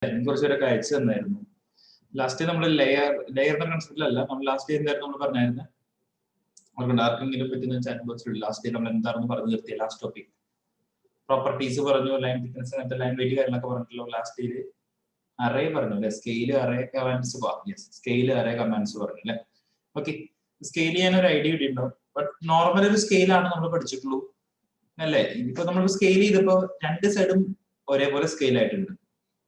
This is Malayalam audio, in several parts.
കുറച്ചുപേരൊക്കെ അയച്ചു തന്നായിരുന്നു. ലാസ്റ്റ് നമ്മൾ ലെയറിന്റെ കൺസെപ്റ്റിലല്ല, നമ്മൾ ലാസ്റ്റ് എന്തായിരുന്നു നമ്മൾ പറഞ്ഞായിരുന്നു, അവർക്ക് ആർക്കെങ്കിലും പറ്റുന്ന ചാറ്റ് ബോക്സിൽ ലാസ്റ്റ് നമ്മൾ എന്താണെന്ന് പറഞ്ഞു നിർത്തിയ ലാസ്റ്റ് ടോപ്പിക് പ്രോപ്പർട്ടീസ് പറഞ്ഞു, ലൈൻ തിക്നെസ് അങ്ങനത്തെ ലൈൻ വെയിറ്റ് കാര്യങ്ങളൊക്കെ പറഞ്ഞിട്ടുള്ളൂ. ലാസ്റ്റ് അറേ പറഞ്ഞു അല്ലെ, scale array commands scale array commands പറഞ്ഞു അല്ലെ. ഓക്കെ, സ്കെയിൽ ചെയ്യാൻ ഒരു ഐഡിയ കിട്ടിയിട്ടുണ്ടാവും. ബട്ട് നോർമൽ ഒരു സ്കെയിലാണ് നമ്മൾ പഠിച്ചിട്ടുള്ളൂ അല്ലേ. ഇപ്പൊ നമ്മൾ സ്കെയിൽ ചെയ്തപ്പോ രണ്ട് സൈഡും ഒരേപോലെ സ്കെയിൽ ആയിട്ടുണ്ട്.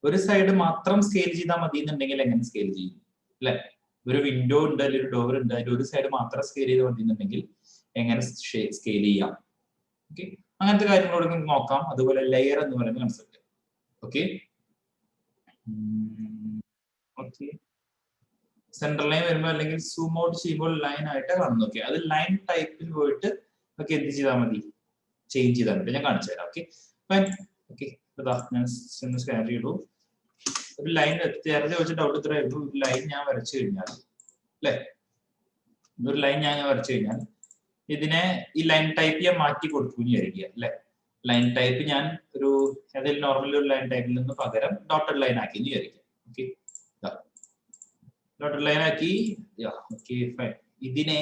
ഒരു സൈഡ് മാത്രം സ്കെയിൽ ചെയ്താൽ മതി എന്നുണ്ടെങ്കിൽ എങ്ങനെ സ്കെയിൽ ചെയ്യും അല്ലെ. ഒരു വിൻഡോ ഉണ്ട് അല്ലെങ്കിൽ ഒരു ഡോർ ഉണ്ട്, അതിൽ ഒരു സൈഡ് മാത്രം സ്കെയിൽ ചെയ്ത് മതി എന്നുണ്ടെങ്കിൽ എങ്ങനെ സ്കെയിൽ ചെയ്യാം. ഓക്കെ, അങ്ങനത്തെ കാര്യങ്ങളോട് നോക്കാം. അതുപോലെ ലെയർ എന്ന് പറയുന്ന concept. Okay okay, central line വരുമ്പോൾ അല്ലെങ്കിൽ സൂം ഔട്ട് ചെയ്യുമ്പോൾ ലൈൻ ആയിട്ട് കാണുന്നു. ഓക്കെ, അത് ലൈൻ ടൈപ്പിൽ പോയിട്ട് ഓക്കെ എന്ത് ചെയ്താൽ മതി, ചേഞ്ച് ചെയ്താൽ മതി. ഞാൻ കാണിച്ചു തരാം. ഓക്കെ ഓക്കെ, ഞാൻ സ്കാൻ ചെയ്തു. ഒരു ലൈൻ നേരത്തെ വെച്ച ഡൗട്ട് ഇത്രയായിരുന്നു. ഒരു ലൈൻ ഞാൻ വരച്ചു കഴിഞ്ഞാൽ അല്ലെ, ഒരു ലൈൻ ഞാൻ വരച്ചു കഴിഞ്ഞാൽ ഇതിനെ ഈ ലൈൻ ടൈപ്പ് ഞാൻ മാറ്റി കൊടുത്തു വിചാരിക്കുക അല്ലെ. ലൈൻ ടൈപ്പ് ഞാൻ ഒരു ഏതെങ്കിലും നോർമൽ ഒരു ലൈൻ ടൈപ്പിൽ നിന്ന് പകരം ഡോട്ടഡ് ലൈൻ ആക്കി വിചാരിക്കുക. ഓക്കെ, ഡോട്ടഡ് ലൈൻ ആക്കി. Okay fine. ഇതിനെ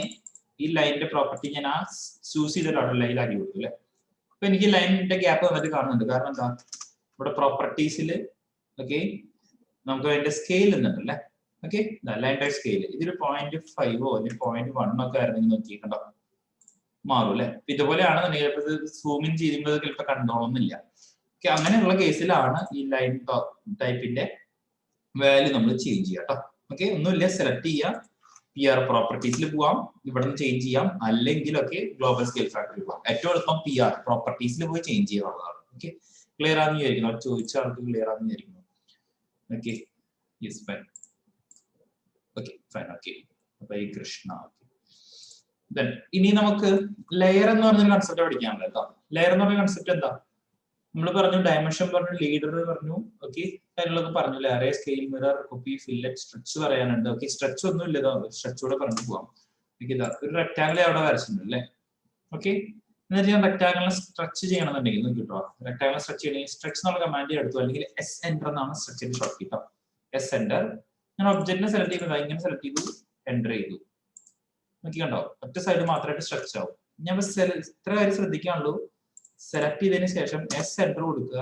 ഈ ലൈനിന്റെ പ്രോപ്പർട്ടി ഞാൻ ആ ചൂസ് ചെയ്ത ഡോട്ടഡ് ലൈൻ ആക്കി കൊടുത്തു അല്ലെ. അപ്പൊ എനിക്ക് ലൈനിന്റെ ഗ്യാപ്പ് വന്നിട്ട് കാണുന്നുണ്ട്. കാരണം എന്താ, ഇവിടെ പ്രോപ്പർട്ടീസിൽ ഓക്കെ നമുക്ക് അതിന്റെ സ്കെയിൽ എന്നുണ്ട് അല്ലെ. ഓക്കെ, ലൈൻ ടൈപ്പ് സ്കെയിൽ ഇതൊരു 0.5 അല്ലെങ്കിൽ 0.1 ഒക്കെ ആയിരുന്നെങ്കിൽ നോക്കിയിട്ടുണ്ടോ മാറും അല്ലെ. ഇതുപോലെയാണെന്നുണ്ടെങ്കിൽ സൂം ഇൻ ചെയ്യുമ്പോൾ ചിലപ്പോൾ കണ്ടോളൊന്നുമില്ല. ഓക്കെ, അങ്ങനെയുള്ള കേസിലാണ് ഈ ലൈൻ ടൈപ്പിന്റെ വാല്യൂ നമ്മൾ ചേഞ്ച് ചെയ്യാം കേട്ടോ. ഓക്കെ, ഒന്നുമില്ല, സെലക്ട് ചെയ്യാം, PR പ്രോപ്പർട്ടീസിൽ പോവാം, ഇവിടെ നിന്ന് ചേഞ്ച് ചെയ്യാം, അല്ലെങ്കിൽ ഒക്കെ ഗ്ലോബൽ സ്കെയിൽ ഫാക്ടറിൽ പോവാം. ഏറ്റവും എളുപ്പം PR പ്രോപ്പർട്ടീസിൽ പോയി ചേഞ്ച് ചെയ്യാനുള്ളതാണ്. ഓക്കെ, ക്ലിയർ ആണെന്ന് വിചാരിക്കുന്നു. അവർ ചോദിച്ച ആൾക്ക് ക്ലിയർ ആണെന്ന് വിചാരിക്കുന്നു. Okay, yes fine. Okay fine. Okay, bye Krishna. ഇനി നമുക്ക് ലെയർ എന്ന് പറഞ്ഞൊരു കൺസെപ്റ്റ് പഠിക്കാനുള്ളത് കേട്ടോ. ലെയർ എന്ന് പറഞ്ഞ കൺസെപ്റ്റ് എന്താ, നമ്മൾ പറഞ്ഞു ഡയമെൻഷൻ പറഞ്ഞു, ലീഡർ പറഞ്ഞു, ഓക്കെ കാര്യങ്ങളൊക്കെ പറഞ്ഞു. Array, scale, mirror, copy, fillet, stretch പറയാനുണ്ട്. ഓക്കെ, സ്ട്രെച്ച് ഒന്നും ഇല്ല, സ്ട്രെച്ച് കൂടെ പറഞ്ഞു പോവാം. ഓക്കെ, ഇതാ ഒരു റെക്ടാങ്കിൾ അവിടെ വരച്ചിട്ടുണ്ട് അല്ലേ. ഓക്കെ, എന്നിട്ട് ഞാൻ റെക്ടാങ്കിളിനെ സ്ട്രെച്ച് ചെയ്യണമെന്നുണ്ടെങ്കിൽ നോക്കിട്ടോ, റെക്ടാങ്കിൾ സ്ട്രെച്ച് ചെയ്യണമെങ്കിൽ സ്ട്രെച്ച് എന്നുള്ള കമാൻഡ് എടുത്തു, അല്ലെങ്കിൽ S എൻ്റർ എന്നാണ് സ്ട്രെച്ചിന്റെ ഷോർട്ട് കിട്ടോ. S enter. ഞാൻ ഒബ്ജക്റ്റിനെ സെലക്ട് ചെയ്യുന്നത് ഇങ്ങനെ സെലക്ട് ചെയ്തു, എൻ്റർ ചെയ്തു. നോക്കി കണ്ടോ, ഒറ്റ സൈഡ് മാത്രമായിട്ട് സ്ട്രെച്ച് ആവും. ഞാൻ ഇത്ര കാര്യം ശ്രദ്ധിക്കാനുള്ളൂ. സെലക്ട് ചെയ്തതിന് ശേഷം S എൻ്റർ കൊടുക്കുക,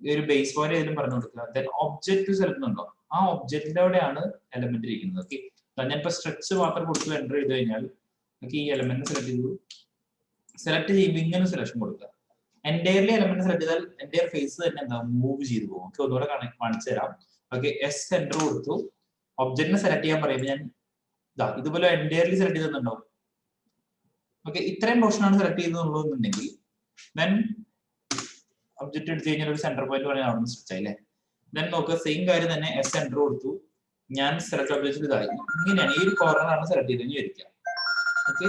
ഒരു ബേസ് പോയിന്റ് ഏതെങ്കിലും പറഞ്ഞു കൊടുക്കുക. ദെൻ ഒബ്ജക്റ്റ് സെലക്ട് ഉണ്ടോ, ആ ഒബ്ജക്റ്റിന്റെ അവിടെയാണ് എലമെന്റ് ഇരിക്കുന്നത്. ഓക്കെ, ഞാൻ ഇപ്പൊ സ്ട്രെച്ച് മാത്രം കൊടുത്തു എൻ്റർ ചെയ്ത് കഴിഞ്ഞാൽ നമുക്ക് ഈ എലമെന്റ് സെലക്ട് ചെയ്തു. സെലക്ട് ചെയ്യുമ്പോൾ ഇങ്ങനെ സെലക്ഷൻ കൊടുക്കുക. എൻ്റയർലി എലമെന്റ് സെലക്ട് ചെയ്താൽ എൻ്റയർ ഫേസ് തന്നെ എന്താ മൂവ് ചെയ്ത് പോകും. ഓക്കെ, ഒന്നുകൂടെ കാണിച്ചു തരാം. ഓക്കെ, S എൻ്റർ കൊടുത്തു, ഒബ്ജക്റ്റിനെ സെലക്ട് ചെയ്യാൻ പറയുമ്പോൾ ഞാൻ ഇതുപോലെ എൻ്റയർലി സെലക്ട് ചെയ്തിട്ടുണ്ടാവും. ഓക്കെ, ഇത്രയും പോർഷൻ ആണ് സെലക്ട് ചെയ്യുന്നുണ്ടെങ്കിൽ ദെൻ ഒബ്ജക്റ്റ് എടുത്തു കഴിഞ്ഞാൽ ഒരു സെന്റർ പോയിന്റ് വേണമെങ്കിൽ അവിടെ നിന്ന് സ്ട്രെച്ച് ആയില്ലേ. ദെൻ നോക്കുക, സെയിം കാര്യം തന്നെ S എൻ്റർ കൊടുത്തു, ഞാൻ സെലക്ട് ഒബ്ജക്റ്റ് ഇതായി ഇങ്ങനെയാണ്. ഈ ഒരു കോർണറാണ് സെലക്ട് ചെയ്തെന്ന് വിചാരിക്കുക. ഓക്കെ,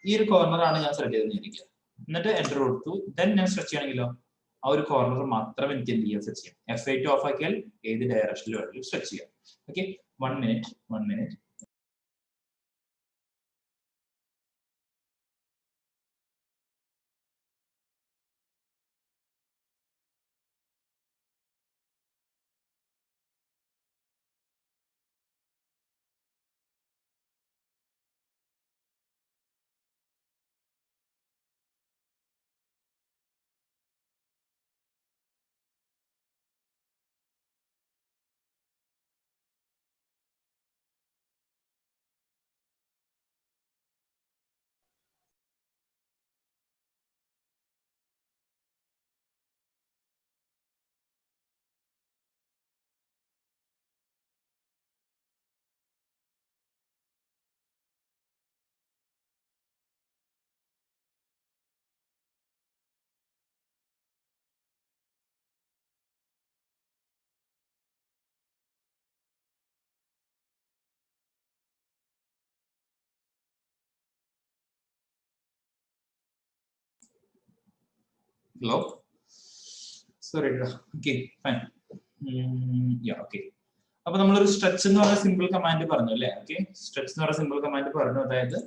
ഈ ഒരു കോർണറാണ് ഞാൻ സെലക്ട് ചെയ്തെന്ന് വിചാരിക്കുക. എന്നിട്ട് എൻ്റർ കൊടുത്തു, ദെൻ ഞാൻ സ്ട്രെച്ച് ചെയ്യണമെങ്കിലോ ആ ഒരു കോർണർ മാത്രം എനിക്ക് എന്ത് ചെയ്യാൻ സ്ട്രെച്ച് ചെയ്യാം. F8 ഓഫ് ആക്കിയാൽ ഏത് ഡയറക്ഷനിൽ വേണമെങ്കിലും സ്ട്രെച്ച് ചെയ്യാം. Okay, 1 minute. Hello, sorry. Okay fine. Okay, അപ്പൊ നമ്മളൊരു സ്ട്രെച്ച് എന്ന് പറഞ്ഞ സിമ്പിൾ കമാൻഡ് പറഞ്ഞു അല്ലേ. ഓക്കെ, സ്ട്രെച്ച് എന്ന് പറഞ്ഞ സിമ്പിൾ കമാൻഡ് പറഞ്ഞു. അതായത്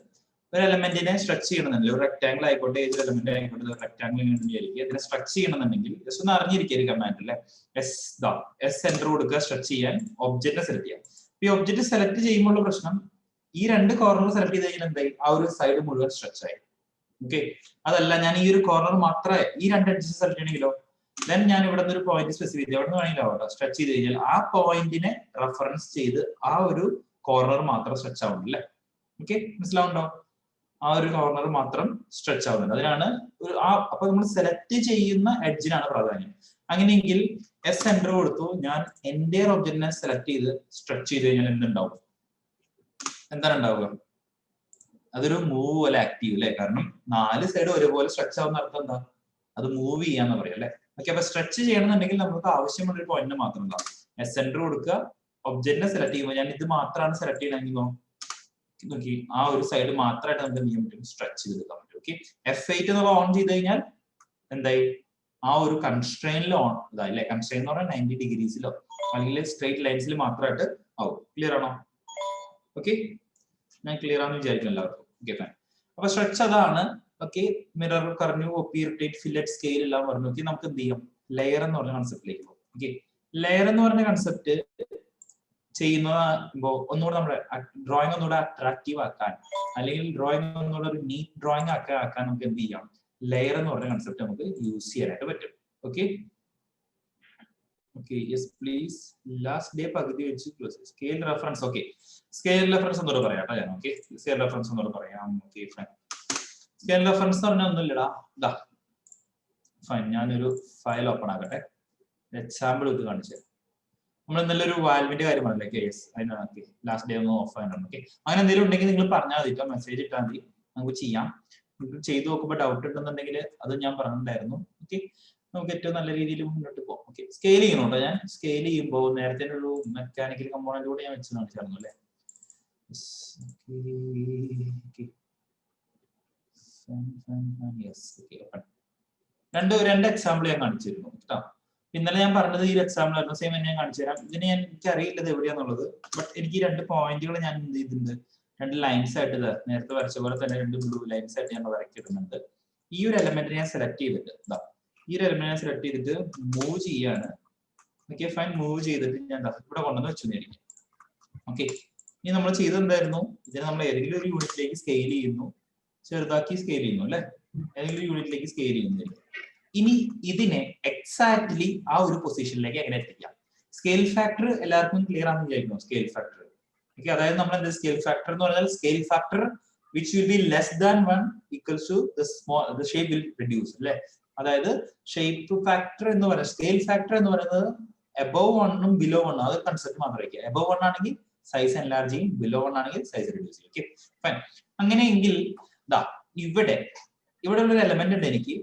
ഒരു എലമെന്റിനെ സ്ട്രെച്ച് ചെയ്യണമെന്നുണ്ടെങ്കിൽ ഒരു റെക്ടാംഗിൾ ആയിക്കോട്ടെ ഏത് എലമെന്റ് ആയിക്കോട്ടെ റെക്ടാംഗിൾ വിചാരിക്കുക ഇതിനെ സ്ട്രെച്ച് ചെയ്യണമെന്നുണ്ടെങ്കിൽ ജസ്റ്റ് ഒന്ന് അറിഞ്ഞിരിക്കുക കമാൻഡ് അല്ലേ എസ് സെന്റർ കൊടുക്കുക സ്ട്രെച്ച് ചെയ്യാൻ ഒബ്ജക്റ്റിനെ സെലക്ട് ചെയ്യാം. ഈ ഒബ്ജക്റ്റ് സെലക്ട് ചെയ്യുമ്പോൾ പ്രശ്നം ഈ രണ്ട് കോർണർ സെലക്ട് ചെയ്ത് കഴിഞ്ഞാൽ എന്തായി ആ ഒരു സൈഡ് മുഴുവൻ സ്ട്രെച്ച് ആയി. ഓക്കെ, അതല്ല ഞാൻ ഈ ഒരു കോർണർ മാത്രമേ ഈ രണ്ട് എഡ്ജസ് സെലക്ട് ചെയ്യണമെങ്കിലോ ദെൻ ഞാൻ ഇവിടെ നിന്ന് ഒരു പോയിന്റ് സ്പെസിഫൈ ചെയ്ത് എവിടെ നിന്ന് വേണമെങ്കിലും ആവട്ടെ സ്ട്രെച്ച് ചെയ്ത് കഴിഞ്ഞാൽ ആ പോയിന്റിനെ റെഫറൻസ് ചെയ്ത് ആ ഒരു കോർണർ മാത്രം സ്ട്രെച്ച് ആവുന്നില്ല. ഓക്കെ, മനസ്സിലാവുണ്ടോ? ആ ഒരു കോർണർ മാത്രം സ്ട്രെച്ച് ആവുന്നുണ്ട്. അതിനാണ് ഒരു അപ്പൊ നമ്മൾ സെലക്ട് ചെയ്യുന്ന എഡ്ജിനാണ് പ്രാധാന്യം. അങ്ങനെയെങ്കിൽ എസ് സെന്റർ കൊടുത്തു ഞാൻ എൻ്റെ ഒബ്ജക്റ്റിനെ സെലക്ട് ചെയ്ത് സ്ട്രെച്ച് ചെയ്ത് കഴിഞ്ഞാൽ എന്തുണ്ടാവും? എന്താണ് ഉണ്ടാവുക? അതൊരു മൂവ് പോലെ ആക്റ്റീവ് അല്ലേ? കാരണം 4 സൈഡ് ഒരുപോലെ സ്ട്രെച്ച് ആവുന്ന അർത്ഥം എന്താ? അത് മൂവ് ചെയ്യാന്ന് പറയാം അല്ലെ? ഓക്കെ, അപ്പൊ സ്ട്രെച്ച് ചെയ്യണമെന്നുണ്ടെങ്കിൽ നമുക്ക് ആവശ്യമുള്ള ഒരു പോയിന്റ് മാത്രം എന്താ എസ് സെന്റർ കൊടുക്കുക, ഒബ്ജക്റ്റിനെ സെലക്ട് ചെയ്യുമ്പോൾ ഞാൻ ഇത് മാത്രമാണ് സെലക്ട് ചെയ്യണമെങ്കിൽ നോക്കി ആ ഒരു സൈഡ് മാത്രമായിട്ട് നമുക്ക് ചെയ്യാൻ പറ്റും, സ്ട്രെച്ച് ചെയ്തെടുക്കാൻ പറ്റും. ഓക്കെ, F8 എന്നുള്ള ഓൺ ചെയ്ത് കഴിഞ്ഞാൽ എന്തായി ആ ഒരു കൺസ്ട്രെയിനിൽ ഓൺ ഇതായില്ലേ? കൺസ്ട്രെയിൻ എന്ന് പറഞ്ഞാൽ 90 ഡിഗ്രീസിലോ അല്ലെങ്കിൽ സ്ട്രെയിറ്റ് ലൈൻസിൽ മാത്രമായിട്ട് ആവും. ക്ലിയർ ആണോ? ഓക്കെ, ഞാൻ ക്ലിയർ ആണെന്ന് വിചാരിക്കും എല്ലാവർക്കും. Okay fine. അപ്പൊ സ്ട്രെച്ച് അതാണ്. Okay, mirror curve copy rotate fillet scale എല്ലാം പറഞ്ഞു. ഓക്കെ, നമുക്ക് എന്ത് ചെയ്യാം? ലെയർ എന്ന് പറഞ്ഞ കൺസെപ്റ്റിലേക്ക് പോകും. ഓക്കെ, ലെയർ എന്ന് പറഞ്ഞ കൺസെപ്റ്റ് ചെയ്യുമ്പോൾ ഒന്നുകൂടെ നമ്മുടെ ഡ്രോയിങ് ഒന്നുകൂടെ അട്രാക്റ്റീവ് ആക്കാൻ അല്ലെങ്കിൽ ഡ്രോയിങ് ഒന്നുകൂടെ ഒരു നീറ്റ് ഡ്രോയിങ് ആക്കാൻ നമുക്ക് എന്ത് ചെയ്യാം? ലെയർ എന്ന് പറഞ്ഞ കൺസെപ്റ്റ് നമുക്ക് യൂസ് ചെയ്യാനായിട്ട് പറ്റും. Okay okay yes please. Last day പകുതി വെച്ച് close. Scale reference. Okay, scale reference ഒന്നുകൂടെ പറയാം കേട്ടോ ഞാൻ. ഓക്കെ, സ്കെയിൽ റെഫറൻസ് ഒന്നുകൂടെ പറയാം. Okay fine. സ്കെയിൽ റെഫറൻസ് എന്ന് പറഞ്ഞാൽ ഒന്നുമില്ലടാ, ഇതാ ഫൈൻ. ഞാനൊരു ഫയൽ ഓപ്പൺ ആക്കട്ടെ, എക്സാമ്പിൾ ഇത് കാണിച്ചു. നമ്മൾ ഇന്നലെ ഒരു വാൽവിന്റെ കാര്യം പറഞ്ഞില്ലേ കേസ്, അതിനാണ് ലാസ്റ്റ് ഡേ ഒന്ന് ഓഫ് ആയിട്ടാണ്. ഓക്കെ, അങ്ങനെ എന്തെങ്കിലും ഉണ്ടെങ്കിൽ നിങ്ങൾ പറഞ്ഞാൽ മതി, മെസ്സേജ് ഇട്ടാൽ മതി, നമുക്ക് ചെയ്യാം. നിങ്ങൾക്ക് ചെയ്ത് നോക്കുമ്പോൾ ഡൗട്ട് ഉണ്ടെന്നുണ്ടെങ്കിൽ അത് ഞാൻ പറഞ്ഞിട്ടുണ്ടായിരുന്നു. ഓക്കെ, നമുക്ക് ഏറ്റവും നല്ല രീതിയിൽ മുന്നോട്ട് പോകും. ഓക്കെ, സ്കെയിൽ ചെയ്യണോട്ടോ. ഞാൻ സ്കെയിൽ ചെയ്യുമ്പോൾ നേരത്തെ ഒരു മെക്കാനിക്കൽ കമ്പോണന്റ് കൂടെ ഞാൻ വെച്ച് കാണിച്ചായിരുന്നു അല്ലേ? രണ്ട് എക്സാമ്പിൾ ഞാൻ കാണിച്ചിരുന്നു കേട്ടോ. ഇന്നലെ ഞാൻ പറഞ്ഞത് ഈ എക്സാമ്പിൾ ആയിരുന്നു. സെയിം ഞാൻ കാണിച്ചു തരാം. ഇതിന് എനിക്ക് അറിയില്ലത് എവിടെയാന്നുള്ളത്, ബട്ട് എനിക്ക് ഈ 2 പോയിന്റുകൾ ഞാൻ എന്ത് ചെയ്തിട്ടുണ്ട്? 2 ലൈൻസ് ആയിട്ട് നേരത്തെ വരച്ച പോലെ തന്നെ 2 ബ്ലൂ ലൈൻസ് ആയിട്ട് ഞാൻ വരയ്ക്കിടുന്നുണ്ട്. ഈ ഒരു എലമെന്റ് ഞാൻ സെലക്ട് ചെയ്തിട്ട് ഈ ഒരു എലമെന്റ് ഞാൻ സെലക്ട് ചെയ്തിട്ട് മൂവ് ചെയ്യാണ്. Okay fine. മൂവ് ചെയ്തിട്ട് ഞാൻ ഇവിടെ കൊണ്ടുവന്ന് വെച്ചു നേരിക്കും. ഓക്കെ, ഇനി നമ്മൾ ചെയ്തത് എന്തായിരുന്നു? ഇതിനെ നമ്മൾ ഏതെങ്കിലും ഒരു യൂണിറ്റിലേക്ക് സ്കെയിൽ ചെയ്യുന്നു, ചെറുതാക്കി സ്കെയിൽ ചെയ്യുന്നു അല്ലെ? ഏതെങ്കിലും യൂണിറ്റിലേക്ക് സ്കെയിൽ ചെയ്യുന്നു. ഇനി ഇതിനെ എക്സാക്ട്ലി ആ ഒരു പൊസിഷനിലേക്ക് എങ്ങനെ എത്തിക്കാം? സ്കെയിൽ ഫാക്ടർ എല്ലാവർക്കും ക്ലിയർ ആണെന്ന് വിചാരിക്കുന്നു. Scale factor. ഓക്കെ, അതായത് നമ്മൾ എന്താ സ്കെയിൽ ഫാക്ടർ എന്ന് പറഞ്ഞാൽ scale factor which will be less than 1 equals to the shape will reduce അല്ലെ? അതായത് ഷേപ്പ് ഫാക്ടർ എന്ന് പറയുന്നത്, സ്കെയിൽ ഫാക്ടർ എന്ന് പറയുന്നത് above 1 below 1 അത് കൺസെപ്റ്റ് മാത്രം വയ്ക്കുക. above 1 ആണെങ്കിൽ സൈസ് എൻലാർജ് ചെയ്യും, below 1 ആണെങ്കിൽ സൈസ് റിഡ്യൂസ് ചെയ്യും. Okay fine. അങ്ങനെയെങ്കിൽ ഇവിടെ ഉള്ള ഒരു എലമെന്റ് ഉണ്ട് എനിക്ക്.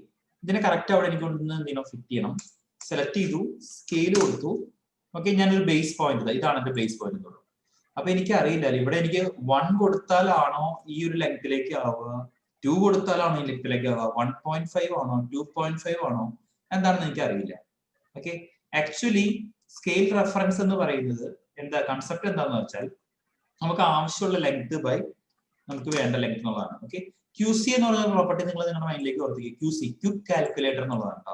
ഇതിനെ കറക്റ്റ് അവിടെ എനിക്ക് കൊണ്ടുവന്ന് ഫിറ്റ് ചെയ്യണം. സെലക്ട് ചെയ്തു, സ്കെയിൽ കൊടുത്തു. ഓക്കെ, ഞാനൊരു ബേസ് പോയിന്റ്, ഇതാണ് എന്റെ ബേസ് പോയിന്റ് എന്ന്. അപ്പൊ എനിക്ക് അറിയില്ല ഇവിടെ എനിക്ക് 1 കൊടുത്താലാണോ ഈ ഒരു ലെങ്ത്തിലേക്ക് ആവുക, 2 കൊടുത്താലാണോ ഈ ലെങ്ത്തിലേക്ക് ആവുക, 1.5 ആണോ 2.5 ആണോ എന്താണെന്ന് എനിക്ക് അറിയില്ല. ഓക്കെ, ആക്ച്വലി സ്കെയിൽ റെഫറൻസ് എന്ന് പറയുന്നത് എന്താ കൺസെപ്റ്റ് എന്താണെന്ന് വെച്ചാൽ നമുക്ക് ആവശ്യമുള്ള ലെങ്ത് ബൈ നമുക്ക് വേണ്ട ലെങ്ത് എന്നുള്ളതാണ്. ഓക്കെ, QC എന്ന് പറയുന്ന പ്രോപ്പർട്ടി നിങ്ങൾ നിങ്ങളുടെ മൈൻഡിലേക്ക് ഓർത്തിക്കുക. QC ക്വിക്ക് കാൽക്കുലേറ്റർ എന്നുള്ളതാണ് കേട്ടോ.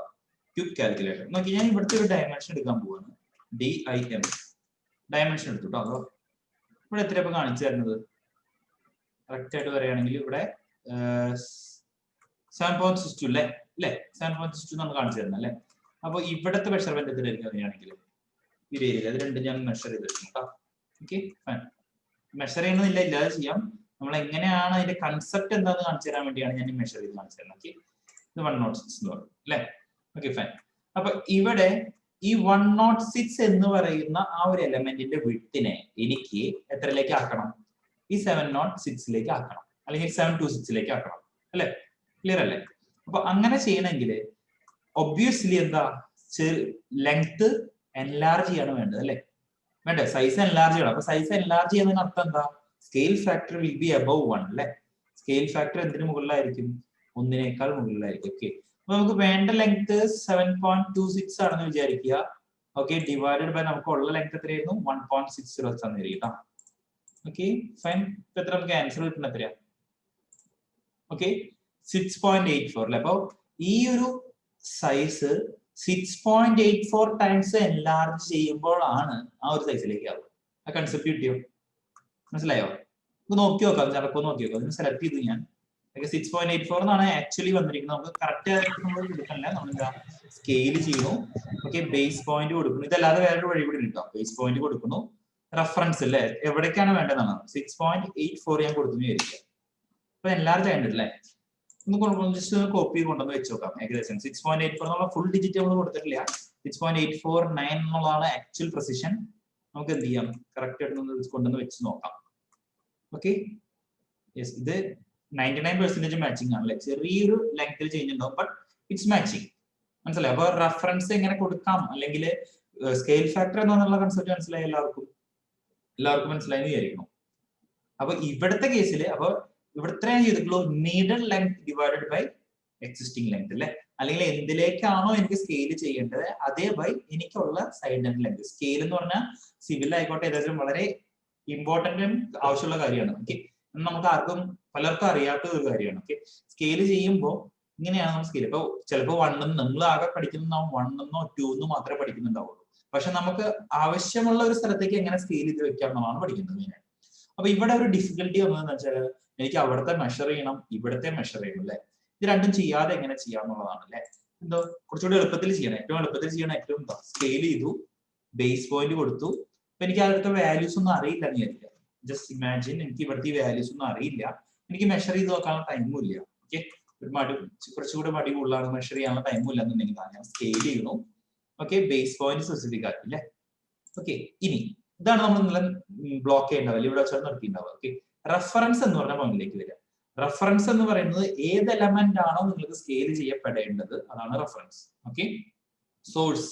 ക്വിക്ക് കാൽക്കുലേറ്റർ നോക്കി, ഞാൻ ഇവിടുത്തെ ഒരു ഡയമെൻഷൻ എടുക്കാൻ പോവാണ്. DIM ഡയമെൻഷൻ എടുത്തു കേട്ടോ. അതോ ഇവിടെ എത്ര ഇപ്പൊ കാണിച്ചു തരുന്നത് കറക്റ്റ് ആയിട്ട് പറയുകയാണെങ്കിൽ ഇവിടെ 7.62 അല്ലേ? 7.62 നമ്മൾ കാണിച്ചു തരുന്നത് അല്ലെ? അപ്പൊ ഇവിടത്തെ മെഷർമെന്റ് എത്രയായിരിക്കും അറിയുകയാണെങ്കിൽ ഇത് രണ്ടും ഞാൻ മെഷർ ചെയ്തിട്ടുണ്ട് കേട്ടോ. Okay fine. മെഷർ ചെയ്യണമെന്നില്ല, ഇല്ലാതെ ചെയ്യാം. നമ്മൾ എങ്ങനെയാണ് അതിന്റെ കൺസെപ്റ്റ് എന്താണെന്ന് കാണിച്ചു തരാൻ വേണ്ടിയാണ് ഞാൻ മെഷർ ചെയ്ത് കാണിച്ചു തരുന്നത്. ഓക്കെ, ഇത് 106 എന്ന് പറയും അല്ലെ? Okay fine. അപ്പൊ ഇവിടെ ഈ 106 എന്ന് പറയുന്ന ആ ഒരു എലമെന്റിന്റെ വിഡ്ത്തിനെ എനിക്ക് എത്രയിലേക്ക് ആക്കണം? ഈ 706ലേക്ക് ആക്കണം, അല്ലെങ്കിൽ 726ലേക്ക് ആക്കണം അല്ലെ? ക്ലിയർ അല്ലേ? അപ്പൊ അങ്ങനെ ചെയ്യണമെങ്കിൽ ഒബ്വിയസ്ലി എന്താ ലെങ്ത് എൻലാർജ് ചെയ്യാണ് വേണ്ടത് അല്ലെ? വേണ്ടേ? സൈസ് എൻലാർജ് ചെയ്യണം. അപ്പൊ സൈസ് എൻലാർജ് ചെയ്യുന്നതിന് അർത്ഥം എന്താ? Scale factor will be above 1 അല്ലെ? സ്കെയിൽ ഫാക്ടർ എന്തിനു മുകളിലായിരിക്കും? 1നേക്കാൾ മുകളിലായിരിക്കും. ഓക്കെ, അപ്പൊ നമുക്ക് വേണ്ട ലെങ്ത് 7.26 ആണെന്ന് വിചാരിക്കുക. ഓക്കെ, ഡിവൈഡഡ് ബൈ നമുക്ക് ഉള്ള ലെങ്ത് എത്രയായിരുന്നു? 1.60 തന്നിരിക്കും. Okay fine. ഇപ്പൊ എത്ര നമുക്ക് ആൻസർ കിട്ടുന്ന എത്രയാ? ഓക്കെ 6.84 അല്ലേ. അപ്പൊ ഈ ഒരു സൈസ് 6.84 ടൈംസ് എൻലാർജ് ചെയ്യുമ്പോഴാണ് ആ ഒരു സൈസിലേക്ക് ആവുക. ആ കൺസെപ്റ്റ് കിട്ടിയോ? മനസ്സിലായോ? നോക്കി നോക്കാം, ചിലപ്പോൾ നോക്കി നോക്കാം. അതിന് സെലക്ട് ചെയ്തു ഞാൻ 6.84 എന്നാണ് ആക്ച്വലി വന്നിരിക്കുന്നത്. നമുക്ക് കറക്റ്റ് ആയിട്ട് നമ്മൾ കൊടുക്കണില്ല, നമ്മളെന്താ സ്കെയിൽ ചെയ്യുന്നു. ഓക്കെ, ബേസ് പോയിന്റ് കൊടുക്കുന്നു. ഇതല്ലാതെ വേറൊരു വഴി കൂടി കിട്ടാം. ബേസ് പോയിന്റ് കൊടുക്കുന്നു, റെഫറൻസ് അല്ലേ എവിടേക്കാണ് വേണ്ടതെന്നാണ് 6.84 ഞാൻ കൊടുക്കുന്നു വിചാരിക്കുക. അപ്പൊ എൻലാർജ് ആയിട്ടില്ലേ, ഒന്ന് ജസ്റ്റ് കോപ്പി കൊണ്ടുവന്ന് വെച്ച് നോക്കാം. ഏകദേശം 6.84 എന്നുള്ള ഫുൾ ഡിജിറ്റ് നമ്മൾ കൊടുത്തിട്ടില്ല. 6.849 എന്നുള്ളതാണ് ആക്ച്വൽ പ്രസിഷൻ. നമുക്ക് എന്ത് ചെയ്യാം, കറക്റ്റ് ആയിട്ട് കൊണ്ടുവന്ന് വെച്ച് നോക്കാം. ഓക്കെ, യെസ്, ഇത് 99% മാച്ചിങ് ആണല്ലേ. ചെറിയൊരു ലെങ്ത്തിൽ ചേഞ്ച് ഉണ്ടാവും, ബട്ട് ഇറ്റ്സ് മാച്ചിങ്. മനസ്സിലായി? അപ്പൊ റെഫറൻസ് എങ്ങനെ കൊടുക്കാം, അല്ലെങ്കിൽ സ്കെയിൽ ഫാക്ടർ എന്നുള്ള കൺസെപ്റ്റ് മനസ്സിലായി എല്ലാവർക്കും മനസ്സിലായി വിചാരിക്കണം. അപ്പൊ ഇവിടുത്തെ കേസിൽ അപ്പൊ ഇവിടുത്തെ ഞാൻ ചെയ്തിട്ടുള്ളൂ needed length divided by existing length അല്ലെ, അല്ലെങ്കിൽ എന്തിലേക്കാണോ എനിക്ക് സ്കെയിൽ ചെയ്യേണ്ടത് അതേ ബൈ എനിക്കുള്ള സൈഡ് ആൻഡ് ലെങ്ത്. സ്കെയിൽ എന്ന് പറഞ്ഞാൽ സിവിൽ ആയിക്കോട്ടെ ഏതായാലും വളരെ ഇമ്പോർട്ടന്റ് ആവശ്യമുള്ള കാര്യമാണ്. ഓക്കെ, നമുക്ക് പലർക്കും അറിയാത്ത ഒരു കാര്യമാണ്. ഓക്കെ, സ്കെയിൽ ചെയ്യുമ്പോൾ ഇങ്ങനെയാണ് സ്കെയിൽ. ഇപ്പൊ ചിലപ്പോൾ 1 നമ്മൾ ആകെ പഠിക്കുന്ന 1 എന്നോ 2 എന്നോ മാത്രമേ പഠിക്കുന്നുണ്ടാവുള്ളൂ. പക്ഷെ നമുക്ക് ആവശ്യമുള്ള ഒരു സ്ഥലത്തേക്ക് എങ്ങനെ സ്കെയിൽ ചെയ്ത് വെക്കാം എന്നുള്ളതാണ് പഠിക്കുന്നത്. അപ്പൊ ഇവിടെ ഒരു ഡിഫിക്കൽട്ടി വന്നതെന്ന് വെച്ചാൽ എനിക്ക് അവിടുത്തെ മെഷർ ചെയ്യണം, ഇവിടുത്തെ മെഷർ ചെയ്യണം അല്ലെ. ഇത് രണ്ടും ചെയ്യാതെ എങ്ങനെ ചെയ്യാന്നുള്ളതാണ് അല്ലെ. എന്തോ കുറച്ചുകൂടി എളുപ്പത്തിൽ ചെയ്യണം. ഏറ്റവും എളുപ്പത്തിൽ ചെയ്യണം ഏറ്റവും സ്കെയിൽ ചെയ്തു, ബേസ് പോയിന്റ് കൊടുത്തു. അപ്പൊ എനിക്ക് അവിടുത്തെ വാല്യൂസ് ഒന്നും അറിയില്ല എന്ന് വിചാരിക്കാം. ജസ്റ്റ് ഇമാജിൻ, എനിക്ക് ഇവിടുത്തെ വാല്യൂസ് ഒന്നും അറിയില്ല, എനിക്ക് മെഷർ ചെയ്ത് നോക്കാനുള്ള ടൈമും ഇല്ല. ഓക്കെ, കുറച്ചുകൂടി മടി കൂടുതലാണ്, മെഷർ ചെയ്യാനുള്ള ടൈമും ഇല്ല എന്നുണ്ടെങ്കിൽ ഞാൻ സ്കെയിൽ ചെയ്യുന്നു. ഓക്കെ, ബേസ് പോയിന്റ് സ്പെസിഫിക് ആക്കി അല്ലേ. ഓക്കെ, ഇനി ഇതാണ് നമ്മൾ ഇന്നലെ ബ്ലോക്ക് ചെയ്യേണ്ടത്, ഇവിടെ വെച്ചാൽ നിർത്തിയിട്ടുണ്ടാവുക. ഓക്കെ, റെഫറൻസ് എന്ന് പറഞ്ഞ പോയിന്റിലേക്ക് വരിക. റെഫറൻസ് എന്ന് പറയുന്നത് ഏത് എലമെന്റ് ആണോ നിങ്ങൾക്ക് സ്കെയിൽ ചെയ്യപ്പെടേണ്ടത് അതാണ് റെഫറൻസ്. ഓക്കെ, സോഴ്സ്,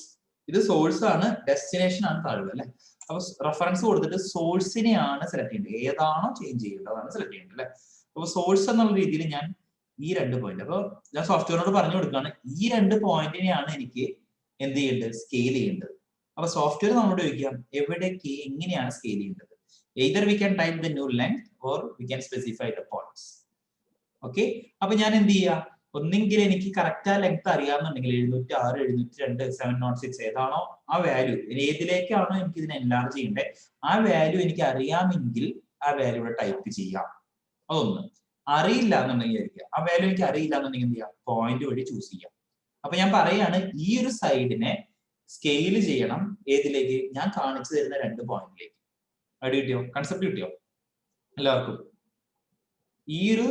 ഇത് സോഴ്സ് ആണ്, ഡെസ്റ്റിനേഷൻ ആണ് താഴെ അല്ലെ. അപ്പൊ റെഫറൻസ് കൊടുത്തിട്ട് സോഴ്സിനെയാണ് സെലക്ട് ചെയ്യേണ്ടത്, ഏതാണോ ചേഞ്ച് ചെയ്യേണ്ടത് അതാണ് സെലക്ട് ചെയ്യേണ്ടത് അല്ലെ. അപ്പൊ സോഴ്സ് എന്നുള്ള രീതിയിൽ ഞാൻ ഈ 2 പോയിന്റ്, അപ്പൊ ഞാൻ സോഫ്റ്റ്വെയറിനോട് പറഞ്ഞു കൊടുക്കുകയാണ് ഈ 2 പോയിന്റിനെയാണ് എനിക്ക് എന്ത് ചെയ്യേണ്ടത്, സ്കെയിൽ ചെയ്യേണ്ടത്. അപ്പൊ സോഫ്റ്റ്വെയർ നമ്മളോട് ചോദിക്കാം എവിടേക്ക് എങ്ങനെയാണ് സ്കെയിൽ ചെയ്യേണ്ടത്. either we can type the new length or we can specify the points. Okay, അപ്പൊ ഞാൻ എന്ത് ചെയ്യാ, ഒന്നെങ്കിൽ എനിക്ക് കറക്റ്റ് ആ ലെങ്ത് അറിയാമെന്നുണ്ടെങ്കിൽ 706, 702, 706 ഏതാണോ ആ വാല്യൂ, ഏതിലേക്കാണോ എനിക്ക് ഇതിനെ എൻലാർജ് ചെയ്യേണ്ടത് ആ വാല്യൂ എനിക്ക് അറിയാമെങ്കിൽ ആ വാല്യൂ ഇവിടെ ടൈപ്പ് ചെയ്യാം. അതൊന്ന്. അറിയില്ല എന്നുണ്ടെങ്കിൽ ആ വാല്യൂ എനിക്ക് അറിയില്ല എന്നുണ്ടെങ്കിൽ എന്ത് ചെയ്യാം, പോയിന്റ് വഴി ചൂസ് ചെയ്യാം. അപ്പൊ ഞാൻ പറയാണ് ഈ ഒരു സൈഡിനെ സ്കെയിൽ ചെയ്യണം ഏതിലേക്ക്, ഞാൻ കാണിച്ചു തരുന്ന 2 പോയിന്റിലേക്ക്. ഐഡിയ കിട്ടിയോ? കൺസെപ്റ്റ് കിട്ടിയോ എല്ലാവർക്കും? ഈ ഒരു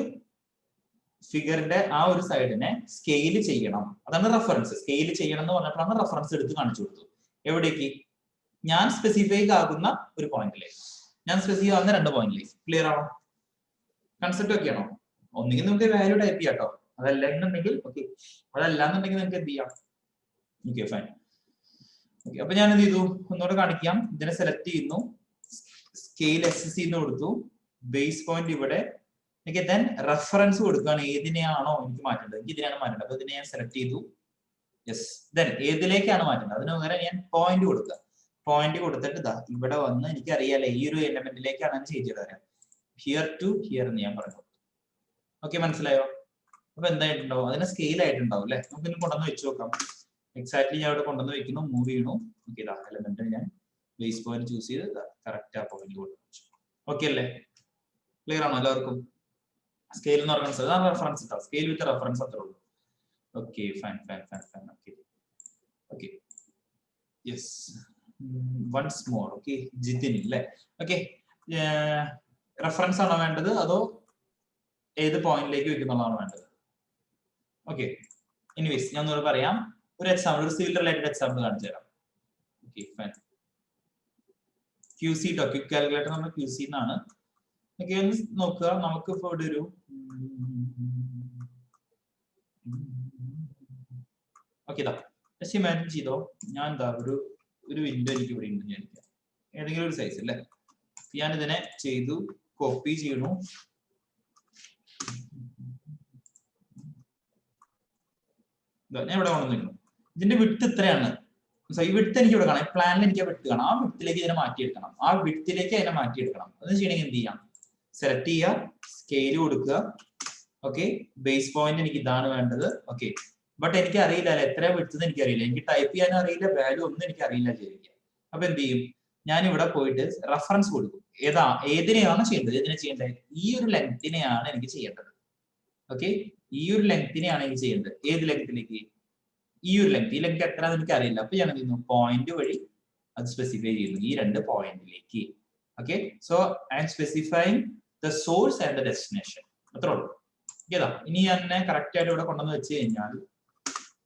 ഫിഗറിന്റെ ആ ഒരു സൈഡിനെ സ്കെയിൽ ചെയ്യണം, അതാണ് റെഫറൻസ്. സ്കെയിൽ ചെയ്യണം എന്ന് പറഞ്ഞപ്പോഴാണ് റെഫറൻസ് എടുത്ത് കാണിച്ചു കൊടുത്തു. എവിടേക്ക്? ഞാൻ സ്പെസിഫൈ ആകുന്ന ഒരു പോയിന്റിലേക്ക്, ഞാൻ സ്പെസിഫൈ ആകുന്ന 2 പോയിന്റിലേക്ക്. ക്ലിയർ ആണോ? കൺസെപ്റ്റ് ഒക്കെ ആണോ? ഒന്നുകിൽ നമുക്ക് വാല്യൂ ടൈപ്പ് ചെയ്യാം കേട്ടോ, അതല്ല എന്നുണ്ടെങ്കിൽ ഓക്കെ, അതല്ല എന്നുണ്ടെങ്കിൽ നമുക്ക് എന്ത് ചെയ്യാം. Okay, fine. ഓക്കെ, അപ്പൊ ഞാൻ എന്ത് ചെയ്തു ഒന്നുകൂടെ കാണിക്കാം. ഇതിനെ സെലക്ട് ചെയ്യുന്നു, സ്കെയിൽ SC എന്ന് കൊടുത്തു, ബേസ് പോയിന്റ് ഇവിടെ. ഓക്കെ, ദെൻ റെഫറൻസ് കൊടുക്കുകയാണ് ഏതിനെയാണോ എനിക്ക് മാറ്റേണ്ടത്, എനിക്ക് ഇതിനെയാണ് മാറ്റേണ്ടത്. അപ്പൊ ഇതിനെ ഞാൻ സെലക്ട് ചെയ്തു. യെസ്, ദെൻ ഏതിലേക്കാണ് മാറ്റേണ്ടത് അതിന് പകരം ഞാൻ പോയിന്റ് കൊടുക്കുക. പോയിന്റ് കൊടുത്തിട്ട് ഇതാ ഇവിടെ വന്ന് എനിക്ക് അറിയാലേ ഈ ഒരു എലമെന്റിലേക്കാണ് ഞാൻ ചേഞ്ച് ചെയ്ത് തരാം. ഹിയർ ടു ഹിയർ എന്ന് ഞാൻ പറഞ്ഞു. ഓക്കെ, മനസ്സിലായോ? അപ്പൊ എന്തായിട്ടുണ്ടാവും, അതിനെ സ്കെയിൽ ആയിട്ടുണ്ടാവും അല്ലെ. നമുക്ക് ഇനി കൊണ്ടുവന്ന് വെച്ച് നോക്കാം. എക്സാക്ട്ലി ഞാൻ ഇവിടെ കൊണ്ടുവന്ന് വെക്കുന്നു, മൂവ് ചെയ്യണു. ഓക്കെ, ഇതാ എലമെന്റ് ഞാൻ ബേസ് പോയിന്റ് ചൂസ് ചെയ്ത് കറക്റ്റ് ആ പോയിന്റ് കൊടുത്തു. ഓക്കെ അല്ലേ? ക്ലിയർ ആണോ എല്ലാവർക്കും? സ്കെയിൽ എന്ന് പറഞ്ഞ അതാണ് റെഫറൻസ് ഇട്ടാ, സ്കെയിൽ വിത്ത് റെഫറൻസ് അത്രേ ഉള്ളൂ. Okay, fine fine fine fine. Okay okay, yes, once more. Okay, Jithin അല്ലേ. ഓക്കെ, റെഫറൻസ് ആണോ വേണ്ടത് അതോ ഏത് പോയിന്റിലേക്ക് വെക്കുന്നതാണ് വേണ്ടത്? ഓക്കെ, എനിവേസ് ഞാൻ ഒന്നുകൂടെ പറയാം. ഒരു എക്സാമ്പിൾ, ഒരു സിവിൽ റിലേറ്റഡ് എക്സാമ്പിൾ കാണിച്ചു തരാം. Okay, fine. QC ടോ, ക്വിക്ക് കാൽക്കുലേറ്റർ നമ്മൾ QC എന്നാണ്. ഓക്കെ, ഒന്ന് നോക്കുക. നമുക്ക് ഇപ്പോൾ ഇവിടെ ഒരു ഓക്കെ ഇതാ ജസ്റ്റ് ഇമാജിൻ ചെയ്തോ, ഞാൻ എന്താ ഒരു വിൻഡോ എനിക്ക് ഇവിടെ ഉണ്ട്, ഞാൻ ഏതെങ്കിലും ഒരു സൈസ് അല്ലേ. ഞാൻ ഇതിനെ ചെയ്തു, കോപ്പി ചെയ്യണു. ഞാൻ ഇവിടെ കൊണ്ടുവന്നു. ഇതിന്റെ വിഡ്ത്ത് ഇത്രയാണ്. ഈ വിഡ്ത്ത് എനിക്ക് ഇവിടെ കാണാം, പ്ലാനിൽ എനിക്ക് വിഡ്ത്ത് കാണാം. ആ വിഡ്ത്തിലേക്ക് ഇതിനെ മാറ്റിയെടുക്കണം, ആ വിഡ്ത്തിലേക്ക് അതിനെ മാറ്റിയെടുക്കണം. അത് ചെയ്യണമെങ്കിൽ എന്ത് ചെയ്യാം, സെലക്ട് ചെയ്യുക, സ്കെയിൽ കൊടുക്കുക, ഓക്കെ, ബേസ് പോയിന്റ് എനിക്ക് ഇതാണ് വേണ്ടത്. ഓക്കെ, ബട്ട് എനിക്ക് അറിയില്ല എത്ര വിടുത്തത് എനിക്ക് അറിയില്ല, എനിക്ക് ടൈപ്പ് ചെയ്യാനും അറിയില്ല, വാല്യൂ ഒന്നും എനിക്ക് അറിയില്ല ശരിക്കും. അപ്പൊ എന്ത് ചെയ്യും, ഞാൻ ഇവിടെ പോയിട്ട് റെഫറൻസ് കൊടുക്കും. ഏതിനെയാണ് ചെയ്യേണ്ടത്, ഏതിനെ ചെയ്യേണ്ടത്, ഈ ഒരു ലെങ്തിനെയാണ് എനിക്ക് ചെയ്യേണ്ടത്. ഓക്കെ, ഈ ഒരു ലെങ്തിനെയാണ് എനിക്ക് ചെയ്യേണ്ടത്. ഏത് ലെങ്തിലേക്ക്, ഈ ഒരു ലെങ്ത്. ഈ ലെങ്ത് എത്ര എനിക്ക് അറിയില്ല. അപ്പൊ ഞാൻ എന്ത് ചെയ്യുന്നു, പോയിന്റ് വഴി അത് സ്പെസിഫൈ ചെയ്യുന്നു, ഈ 2 പോയിന്റിലേക്ക്. Okay, so I M specifying the source and the destination. അത്രേ ഉള്ളൂ. ഇതാ, ഇനി ഞാൻ കറക്റ്റ് ആയിട്ട് ഇവിടെ കൊണ്ടുവന്ന് വെച്ച് കഴിഞ്ഞാൽ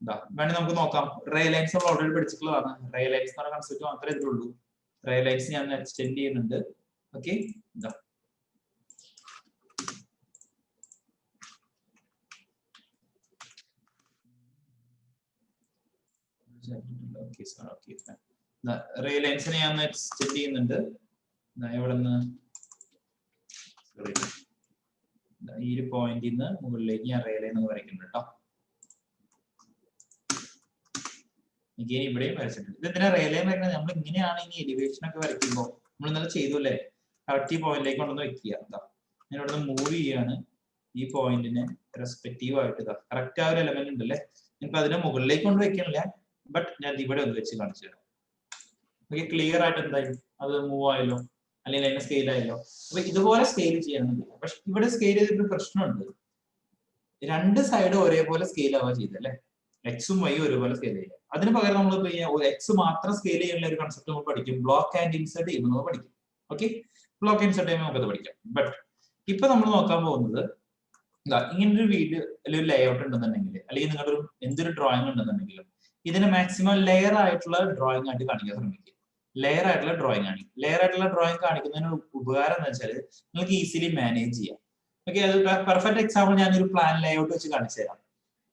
ഇതാ വേണമെങ്കിൽ നമുക്ക് നോക്കാം. റേ ലൈൻസ് നമ്മൾ ഓൾറെഡി പഠിച്ചിട്ടുള്ളതാണ്. റേ ലൈൻസ് എന്ന് പറഞ്ഞ കൺസെപ്റ്റ് മാത്രമേ ഇതിലുള്ളൂ. റേ ലൈൻസ് ഞാൻ എക്സ്റ്റെൻഡ് ചെയ്യുന്നുണ്ട്. ഓക്കെ, ഇതാ റേ ലൈൻസിനെ ഞാൻ എക്സ്റ്റെൻഡ് ചെയ്യുന്നുണ്ട്. ഇവിടെ നിന്ന് ഈ ഒരു പോയിന്റിൽ നിന്ന് മുകളിലേക്ക് ഞാൻ റേ ലൈൻ വരയ്ക്കുന്നുണ്ട് കേട്ടോ. ഇവിടെയും വരച്ചിട്ടുണ്ട്. ഇത് എന്തിനാ റേ ലൈൻ വരയ്ക്കുന്നത്, നമ്മൾ ഇങ്ങനെയാണ് ഇനി എലിവേഷൻ ഒക്കെ വരയ്ക്കുമ്പോൾ നമ്മൾ ഇന്നലെ ചെയ്തു അല്ലേ, കറക്റ്റ് ഈ പോയിന്റിലേക്ക് കൊണ്ടുവന്ന് വെക്കുക. എന്താ, ഞാൻ ഇവിടെ നിന്ന് മൂവ് ചെയ്യാണ് ഈ പോയിന്റിനെ റെസ്പെക്റ്റീവ് ആയിട്ട്. ഇതാ കറക്റ്റ് ആ ഒരു എലമെന്റ് ഉണ്ടല്ലേ, എനിക്ക് അതിനെ മുകളിലേക്ക് കൊണ്ട് വെക്കണില്ല, ബട്ട് ഞാൻ ഇവിടെ ഒന്ന് വെച്ച് കാണിച്ചു തരാം. ഓക്കെ, ക്ലിയർ ആയിട്ട് എന്തായി, അത് മൂവ് ആയല്ലോ, അല്ലെങ്കിൽ അതിന്റെ സ്കെയിൽ ആയല്ലോ. അപ്പൊ ഇതുപോലെ സ്കെയിൽ ചെയ്യണമെന്നില്ല. പക്ഷെ ഇവിടെ സ്കെയിൽ ചെയ്തിട്ട് പ്രശ്നമുണ്ട്, 2 സൈഡ് ഒരേപോലെ സ്കെയിൽ ആവുക ചെയ്തല്ലേ, എക്സും വൈയും ഒരുപോലെ സ്കെയിൽ ചെയ്യുക. അതിന് പകരം നമ്മൾ എക്സ് മാത്രം സ്കെയിൽ ചെയ്യുന്ന ഒരു കൺസെപ്റ്റ് നമ്മൾ പഠിക്കും, ബ്ലോക്ക് ആൻഡ് ഇൻസെർട്ട് ചെയ്യുമ്പോൾ നമ്മൾ പഠിക്കും. ഓക്കെ, ബ്ലോക്ക് ഇൻസെർട്ട് ചെയ്യുമ്പോൾ നമുക്കത് പഠിക്കാം. ബട്ട് ഇപ്പൊ നമ്മൾ നോക്കാൻ പോകുന്നത് ഇങ്ങനൊരു വീഡിയോ അല്ലെങ്കിൽ ഒരു ലേഔട്ട് ഉണ്ടെന്നുണ്ടെങ്കിൽ, അല്ലെങ്കിൽ നിങ്ങളുടെ എന്തൊരു ഡ്രോയിങ് ഉണ്ടെന്നുണ്ടെങ്കിലും ഇതിനെ മാക്സിമം ലെയർ ആയിട്ടുള്ള ഡ്രോയിങ് ആയിട്ട് കാണിക്കാൻ ശ്രമിക്കുക. ലെയർ ആയിട്ടുള്ള ഡ്രോയിങ് കാണിക്കുന്നതിന് ഉപകാരം എന്ന് വെച്ചാൽ നിങ്ങൾക്ക് ഈസിലി മാനേജ് ചെയ്യാം. ഓക്കെ, അത് പെർഫെക്റ്റ് എക്സാമ്പിൾ ഞാനൊരു പ്ലാൻ ലേഔട്ട് വെച്ച് കാണിച്ചു തരാം.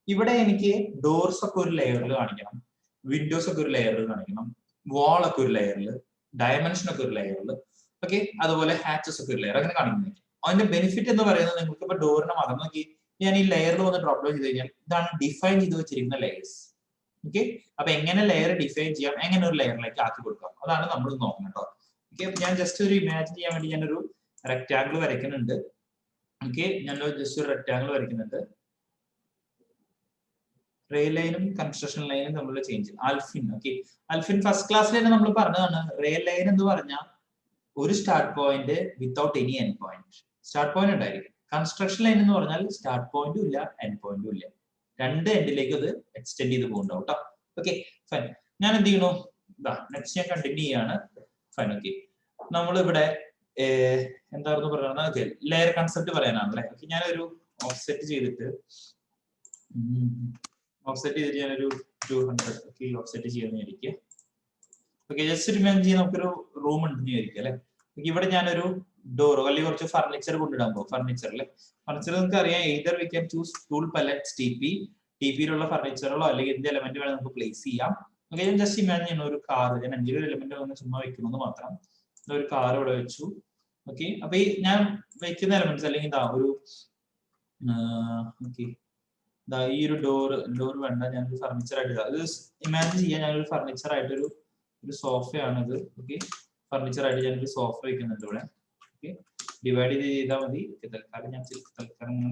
ഇവിടെ എനിക്ക് ഡോർസ് ഒക്കെ ഒരു ലെയറിൽ കാണിക്കണം, വിൻഡോസ് ഒക്കെ ഒരു ലെയറിൽ കാണിക്കണം, വാൾ ഒക്കെ ഒരു ലെയറിൽ, ഡയമെൻഷൻ ഒക്കെ ഒരു ലെയറിൽ, ഓക്കെ, അതുപോലെ ഹാച്ചസ് ഒക്കെ ഒരു ലെയർ, അങ്ങനെ കാണിക്കുന്നത്. അതിന്റെ ബെനിഫിറ്റ് എന്ന് പറയുന്നത് നിങ്ങൾക്ക് ഇപ്പൊ ഡോറിനെ മാത്രം നോക്കി ഞാൻ ഈ ലെയറിൽ വന്ന് ഡ്രോപ്പ് ഡൗൺ ചെയ്ത് കഴിഞ്ഞാൽ ഇതാണ് ഡിഫൈൻ ചെയ്ത് വെച്ചിരിക്കുന്ന ലെയേഴ്സ്. ഓക്കെ, അപ്പൊ എങ്ങനെ ലെയർ ഡിഫൈൻ ചെയ്യാം, എങ്ങനെ ഒരു ലെയറിലേക്ക് ആക്കി കൊടുക്കാം, അതാണ് നമ്മൾ നോക്കുന്നത് കേട്ടോ. ഓക്കെ, ഞാൻ ജസ്റ്റ് ഒരു ഇമാജിൻ ചെയ്യാൻ വേണ്ടി ഞാനൊരു റെക്ടാംഗിൾ വരയ്ക്കുന്നുണ്ട്. ഓക്കെ, ഞാൻ ജസ്റ്റ് ഒരു റെക്ടാംഗിൾ വരയ്ക്കുന്നുണ്ട്. റേ ലൈനും കൺസ്ട്രക്ഷൻ ലൈനും തമ്മിലുള്ള change Alfin. Okay, Alfin first ക്ലാസ്സിൽ തന്നെ നമ്മൾ പറഞ്ഞതാണ്, റേ ലൈൻ എന്ന് പറഞ്ഞാൽ ഒരു start point without any end point. Start point ഉണ്ടായിരിക്കും. കൺസ്ട്രക്ഷൻ ലൈൻ എന്ന് പറഞ്ഞാൽ സ്റ്റാർട്ട് പോയിന്റും ഇല്ല എൻഡ് പോയിന്റും ഇല്ല, 2 എൻഡിലേക്ക് അത് എക്സ്റ്റെൻഡ് ചെയ്ത് പോകുന്നുണ്ടാവും കേട്ടോ. Okay, fine. ഞാൻ എന്ത് ചെയ്യണു, നെക്സ്റ്റ് ഞാൻ കണ്ടിന്യൂ ചെയ്യാണ്. ഫൈൻ. ഓക്കെ, നമ്മളിവിടെ എന്തായിരുന്നു പറയുന്നത്, ലെയർ കൺസെപ്റ്റ് പറയാനാണല്ലേ. ഓക്കെ, ഞാനൊരു ഓഫ്സെറ്റ് ചെയ്തിട്ട് ഞാനൊരു 200 ഓക്കെ ഓഫ്സെറ്റ് ചെയ്യുന്നതായിരിക്കും. ഓക്കെ, ജസ്റ്റ് ഇമാജിൻ ചെയ്യാൻ നമുക്കൊരു റൂം ഉണ്ടെന്ന് വിചാരിക്കും അല്ലെ. ഇവിടെ ഞാനൊരു ഡോറോ അല്ലെങ്കിൽ കുറച്ച് ഫർണിച്ചർ കൊണ്ടിടാൻ പോകും. ഫർണിച്ചർ നിങ്ങൾക്ക് അറിയാം, either we can choose tool palettes ടിപിയിലുള്ള ഫർണിച്ചറുകളോ അല്ലെങ്കിൽ എന്ത് എലമെന്റ് വേണം നമുക്ക് പ്ലേസ് ചെയ്യാം. ഓക്കെ, ഞാൻ ജസ്റ്റ് ഇമാജിൻ ചെയ്യുന്ന ഒരു കാർ, ഞാൻ 5 എലമെന്റ് ഒന്ന് ചുമ്മാ വെക്കുന്നത് മാത്രം. ഒരു കാർ ഇവിടെ വെച്ചു. ഓക്കെ, അപ്പൊ ഈ ഞാൻ വെക്കുന്ന എലമെന്റ്സ് അല്ലെങ്കിൽ ഇതാ ഒരു ഓക്കെ ഈ ഒരു ഡോർ വേണ്ട, ഞാനൊരു ഫർണിച്ചർ ആയിട്ട് ഇത് ഇമാജിൻ ചെയ്യാൻ ഞാനൊരു ഫർണിച്ചർ ആയിട്ടൊരു സോഫയാണിത്. ഓക്കെ, ഫർണിച്ചർ ആയിട്ട് ഞാനൊരു സോഫ വെക്കുന്നുണ്ട് ഇവിടെ. ഓക്കെ, ഡിവൈഡ് ചെയ്താൽ മതി. തൽക്കാലം ഞാൻ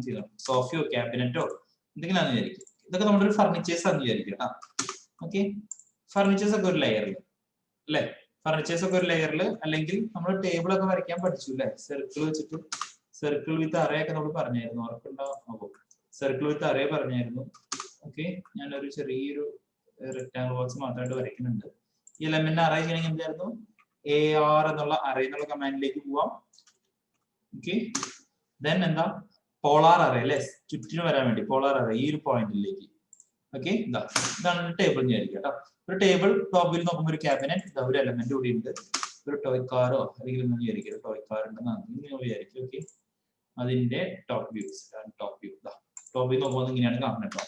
ചെയ്താൽ സോഫയോ ക്യാബിനറ്റോ എന്തെങ്കിലും ആണെന്ന് വിചാരിക്കും. ഇതൊക്കെ നമ്മുടെ ഒരു ഫർണിച്ചേഴ്സ് ആണെന്ന് വിചാരിക്കും കേട്ടോ. ഓക്കെ, ഫർണിച്ചേഴ്സ് ഒക്കെ ഒരു ലെയറിൽ അല്ലെ, ഫർണിച്ചേഴ്സ് ഒക്കെ ഒരു ലെയറിൽ. അല്ലെങ്കിൽ നമ്മൾ ടേബിൾ ഒക്കെ വരയ്ക്കാൻ പഠിച്ചു അല്ലെ, സർക്കിൾ വെച്ചിട്ട്, സർക്കിൾ വിത്ത് അറേ ഒക്കെ നമ്മൾ പറഞ്ഞായിരുന്നു, ഓർക്കുണ്ടാവും. സർക്കിൾ വിത്ത് അറേ പറഞ്ഞായിരുന്നു. ഓക്കെ, ഞാനൊരു ചെറിയൊരു റെക്ടാംഗിൾ ബോക്സ് മാത്രമായിട്ട് വരയ്ക്കുന്നുണ്ട്. ഈ എലമെന്റ് അറേ ചെയ്യണമെങ്കിൽ എന്തായിരുന്നു, AR എന്നുള്ള അറേ എന്നുള്ള കമാൻഡിലേക്ക് പോവാം. ഓക്കെ, ദെൻ എന്താ പോളാർ അറേ അല്ലെ, ചുറ്റിനും വരാൻ വേണ്ടി പോളാർ അറേ ഈ ഒരു പോയിന്റിലേക്ക്. ഓക്കെ, ഇതാണ് ഒരു ടേബിൾ വിചാരിക്കുക കേട്ടോ. ഒരു ടേബിൾ ടോപ്പിൽ നോക്കുമ്പോൾ ഒരു ക്യാബിനറ്റ്, ഒരു എലമെന്റ് കൂടി ഉണ്ട്, ഒരു ടോയ് കാറോ അല്ലെങ്കിൽ ഒന്നും വിചാരിക്കും, ഒരു ടോയ് കാർ ഉണ്ടെന്ന് വിചാരിക്കും. ഓക്കെ, അതിന്റെ ടോപ്പ് വ്യൂ ടോപ്പിൽ നോക്കുമ്പോൾ ഇങ്ങനെയാണ് കാണുന്നത് കേട്ടോ.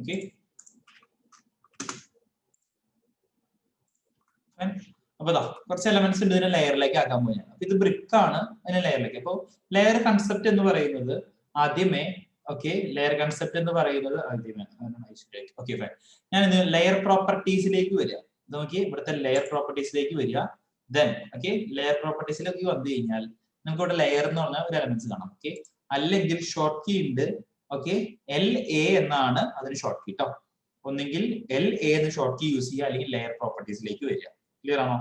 ഓക്കെ, അപ്പൊ കുറച്ച് എലമെന്റ്സ് ഉണ്ട്, ഇതിനെ ലെയറിലേക്ക് ആക്കാൻ പോയി. അപ്പൊ ഇത് ബ്രിക്ക് ആണ്, അതിനെ ലെയറിലേക്ക്. അപ്പൊ ലെയർ കൺസെപ്റ്റ് എന്ന് പറയുന്നത് ആദ്യമേ ലെയർ കൺസെപ്റ്റ് എന്ന് പറയുന്നത് ആദ്യമേ ഓക്കെ ഫൈൻ. ഞാൻ ഇത് ലെയർ പ്രോപ്പർട്ടീസിലേക്ക് വരിക. നോക്കിയേ, ഇവിടുത്തെ ലെയർ പ്രോപ്പർട്ടീസിലേക്ക് വരിക. ദെൻ ലെയർ പ്രോപ്പർട്ടീസിലേക്ക് വന്നു കഴിഞ്ഞാൽ നമുക്ക് ഇവിടെ ലെയർ എന്ന് പറഞ്ഞാൽ ഒരു എലമെന്റ്സ് കാണാം. ഓക്കെ, അല്ലെങ്കിൽ ഷോർട്ട് കീ ഉണ്ട്. ഓക്കെ, LA എന്നാണ് അതിന് ഷോർട്ട് കീ കേട്ടോ. ഒന്നെങ്കിൽ LA എന്ന് ഷോർട്ട് കീ യൂസ് ചെയ്യുക, അല്ലെങ്കിൽ ലെയർ പ്രോപ്പർട്ടീസിലേക്ക് വരിക. ക്ലിയർ ആണോ?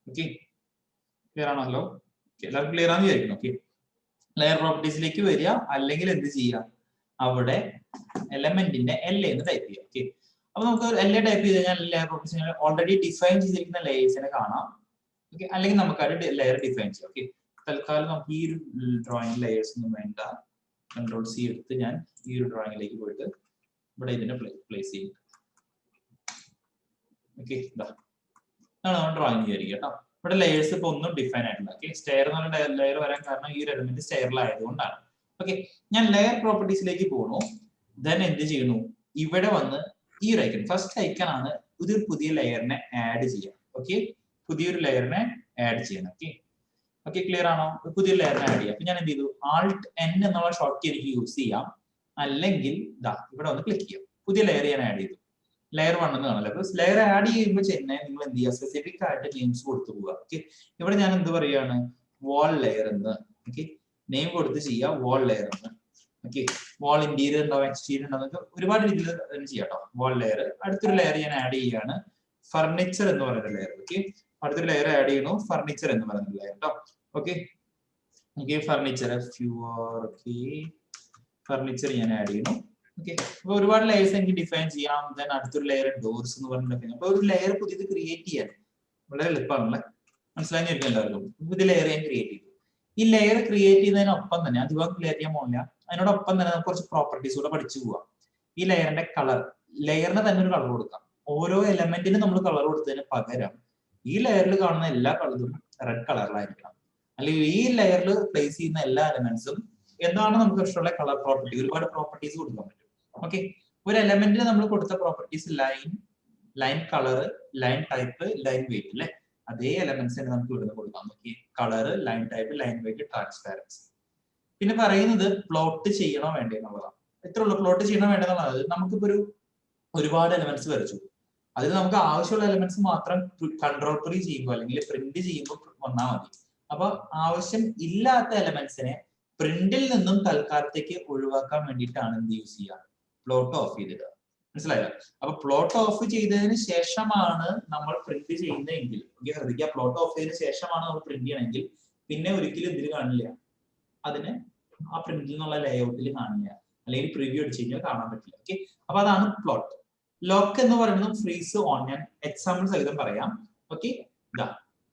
ഓക്കെ, ക്ലിയർ ആണോ? ഹലോ, എല്ലാവർക്കും ക്ലിയർ ആണെന്ന് വിചാരിക്കുന്നു. ഓക്കെ, ലെയർ പ്രോപ്പർട്ടീസിലേക്ക് വരിക, അല്ലെങ്കിൽ എന്ത് ചെയ്യുക, അവിടെ എലമെന്റിന്റെ LA എന്ന് ടൈപ്പ് ചെയ്യുക. ഓക്കെ, അപ്പൊ നമുക്ക് LA ടൈപ്പ് ചെയ്ത് കഴിഞ്ഞാൽ ലെയർ പ്രോപ്പർട്ടീസ് ഓൾറെഡി ഡിഫൈൻ ചെയ്തിരിക്കുന്ന ലെയേഴ്സിനെ കാണാം. ഓക്കെ, അല്ലെങ്കിൽ നമുക്ക് അത് ലെയർ ഡിഫൈൻ ചെയ്യാം. ഓക്കെ, തൽക്കാലം നമുക്ക് ഈ ഒരു ഡ്രോയിങ് ലെയേഴ്സ് ഒന്നും വേണ്ട. Ctrl+C എടുത്ത് ഞാൻ ഈ ഒരു ഡ്രോയിങ്ങിലേക്ക് പോയിട്ട് ഇവിടെ ഇതിനെ പ്ലേസ് ചെയ്യും. ഓക്കെ, ഇതാണ് ഡ്രോയിങ് വിചാരിക്കുക കേട്ടോ. ഇവിടെ ലെയേഴ്സ് ഇപ്പൊ ഒന്നും ഡിഫൈൻ ആയിട്ടില്ല. ഓക്കെ, സ്റ്റെയർ എന്ന് പറഞ്ഞ ലെയർ വരാൻ കാരണം ഈ ഒരു എലമെന്റ് സ്റ്റെയറിലായതുകൊണ്ടാണ്. ഓക്കെ, ഞാൻ ലെയർ പ്രോപ്പർട്ടീസിലേക്ക് പോകുന്നു. ദെൻ എന്ത് ചെയ്യുന്നു, ഇവിടെ വന്ന് ഈ ഒരു ഐക്കൺ, ഫസ്റ്റ് ഐക്കൺ ആണ് ഒരു പുതിയ ലെയറിനെ ആഡ് ചെയ്യാം. ഓക്കെ, പുതിയൊരു ലെയറിനെ ആഡ് ചെയ്യണം. ഓക്കെ, ഓക്കെ, ക്ലിയർ ആണോ? പുതിയ ലെയറിനെ ആഡ് ചെയ്യാം. അപ്പൊ ഞാൻ എന്ത് ചെയ്തു, Alt+N എന്നുള്ള ഷോർട്ട് കീ എനിക്ക് യൂസ് ചെയ്യാം, അല്ലെങ്കിൽ ഇവിടെ ഒന്ന് ക്ലിക്ക് ചെയ്യാം. പുതിയ ലെയർ ഞാൻ ആഡ് ചെയ്തു. ലെയർ 1 എന്ന് കാണാം. അപ്പൊ ലെയർ ആഡ് ചെയ്യുമ്പോൾ തന്നെ നിങ്ങൾ എന്ത് ചെയ്യുക, സ്പെസിഫിക് ആയിട്ട് നെയിംസ് കൊടുത്തു പോവുക. ഓക്കെ, ഇവിടെ ഞാൻ എന്ത് പറയാണ്, വാൾ ലെയർ എന്ന്. ഓക്കെ, നെയിം കൊടുത്ത് ചെയ്യുക വാൾ ലെയർ എന്ന്. ഓക്കെ, വാൾ ഇന്റീരിയർ ഉണ്ടാവും, എക്സ്റ്റീരിയർ ഉണ്ടാവും, ഒരുപാട് രീതിയിൽ ചെയ്യാം കേട്ടോ. വാൾ ലെയർ. അടുത്തൊരു ലെയർ ഞാൻ ആഡ് ചെയ്യുകയാണ്, ഫർണിച്ചർ എന്ന് പറയുന്ന ലെയർ. ഓക്കെ, അടുത്തൊരു ലെയർ ആഡ് ചെയ്യുന്നു, ഫർണിച്ചർ എന്ന് പറയുന്ന ലെയർ കേട്ടോ. ഓക്കെ, ഫർണിച്ചർ ഫർണിച്ചർ ഞാൻ ആഡ് ചെയ്യുന്നു. ഓക്കെ, അപ്പൊ ഒരുപാട് ലെയേഴ്സ് എനിക്ക് ഡിഫൈൻ ചെയ്യാം. ദെൻ അടുത്തൊരു ലെയർ ഡോർസ് എന്ന് പറഞ്ഞിട്ടുണ്ടെങ്കിൽ അപ്പൊ ഒരു ലെയർ പുതിയത് ക്രിയേറ്റ് ചെയ്യാൻ വളരെ എളുപ്പമാണല്ലേ. മനസ്സിലാക്കി എല്ലാവർക്കും. പുതിയ ലെയർ ഞാൻ ക്രിയേറ്റ് ചെയ്തു. ഈ ലെയർ ക്രിയേറ്റ് ചെയ്യുന്നതിനൊപ്പം തന്നെ, അധികം ക്ലിയർ ചെയ്യാൻ പോകില്ല, അതിനോടൊപ്പം തന്നെ നമുക്ക് കുറച്ച് പ്രോപ്പർട്ടീസ് കൂടെ പഠിച്ചു പോവാം. ഈ ലെയറിന്റെ കളർ, ലെയറിന് തന്നെ ഒരു കളർ കൊടുക്കാം. ഓരോ എലമെന്റിനും നമ്മൾ കളർ കൊടുത്തതിന് പകരം ഈ ലെയറിൽ കാണുന്ന എല്ലാ കളറും റെഡ് കളറിലായിരിക്കണം. അല്ലെങ്കിൽ ഈ ലെയറിൽ പ്ലേസ് ചെയ്യുന്ന എല്ലാ എലമെന്റ്സും എന്താണ് നമുക്ക് ഇഷ്ടമുള്ള കളർ പ്രോപ്പർട്ടി, ഒരുപാട് പ്രോപ്പർട്ടീസ് കൊടുക്കാൻ പറ്റും. ഓക്കെ, ഒരു എലമെന്റിന് നമ്മൾ കൊടുത്ത properties line colour, line type, line weight അല്ലെ, അതേ എലമെന്റ്സ് നമുക്ക് ഇവിടുന്ന് കൊടുക്കാം. നോക്കി, colour, line type, line weight, transparency. പിന്നെ പറയുന്നത് പ്ലോട്ട് ചെയ്യണോ വേണ്ടേ എന്നുള്ളതാണ്. ഇത്ര ഉള്ളൂ, പ്ലോട്ട് ചെയ്യണോ വേണ്ടെന്നുള്ളത്. നമുക്കിപ്പോ ഒരുപാട് എലമെന്റ്സ് വരച്ചു, അതിൽ നമുക്ക് ആവശ്യമുള്ള എലമെന്റ്സ് മാത്രം കൺട്രോൾ പ്രീ ചെയ്യുമ്പോൾ അല്ലെങ്കിൽ പ്രിന്റ് ചെയ്യുമ്പോൾ വന്നാൽ മതി. അപ്പൊ ആവശ്യം ഇല്ലാത്ത എലമെന്റ്സിനെ പ്രിന്റിൽ നിന്നും തൽക്കാലത്തേക്ക് ഒഴിവാക്കാൻ വേണ്ടിയിട്ടാണ് എന്ത് യൂസ് ചെയ്യുക, പ്ലോട്ട് ഓഫ് ചെയ്തിടുക. മനസ്സിലായോ? അപ്പൊ പ്ലോട്ട് ഓഫ് ചെയ്തതിന് ശേഷമാണ് നമ്മൾ പ്രിന്റ് ചെയ്യുന്നതെങ്കിൽ, ശ്രദ്ധിക്കുക, പ്ലോട്ട് ഓഫ് ചെയ്തതിന് ശേഷമാണ് നമ്മൾ പ്രിന്റ് ചെയ്യണമെങ്കിൽ പിന്നെ ഒരിക്കലും ഇതിൽ കാണില്ല, അതിന് ആ പ്രിന്റിൽ നിന്നുള്ള ലേഔട്ടിൽ കാണില്ല, അല്ലെങ്കിൽ പ്രിവ്യൂ അടിച്ച് കഴിഞ്ഞാൽ കാണാൻ പറ്റില്ല. ഓക്കെ, അപ്പൊ അതാണ് പ്ലോട്ട്. ലോക്ക് എന്ന് പറയുന്നത് ഫ്രീസ് ഓൺ. ഞാൻ എക്സാമ്പിൾ സഹിതം പറയാം. ഓക്കെ,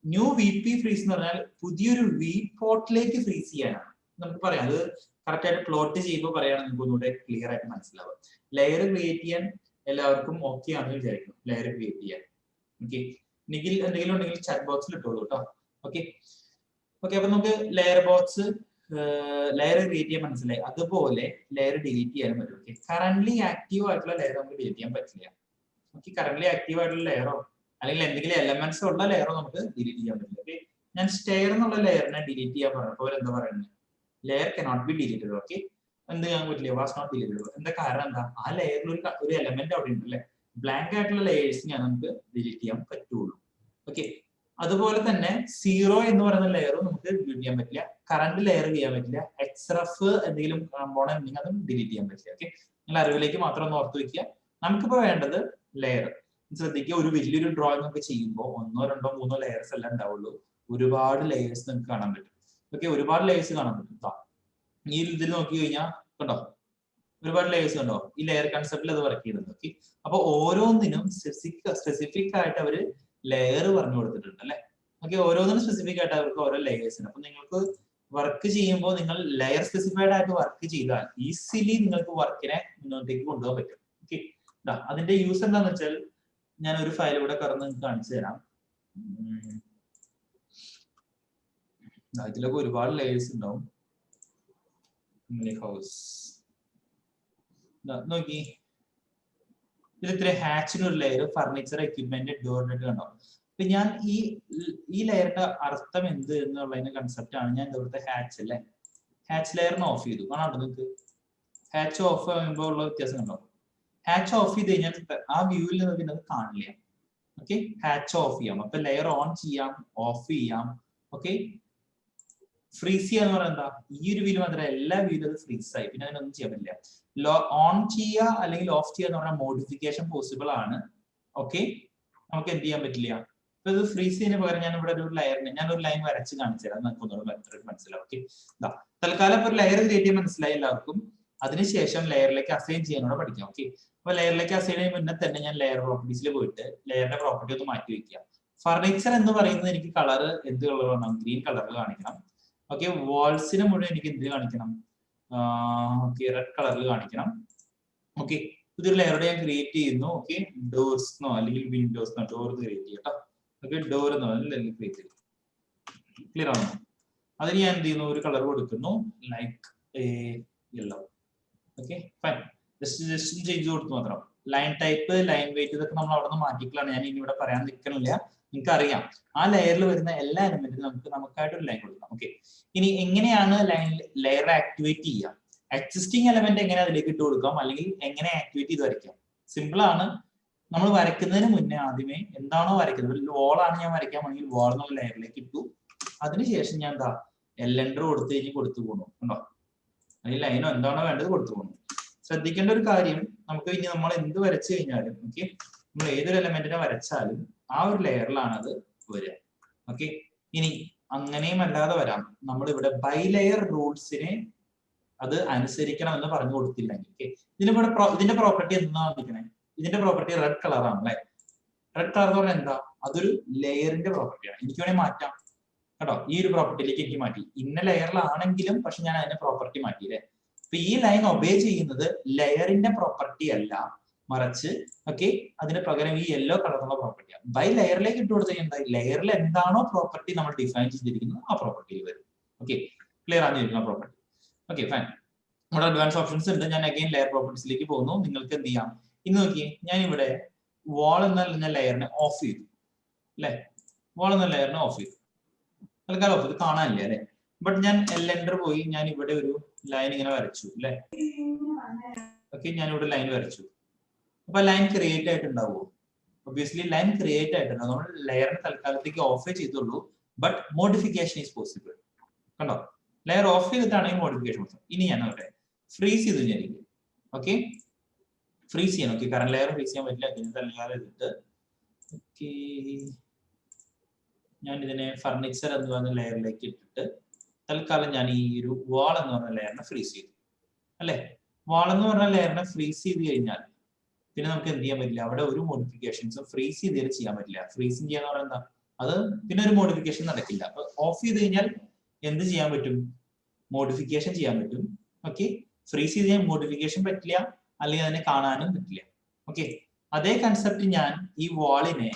ന്യൂ VP ഫ്രീസ് എന്ന് പറഞ്ഞാൽ പുതിയൊരു V പോർട്ടിലേക്ക് ഫ്രീസ് ചെയ്യാനാണ്. നമുക്ക് പറയാം, അത് കറക്റ്റ് ആയിട്ട് പ്ലോട്ട് ചെയ്യുമ്പോൾ പറയുകയാണെങ്കിൽ നിങ്ങൾക്ക് ഒന്നുകൂടെ ക്ലിയർ ആയിട്ട് മനസ്സിലാവും. ലെയർ ക്രിയേറ്റ് ചെയ്യാൻ എല്ലാവർക്കും ഓക്കെ ആണെന്ന് വിചാരിക്കുന്നു. ലെയർ ക്രിയേറ്റ് ചെയ്യാൻ ഓക്കെ, നിഖിൽ എന്തെങ്കിലും ഉണ്ടെങ്കിൽ ചാറ്റ് ബോക്സിൽ ഇട്ടോളൂ കേട്ടോ. ഓക്കെ, അപ്പൊ നമുക്ക് ലെയർ ബോക്സ്, ലെയർ ക്രിയേറ്റ് ചെയ്യാൻ മനസ്സിലായി. അതുപോലെ ലെയർ ഡിലീറ്റ് ചെയ്യാനും പറ്റും. ഓക്കെ, കറന്റ്ലി ആക്റ്റീവ് ആയിട്ടുള്ള ലെയർ നമുക്ക് ഡിലീറ്റ് ചെയ്യാൻ പറ്റില്ല. ഓക്കെ, കറന്റ്ലി ആക്റ്റീവ് ആയിട്ടുള്ള ലെയറോ അല്ലെങ്കിൽ എന്തെങ്കിലും എലമെന്റ്സ് ഉള്ള ലെയറോ നമുക്ക് ഡിലീറ്റ് ചെയ്യാൻ പറ്റില്ല. ഓക്കെ, ഞാൻ സ്റ്റെയർ എന്നുള്ള ലെയറിനെ ഡിലീറ്റ് ചെയ്യാൻ പറഞ്ഞപ്പോൾ എന്താ പറയുന്നത്, layer cannot be deleted. Okay, എന്ത് ചെയ്യാൻ പറ്റില്ല, വാസ് നോട്ട് ഡിലീറ്റഡ്. എന്താ കാരണം, എന്താ, ആ ലെയറിൽ ഒരു എലമെന്റ് അവിടെ ഉണ്ട് അല്ലെ, ബ്ലാങ്ക് ആയിട്ടുള്ള ലെയേഴ്സിനെ നമുക്ക് ഡിലീറ്റ് ചെയ്യാൻ പറ്റുള്ളൂ. ഓക്കെ, അതുപോലെ തന്നെ 0 എന്ന് പറയുന്ന ലെയറും നമുക്ക് ഡിലീറ്റ് ചെയ്യാൻ പറ്റില്ല, കറന്റ് ലെയർ ചെയ്യാൻ പറ്റില്ല, എക്സ്റഫ് എന്തെങ്കിലും കോമ്പോണന്റ് ഉണ്ടെങ്കിൽ അതും ഡിലീറ്റ് ചെയ്യാൻ പറ്റില്ല. ഓക്കെ, നിങ്ങൾ അറിവിലേക്ക് മാത്രം ഒന്ന് ഓർത്ത് വെക്കുക. നമുക്കിപ്പോ വേണ്ടത് ലെയർ. ശ്രദ്ധിക്കുക, ഒരു വലിയൊരു ഡ്രോയിങ് ഒക്കെ ചെയ്യുമ്പോൾ 1, 2, 3 ലെയേഴ്സ് എല്ലാം ഉണ്ടാവുള്ളൂ. ഒരുപാട് ലെയേഴ്സ് നിങ്ങൾക്ക് കാണാൻ പറ്റും. ഓക്കെ, ഒരുപാട് ലെയേഴ്സ് കാണാൻ പറ്റും. ഈ ഇതിൽ നോക്കി കഴിഞ്ഞാൽ കണ്ടോ, ഒരുപാട് ലെയേഴ്സ് കണ്ടോ, ഈ ലെയർ കൺസെപ്റ്റിൽ അത് വർക്ക് ചെയ്യുന്നത്. ഓക്കെ, അപ്പൊ ഓരോന്നിനും സ്പെസിഫിക് ആയിട്ട് അവര് ലെയർ പറഞ്ഞു കൊടുത്തിട്ടുണ്ട് അല്ലെ. ഓക്കെ, ഓരോന്നിനും സ്പെസിഫിക് ആയിട്ട് അവർക്ക് ഓരോ ലെയേഴ്സ് ഉണ്ട്. അപ്പൊ നിങ്ങൾക്ക് വർക്ക് ചെയ്യുമ്പോൾ നിങ്ങൾ ലെയർ സ്പെസിഫൈഡ് ആയിട്ട് വർക്ക് ചെയ്താൽ ഈസിലി നിങ്ങൾക്ക് വർക്കിനെ മുന്നോട്ടേക്ക് കൊണ്ടുപോകാൻ പറ്റും. ഓക്കെ, അതിന്റെ യൂസ് എന്താണെന്ന് വെച്ചാൽ ഞാൻ ഒരു ഫയൽ ഇവിടെ കറന്ന് കാണിച്ചു തരാം. ഇതിലൊക്കെ ഒരുപാട് ലെയേഴ്സ് ഉണ്ടാവും. ഹൗസ് നോക്കി, ഇതിൽ ഇത്ര ഹാച്ചിന് ഒരു ലെയർ, ഫർണിച്ചർ, എക്യുപ്മെന്റ്, ഡോറിനെറ്റ് കണ്ടോ. അപ്പൊ ഞാൻ ഈ ലെയറിന്റെ അർത്ഥം എന്ത് എന്നുള്ളതിന്റെ കൺസെപ്റ്റ് ആണ് ഞാൻ ഇവിടുത്തെ ഹാച്ച് അല്ലെ, ഹാച്ച് ലെയറിന് ഓഫ് ചെയ്തു. കാണാണ്ടോ നിങ്ങൾക്ക്, ഹാച്ച് ഓഫ് ആകുമ്പോൾ ഉള്ള വ്യത്യാസം കണ്ടോ. ഹാച്ച് ഓഫ് ചെയ്ത് കഴിഞ്ഞാൽ ആ വ്യൂവിൽ നിന്ന് പിന്നെ അത് കാണില്ല. ഓക്കെ, ഹാച്ച് ഓഫ് ചെയ്യാം. അപ്പൊ ലെയർ ഓൺ ചെയ്യാം, ഓഫ് ചെയ്യാം. ഓക്കെ, ഫ്രീസ് ചെയ്യാന്ന് പറയുന്നത് എന്താ, ഈ ഒരു വീല് മാത്രമല്ല എല്ലാ വീലും അത് ഫ്രീസ് ആയി, പിന്നെ അതിനൊന്നും ചെയ്യാൻ പറ്റില്ല. ഓൺ ചെയ്യുക അല്ലെങ്കിൽ ഓഫ് ചെയ്യുക എന്ന് പറഞ്ഞാൽ മോഡിഫിക്കേഷൻ പോസിബിൾ ആണ്. ഓക്കെ, നമുക്ക് എന്ത് ചെയ്യാൻ പറ്റില്ല. ഇപ്പൊ ഇത് ഫ്രീസ് ചെയ്യുന്നതിന് പകരം ഞാൻ ഇവിടെ ഒരു ലെയറിന് ഞാനൊരു ലൈൻ വരച്ച് കാണിച്ചു തരാം, നമുക്ക് ഒന്നുകൂടെ മനസ്സിലാവും. ഓക്കെ, തൽക്കാലം ഇപ്പൊ ഒരു ലെയർ ക്രിയേറ്റ് ചെയ്യാൻ മനസ്സിലായി എല്ലാവർക്കും. അതിനുശേഷം ലെയറിലേക്ക് അസൈൻ ചെയ്യാനോടെ പഠിക്കാം. ഓക്കെ, അപ്പൊ ലെയറിലേക്ക് അസൈൻ ചെയ്യുന്ന മുന്നേ തന്നെ ഞാൻ ലെയർ പ്രോപ്പർട്ടീസിൽ പോയിട്ട് ലെയറിന്റെ പ്രോപ്പർട്ടി ഒന്ന് മാറ്റി വെക്കുക. ഫർണിച്ചർ എന്ന് പറയുന്നത് എനിക്ക് കളർ എന്ത് കളർ വേണം, ഗ്രീൻ കളറിൽ കാണിക്കണം. ഓക്കെ, വാൾസിന് മുഴുവൻ എനിക്ക് എന്ത് കാണിക്കണം, ഓക്കെ റെഡ് കളറിൽ കാണിക്കണം. ഓക്കെ, പുതിയൊരു ലെയറുടെ ഞാൻ ക്രിയേറ്റ് ചെയ്യുന്നു. ഓക്കെ, ഡോർസ്ന്നോ അല്ലെങ്കിൽ വിൻഡോസ്ന്നോ ഡോർ ക്രിയേറ്റ് ചെയ്യട്ടോ. ഓക്കെ, ഡോർ എന്നോ ക്രിയേറ്റ് ചെയ്തു. ക്ലിയർ ആണോ? അതിന് ഞാൻ എന്ത് ചെയ്യുന്നു, ഒരു കളർ കൊടുക്കുന്നു, like yellow. Okay fine, just change കൊടുത്തു മാത്രം. ലൈൻ ടൈപ്പ്, ലൈൻ വെയിറ്റ് ഇതൊക്കെ നമ്മൾ അവിടെ നിന്ന് മാറ്റിക്കലാണ്, ഞാൻ ഇനി ഇവിടെ പറയാൻ നിൽക്കണില്ല. നിങ്ങൾക്ക് അറിയാം ആ ലെയറിൽ വരുന്ന എല്ലാ എലമെന്റിനും നമുക്കായിട്ട് ഒരു ലൈൻ കൊടുക്കാം. ഓക്കെ, ഇനി എങ്ങനെയാണ് ലെയർ ആക്ടിവേറ്റ് ചെയ്യുക, എക്സിസ്റ്റിംഗ് എലമെന്റ് എങ്ങനെ അതിലേക്ക് ഇട്ട് കൊടുക്കാം അല്ലെങ്കിൽ എങ്ങനെ ആക്ടിവേറ്റ് ചെയ്ത് വരയ്ക്കാം. സിമ്പിൾ ആണ്. നമ്മൾ വരയ്ക്കുന്നതിന് മുന്നേ ആദ്യമേ എന്താണോ വരയ്ക്കുന്നത്, വാളാണ് ഞാൻ വരയ്ക്കാൻ വേണമെങ്കിൽ വാൾ എന്നുള്ള ലെയറിലേക്ക് ഇട്ടു. അതിനുശേഷം ഞാൻ എന്താ എല്ലൻഡർ കൊടുത്തു കഴിഞ്ഞ് കൊടുത്തു പോകണു ഉണ്ടോ, അല്ലെങ്കിൽ ലൈനോ എന്താണോ വേണ്ടത് കൊടുത്തു പോകണം. ശ്രദ്ധിക്കേണ്ട ഒരു കാര്യം, നമുക്ക് ഇനി നമ്മൾ എന്ത് വരച്ചു കഴിഞ്ഞാലും ഓക്കെ, നമ്മൾ ഏതൊരു എലമെന്റിനെ വരച്ചാലും ആ ഒരു ലെയറിലാണ് അത് വരിക. ഓക്കെ, ഇനി അങ്ങനെയും അല്ലാതെ വരാം. നമ്മൾ ഇവിടെ ബൈ ലെയർ റൂൾസിനെ അത് അനുസരിക്കണം എന്ന് പറഞ്ഞു കൊടുത്തില്ലെങ്കിൽ ഓക്കെ, ഇതിന്റെ പ്രോപ്പർട്ടി എന്താ വന്നിരിക്കണേ, ഇതിന്റെ പ്രോപ്പർട്ടി റെഡ് കളറാണ് അല്ലെ. റെഡ് കളർ എന്ന് പറഞ്ഞാൽ എന്താ, അതൊരു ലെയറിന്റെ പ്രോപ്പർട്ടിയാണ്. എനിക്ക് വേണമെങ്കിൽ മാറ്റാം കേട്ടോ, ഈ ഒരു പ്രോപ്പർട്ടിയിലേക്ക് എനിക്ക് മാറ്റി. ഇന്ന ലെയറിലാണെങ്കിലും പക്ഷെ ഞാൻ അതിന്റെ പ്രോപ്പർട്ടി മാറ്റി അല്ലേ. അപ്പൊ ഈ ലൈൻ ഒബേ ചെയ്യുന്നത് ലെയറിന്റെ പ്രോപ്പർട്ടി അല്ല, മറിച്ച് ഓക്കെ അതിന് പകരം ഈ യെല്ലോ കളറുള്ള പ്രോപ്പർട്ടിയാണ്. ബൈ ലെയറിലേക്ക് ഇട്ട് കൊടുത്തു കഴിഞ്ഞാൽ ലെയറിൽ എന്താണോ പ്രോപ്പർട്ടി നമ്മൾ ഡിഫൈൻ ചെയ്തിരിക്കുന്നത് ആ പ്രോപ്പർട്ടിയിൽ വരും. ഓക്കെ, ക്ലിയർ ആണെന്നിരിക്കുന്ന പ്രോപ്പർട്ടി. ഓക്കെ ഫൈൻ, നമ്മുടെ അഡ്വാൻസ് ഓപ്ഷൻസ് ഉണ്ട്. ഞാൻ അഗൈൻ ലെയർ പ്രോപ്പർട്ടീസിലേക്ക് പോകുന്നു. നിങ്ങൾക്ക് എന്ത് ചെയ്യാം, ഇന്ന് നോക്കിയേ, ഞാൻ ഇവിടെ വാൾ എന്ന ലെയറിനെ ഓഫ് ചെയ്തു അല്ലെ. വാൾ എന്ന ലെയറിനെ ഓഫ് ചെയ്തു, തൽക്കാലം ഓഫ് ചെയ്ത് കാണാനില്ല അല്ലെ. ബട്ട് ഞാൻ എല്ലൻഡർ പോയി ഞാൻ ഇവിടെ ഒരു ലൈൻ ഇങ്ങനെ വരച്ചു അല്ലെ. ഓക്കെ, ഞാൻ ഇവിടെ ലൈൻ വരച്ചു. അപ്പൊ ലൈൻ ക്രിയേറ്റ് ആയിട്ടുണ്ടാവുമോ? ഒബ്വിയസ്ലി ലൈൻ ക്രിയേറ്റ് ആയിട്ടുണ്ടാവും. നമ്മൾ ലെയറിന് തൽക്കാലത്തേക്ക് ഓഫ് ചെയ്തുള്ളൂ, ബട്ട് മോഡിഫിക്കേഷൻ ഈസ് പോസിബിൾ. കണ്ടോ, ലെയർ ഓഫ് ചെയ്തിട്ടാണെങ്കിൽ മോഡിഫിക്കേഷൻ പോസിബിൾ. ഇനി ഞാൻ അവിടെ ഫ്രീസ് ചെയ്ത് കഴിഞ്ഞായിരിക്കും. ഓക്കെ, ഫ്രീസ് ചെയ്യാൻ. ഓക്കെ, കാരണം ലെയർ ഫ്രീസ് ചെയ്യാൻ പറ്റില്ല. തൽക്കാലം എടുത്തിട്ട് ഓക്കെ ഞാൻ ഇതിനെ ഫർണിച്ചർ എന്ന് പറഞ്ഞ ലെയറിലേക്ക് ഇട്ടിട്ട് തൽക്കാലം ഞാൻ ഈ ഒരു വാൾ എന്ന് പറഞ്ഞ ലെയറിനെ ഫ്രീസ് ചെയ്തു അല്ലെ. വാൾ എന്ന് പറഞ്ഞ ലെയറിനെ ഫ്രീസ് ചെയ്ത് കഴിഞ്ഞാൽ പിന്നെ നമുക്ക് എന്ത് ചെയ്യാൻ പറ്റില്ല, അവിടെ ഒരു മോഡിഫിക്കേഷൻസും ഫ്രീസ് ചെയ്ത് ചെയ്യാൻ പറ്റില്ല. ഫ്രീസിങ് ചെയ്യാന്ന് പറയുന്നത് എന്താ, അത് പിന്നെ ഒരു മോഡിഫിക്കേഷൻ നടക്കില്ല. അപ്പൊ ഓഫ് ചെയ്ത് കഴിഞ്ഞാൽ എന്ത് ചെയ്യാൻ പറ്റും, മോഡിഫിക്കേഷൻ ചെയ്യാൻ പറ്റും. ഓക്കെ, ഫ്രീസ് ചെയ്ത് കഴിഞ്ഞാൽ മോഡിഫിക്കേഷൻ പറ്റില്ല, അല്ലെങ്കിൽ അതിനെ കാണാനും പറ്റില്ല. ഓക്കെ, അതേ കൺസെപ്റ്റ് ഞാൻ ഈ വാളിനെ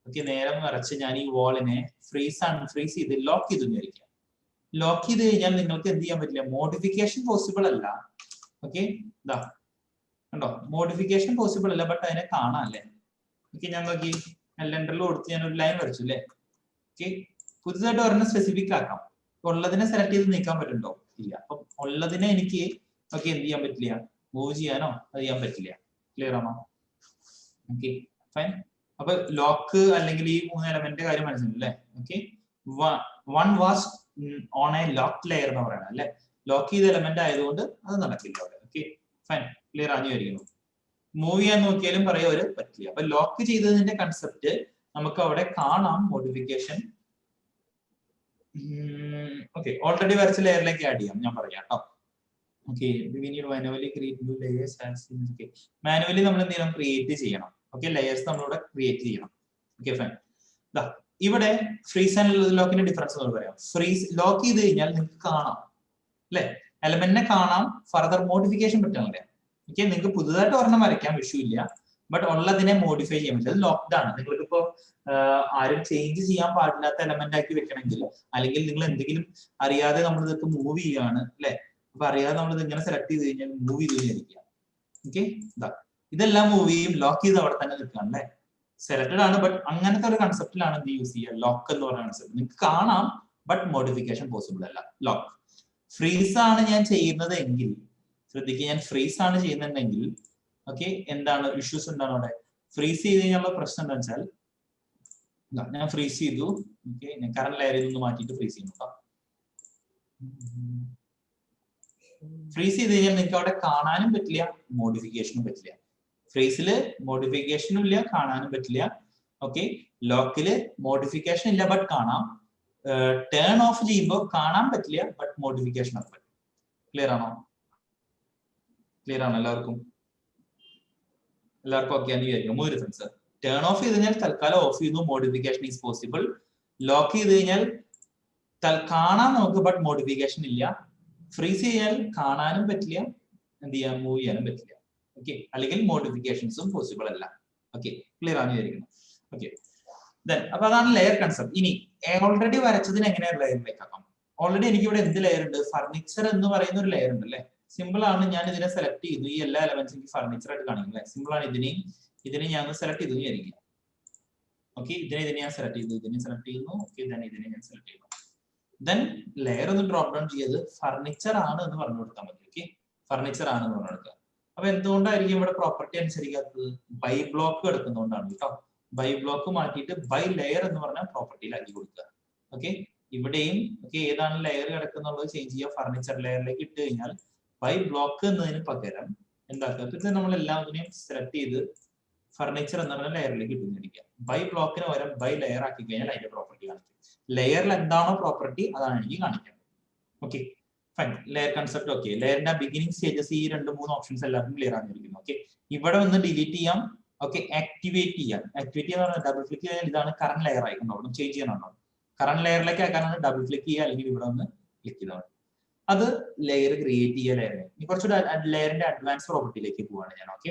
ഓക്കെ നേരം വരച്ച് ഞാൻ ഈ വാളിനെ ഫ്രീസ് ചെയ്ത് ലോക്ക് ചെയ്ത് വിചാരിക്കാം. ലോക്ക് ചെയ്ത് കഴിഞ്ഞാൽ നിങ്ങൾക്ക് എന്ത് ചെയ്യാൻ പറ്റില്ല, മോഡിഫിക്കേഷൻ പോസിബിൾ അല്ല. ഓക്കെ, ഇതാ കണ്ടോ, മോഡിഫിക്കേഷൻ പോസിബിൾ അല്ല, ബട്ട് അതിനെ കാണാം അല്ലേ. ഓക്കെ, ഞാൻ നോക്കി എല്ലൻഡറിൽ കൊടുത്ത് ഞാൻ ഒരു ലൈൻ വരച്ചു അല്ലേ. ഓക്കെ, പുതുതായിട്ട് ഒരെണ്ണം സ്പെസിഫിക് ആക്കാം. ഉള്ളതിനെ സെലക്ട് ചെയ്ത് നീക്കാൻ പറ്റുന്നുണ്ടോ? ഇല്ല. അപ്പൊ ഉള്ളതിനെ എനിക്ക് ഓക്കെ എന്ത് ചെയ്യാൻ പറ്റില്ല, മൂവ് ചെയ്യാനോ അത് ചെയ്യാൻ പറ്റില്ല. ക്ലിയർ ആണോ? Okay fine. അപ്പൊ ലോക്ക് അല്ലെങ്കിൽ ഈ 3 എലമെന്റ് കാര്യം മനസ്സിലല്ലേ. Okay, one was on a lock layer എന്ന് പറയുന്നത് അല്ലെ. ലോക്ക് ചെയ്ത എലമെന്റ് ആയതുകൊണ്ട് അത് നടക്കില്ല അവിടെ. ഓക്കെ ഫൈൻ, ക്ലിയർ ആഞ്ഞു വരികയാണ്. മൂവ് ചെയ്യാൻ നോക്കിയാലും പറയവര് പറ്റില്ല. അപ്പൊ ലോക്ക് ചെയ്തതിന്റെ കൺസെപ്റ്റ് നമുക്ക് അവിടെ കാണാം, മോഡിഫിക്കേഷൻ. ഓക്കെ, ഓൾറെഡി വരച്ച ലെയറിലേക്ക് ആഡ് ചെയ്യാം, ഞാൻ പറയാം കേട്ടോ. Okay, manually create new layers. Manually നമ്മൾ എന്ത് ചെയ്യണം, ക്രിയേറ്റ് ചെയ്യണം. ഓക്കെ, ലെയേഴ്സ് നമ്മളിവിടെ ക്രിയേറ്റ് ചെയ്യണം. Okay fine. ഇവിടെ ഫ്രീസ് ആൻഡ് ലോക്കിന്റെ ഡിഫറൻസ് എന്ന് പറയാം. ഫ്രീസ് ലോക്ക് ചെയ്ത് കഴിഞ്ഞാൽ നിങ്ങൾക്ക് കാണാം അല്ലെ, എലമെന്റിനെ കാണാം, ഫർദർ മോഡിഫിക്കേഷൻ പറ്റുന്നില്ല. ഓക്കെ, നിങ്ങൾക്ക് പുതുതായിട്ട് ഒരെണ്ണം വരയ്ക്കാൻ വിഷയമില്ല, ബട്ട് ഉള്ളതിനെ മോഡിഫൈ ചെയ്യാൻ പറ്റില്ല. അത് ലോക്ക്ഡ് ആണ്. നിങ്ങൾക്കിപ്പോ ആരും ചേഞ്ച് ചെയ്യാൻ പാടില്ലാത്ത എലമെന്റ് ആക്കി വെക്കണമെങ്കിൽ, അല്ലെങ്കിൽ നിങ്ങൾ എന്തെങ്കിലും അറിയാതെ നമ്മൾ ഇതൊക്കെ മൂവ് ചെയ്യുകയാണ് അല്ലെ, അപ്പൊ അറിയാതെ നമ്മൾ ഇത് ഇങ്ങനെ സെലക്ട് ചെയ്ത് കഴിഞ്ഞാൽ മൂവ് ചെയ്ത് വിചാരിക്കുക. ഓക്കെ, ഇതെല്ലാം മൂവ് ചെയ്യും, ലോക്ക് ചെയ്ത് അവിടെ തന്നെ നിൽക്കുകയാണ് അല്ലെ. സെലക്ടഡ് ആണ്, ബട്ട് അങ്ങനത്തെ ഒരു കൺസെപ്റ്റിലാണ് എന്ത് യൂസ് ചെയ്യുക, ലോക്ക് എന്ന് പറയുന്ന കൺസെപ്റ്റ്. നിങ്ങൾക്ക് കാണാം, ബട്ട് മോഡിഫിക്കേഷൻ പോസിബിൾ അല്ല. ലോക്ക്. ഫ്രീസ് ആണ് ഞാൻ ചെയ്യുന്നത് എങ്കിൽ ശ്രദ്ധിക്കുക, ഞാൻ ഫ്രീസ് ആണ് ചെയ്യുന്നുണ്ടെങ്കിൽ ഓക്കെ എന്താണ് ഇഷ്യൂസ് ഉണ്ടാണ് അവിടെ. ഫ്രീസ് ചെയ്ത് കഴിഞ്ഞാലുള്ള പ്രശ്നം എന്താ വെച്ചാൽ, ഞാൻ ഫ്രീസ് ചെയ്തു. ഓക്കെ, ഞാൻ കറന്റ് ലെയറിൽ നിന്ന് മാറ്റിയിട്ട് ഫ്രീസ് ചെയ്യുന്നു കേട്ടോ. ഫ്രീസ് ചെയ്ത് കഴിഞ്ഞാൽ നിങ്ങൾക്ക് അവിടെ കാണാനും പറ്റില്ല, മോഡിഫിക്കേഷനും പറ്റില്ല. ഫ്രീസില് മോഡിഫിക്കേഷനും ഇല്ല, കാണാനും പറ്റില്ല. ഓക്കെ, ലോക്കില് മോഡിഫിക്കേഷൻ ഇല്ല ബട്ട് കാണാം. ടേൺ ഓഫ് ചെയ്യുമ്പോൾ കാണാൻ പറ്റില്ല ബട്ട് മോഡിഫിക്കേഷൻ ഒക്കെ പറ്റും. ക്ലിയർ ആണോ? ക്ലിയർ ആണോ എല്ലാവർക്കും? എല്ലാവർക്കും ഓക്കെ ആണെന്ന് വിചാരിക്കും. 3 ഡിഫറൻസ്. ടേൺ ഓഫ് ചെയ്ത് കഴിഞ്ഞാൽ തൽക്കാലം ഓഫ് ചെയ്യുന്നു, മോഡിഫിക്കേഷൻ ഈസ് പോസിബിൾ. ലോക്ക് ചെയ്ത് കഴിഞ്ഞാൽ കാണാൻ നമുക്ക് ബട്ട് മോഡിഫിക്കേഷൻ ഇല്ല. ഫ്രീസ് ചെയ്യാൻ കാണാനും പറ്റില്ല, എന്ത് ചെയ്യാൻ, മൂവ് ചെയ്യാനും പറ്റില്ല. ഓക്കെ, അല്ലെങ്കിൽ മോഡിഫിക്കേഷൻസും പോസിബിൾ അല്ല. ഓക്കെ, ക്ലിയർ ആണെന്ന് വിചാരിക്കുന്നു. ഓക്കെ, അപ്പൊ അതാണ് ലെയർ കൺസെപ്റ്റ്. ഇനി ഓൾറെഡി വരച്ചതിന് എങ്ങനെയാണ് ലെയറിലേക്ക് ആക്കാം? ഓൾറെഡി എനിക്ക് ഇവിടെ എന്ത് ലെയർ ഉണ്ട്? ഫർണിച്ചർ എന്ന് പറയുന്ന ഒരു ലെയർ ഉണ്ട് അല്ലേ? സിമ്പിൾ ആണ്. ഞാൻ ഇതിനെ സെലക്ട് ചെയ്തു, ഈ എല്ലാ എലമെന്റ്സും എനിക്ക് ഫർണിച്ചർ ആയിട്ട് കാണിക്കും അല്ലേ? സിമ്പിൾ ആണ്. ഇതിനെ ഞാൻ സെലക്ട് ചെയ്തു വിചാരിക്കുക. ഓക്കെ, ഇതിനെ ഞാൻ സെലക്ട് ചെയ്തു, ഇതിനെ സെലക്ട് ചെയ്യുന്നു. ഓക്കെ, ഇതിനെ ഞാൻ സെലക്ട് ചെയ്യുന്നു. ദെൻ ലെയർ ഒന്ന് ഡ്രോപ്പ് ഡൗൺ ചെയ്ത് ഫർണിച്ചർ ആണ് എന്ന് പറഞ്ഞു കൊടുത്താൽ മതി. ഓക്കെ, ഫർണിച്ചർ ആണ് എന്ന് പറഞ്ഞു കൊടുക്കുക. അപ്പൊ എന്തുകൊണ്ടായിരിക്കും ഇവിടെ പ്രോപ്പർട്ടി അനുസരിക്കാത്തത്? ബൈ ബ്ലോക്ക് എടുക്കുന്നതുകൊണ്ടാണ് കേട്ടോ. ബൈ ബ്ലോക്ക് മാറ്റിയിട്ട് ബൈ ലെയർ എന്ന് പറഞ്ഞ പ്രോപ്പർട്ടിയിലാക്കി കൊടുക്കുക. ഓക്കെ, ഇവിടെയും ഓക്കെ ഏതാണ് ലെയർ കിടക്കുന്നുള്ളത് ചേഞ്ച് ചെയ്യുക. ഫർണിച്ചർ ലെയറിലേക്ക് ഇട്ട് കഴിഞ്ഞാൽ ബൈ ബ്ലോക്ക് എന്നതിന് പകരം എന്താക്കുക, പിന്നെ നമ്മൾ എല്ലാത്തിനെയും സെലക്ട് ചെയ്ത് ഫർണിച്ചർ എന്ന് പറഞ്ഞ ലെയറിലേക്ക് ഇട്ടുകൊണ്ടിരിക്കുക. ബൈ ബ്ലോക്കിന് പകരം ബൈ ലെയർ ആക്കി കഴിഞ്ഞാൽ അതിന്റെ പ്രോപ്പർട്ടി കാണിക്കും. ലെയറിൽ എന്താണോ പ്രോപ്പർട്ടി അതാണ് എനിക്ക് കാണിക്കുന്നത്. Okay fine. Layer concept okay. ലെയറിന്റെ ബിഗിനിങ് സ്റ്റേജസ് ഈ 2-3 ഓപ്ഷൻസ് എല്ലാവർക്കും ക്ലിയർ ആയിരിക്കുന്നു. ഓക്കെ, ഇവിടെ ഒന്ന് ഡിലീറ്റ് ചെയ്യാം. ഓക്കെ, ആക്ടിവേറ്റ് ചെയ്യാം. ആക്ടിവേറ്റ് ചെയ്യാൻ ഡബിൾ ക്ലിക്ക് ചെയ്താൽ ഇതാണ് കറന്റ് ലെയർ ആയിക്കൊണ്ടാവും. ചേഞ്ച് ചെയ്യാനുണ്ടാവും. കറന്റ് ലെയറിലേക്ക് ആക്കാനാണ് ഡബിൾ ക്ലിക്ക് ചെയ്യുക, അല്ലെങ്കിൽ ഇവിടെ ഒന്ന് ക്ലിക്ക് ചെയ്താൽ മതി. അത് ലെയർ ക്രിയേറ്റ് ചെയ്യുക. ലെയറിനെ ഇനി കുറച്ചുകൂടെ ലെയറിന്റെ അഡ്വാൻസ് പ്രോപ്പർട്ടിയിലേക്ക് പോവാണ് ഞാൻ. Okay,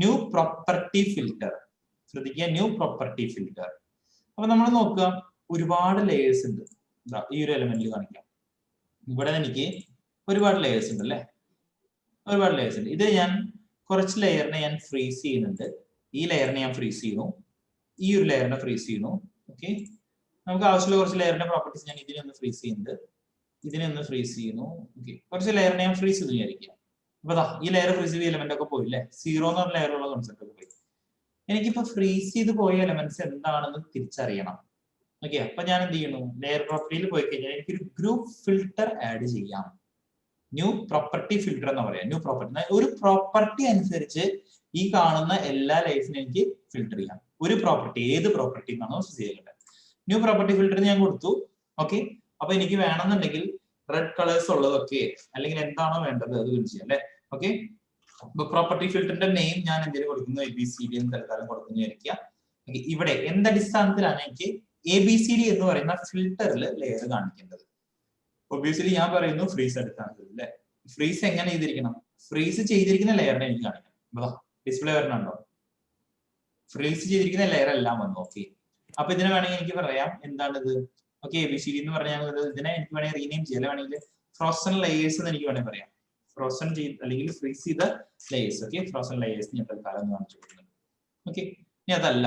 new property filter. ശ്രദ്ധിക്കുക, ന്യൂ പ്രോപ്പർട്ടി ഫിൽറ്റർ. അപ്പൊ നമ്മൾ നോക്കുക, ഒരുപാട് ലേയേഴ്സ് ഉണ്ട്. ഈ ഒരു എലമെന്റിൽ കാണിക്കാം. ഇവിടെ എനിക്ക് ഒരുപാട് ലേയേഴ്സ് ഉണ്ട് അല്ലെ? ഒരുപാട് ലേയേഴ്സ് ഉണ്ട്. ഇത് ഞാൻ കുറച്ച് ലെയറിനെ ഞാൻ ഫ്രീസ് ചെയ്യുന്നുണ്ട്. ഈ ലെയറിനെ ഞാൻ ഫ്രീസ് ചെയ്യുന്നു, ഈ ഒരു ലെയറിനെ ഫ്രീസ് ചെയ്യുന്നു. ഓക്കെ, നമുക്ക് ആവശ്യമുള്ള കുറച്ച് ലെയറിന്റെ പ്രോപ്പർട്ടീസ് ഞാൻ ഇതിനെ ഒന്ന് ഫ്രീസ് ചെയ്യുന്നുണ്ട്, ഇതിനെ ഒന്ന് ഫ്രീസ് ചെയ്യുന്നു. ഓക്കെ, കുറച്ച് ലെയറിനെ ഞാൻ ഫ്രീസ് ചെയ്ത് വിചാരിക്കാം. അപ്പൊ ഈ ലെയർ ഫ്രീസ് ചെയ്ത എലമെന്റ് ഒക്കെ പോയില്ലേ? 0 എന്ന് പറഞ്ഞ ലെയറുള്ള കോൺസെപ്റ്റ് ഒക്കെ പോയി. എനിക്കിപ്പോ ഫ്രീസ് ചെയ്ത് പോയ എലമെന്റ്സ് എന്താണെന്ന് തിരിച്ചറിയണം. ഓക്കെ, അപ്പൊ ഞാൻ എന്ത് ചെയ്യുന്നു? ലെയർ പ്രോപ്പർട്ടിയിൽ പോയി കഴിഞ്ഞാൽ എനിക്കൊരു ഗ്രൂപ്പ് ഫിൽട്ടർ ആഡ് ചെയ്യാം. ന്യൂ പ്രോപ്പർട്ടി ഫിൽട്ടർ എന്ന് പറയാം. ന്യൂ പ്രോപ്പർട്ടി, ഒരു പ്രോപ്പർട്ടി അനുസരിച്ച് ഈ കാണുന്ന എല്ലാ ലെയർസിനും എനിക്ക് ഫിൽട്ടർ ചെയ്യാം. ഒരു പ്രോപ്പർട്ടി, ഏത് പ്രോപ്പർട്ടി എന്നാണോ ചെയ്യേണ്ടത്. ന്യൂ പ്രോപ്പർട്ടി ഫിൽട്ടർ ഞാൻ കൊടുത്തു. ഓക്കെ, അപ്പൊ എനിക്ക് വേണമെന്നുണ്ടെങ്കിൽ റെഡ് കളേഴ്സ് ഉള്ളതൊക്കെ അല്ലെങ്കിൽ എന്താണോ വേണ്ടത് അത് ചെയ്യാം അല്ലെ? ഓക്കെ, പ്രോപ്പർട്ടി ഫിൽറ്ററിന്റെ നെയിം ഞാൻ എന്തെങ്കിലും കൊടുക്കുന്നു, ABCD എന്ന് തൽക്കാലം കൊടുക്കുന്നു വിചാരിക്കുക. ഇവിടെ എന്തടിസ്ഥാനത്തിലാണ് എനിക്ക് ABCD എന്ന് പറയുന്ന ഫിൽറ്ററിൽ ലെയർ കാണിക്കേണ്ടത്? ഒബ്വിയസ്ലി ഞാൻ പറയുന്നു ഫ്രീസ് അടിസ്ഥാനത്തിൽ അല്ലെ? ഫ്രീസ് എങ്ങനെ ചെയ്തിരിക്കണം? ഫ്രീസ് ചെയ്തിരിക്കുന്ന ലെയറിനെ എനിക്ക് കാണിക്കണം. ഡിസ്പ്ലേ വരണുണ്ടോ? ഫ്രീസ് ചെയ്തിരിക്കുന്ന ലെയർ എല്ലാം വന്നു. ഓക്കെ, അപ്പൊ ഇതിനെ വേണമെങ്കിൽ എനിക്ക് പറയാം എന്താണിത്? ഓക്കെ, ABCD എന്ന് പറഞ്ഞാൽ ഇതിനെ എനിക്ക് വേണമെങ്കിൽ റീനെയിം ചെയ്യാം. വേണമെങ്കിൽ ഫ്രോസൺ ലെയേഴ്സ് എന്ന് എനിക്ക് വേണമെങ്കിൽ പറയാം. ഫ്രോസൺ ചെയ്ത് അല്ലെങ്കിൽ ഫ്രീസ് ചെയ്ത ലെയേഴ്സ്. ഓക്കെ, ഫ്രോസൺ ലെയേഴ്സ് ഞാൻ തൽക്കാലം കാണിച്ചു കൊടുക്കുന്നത്. ഓക്കെ, ഇനി അതല്ല,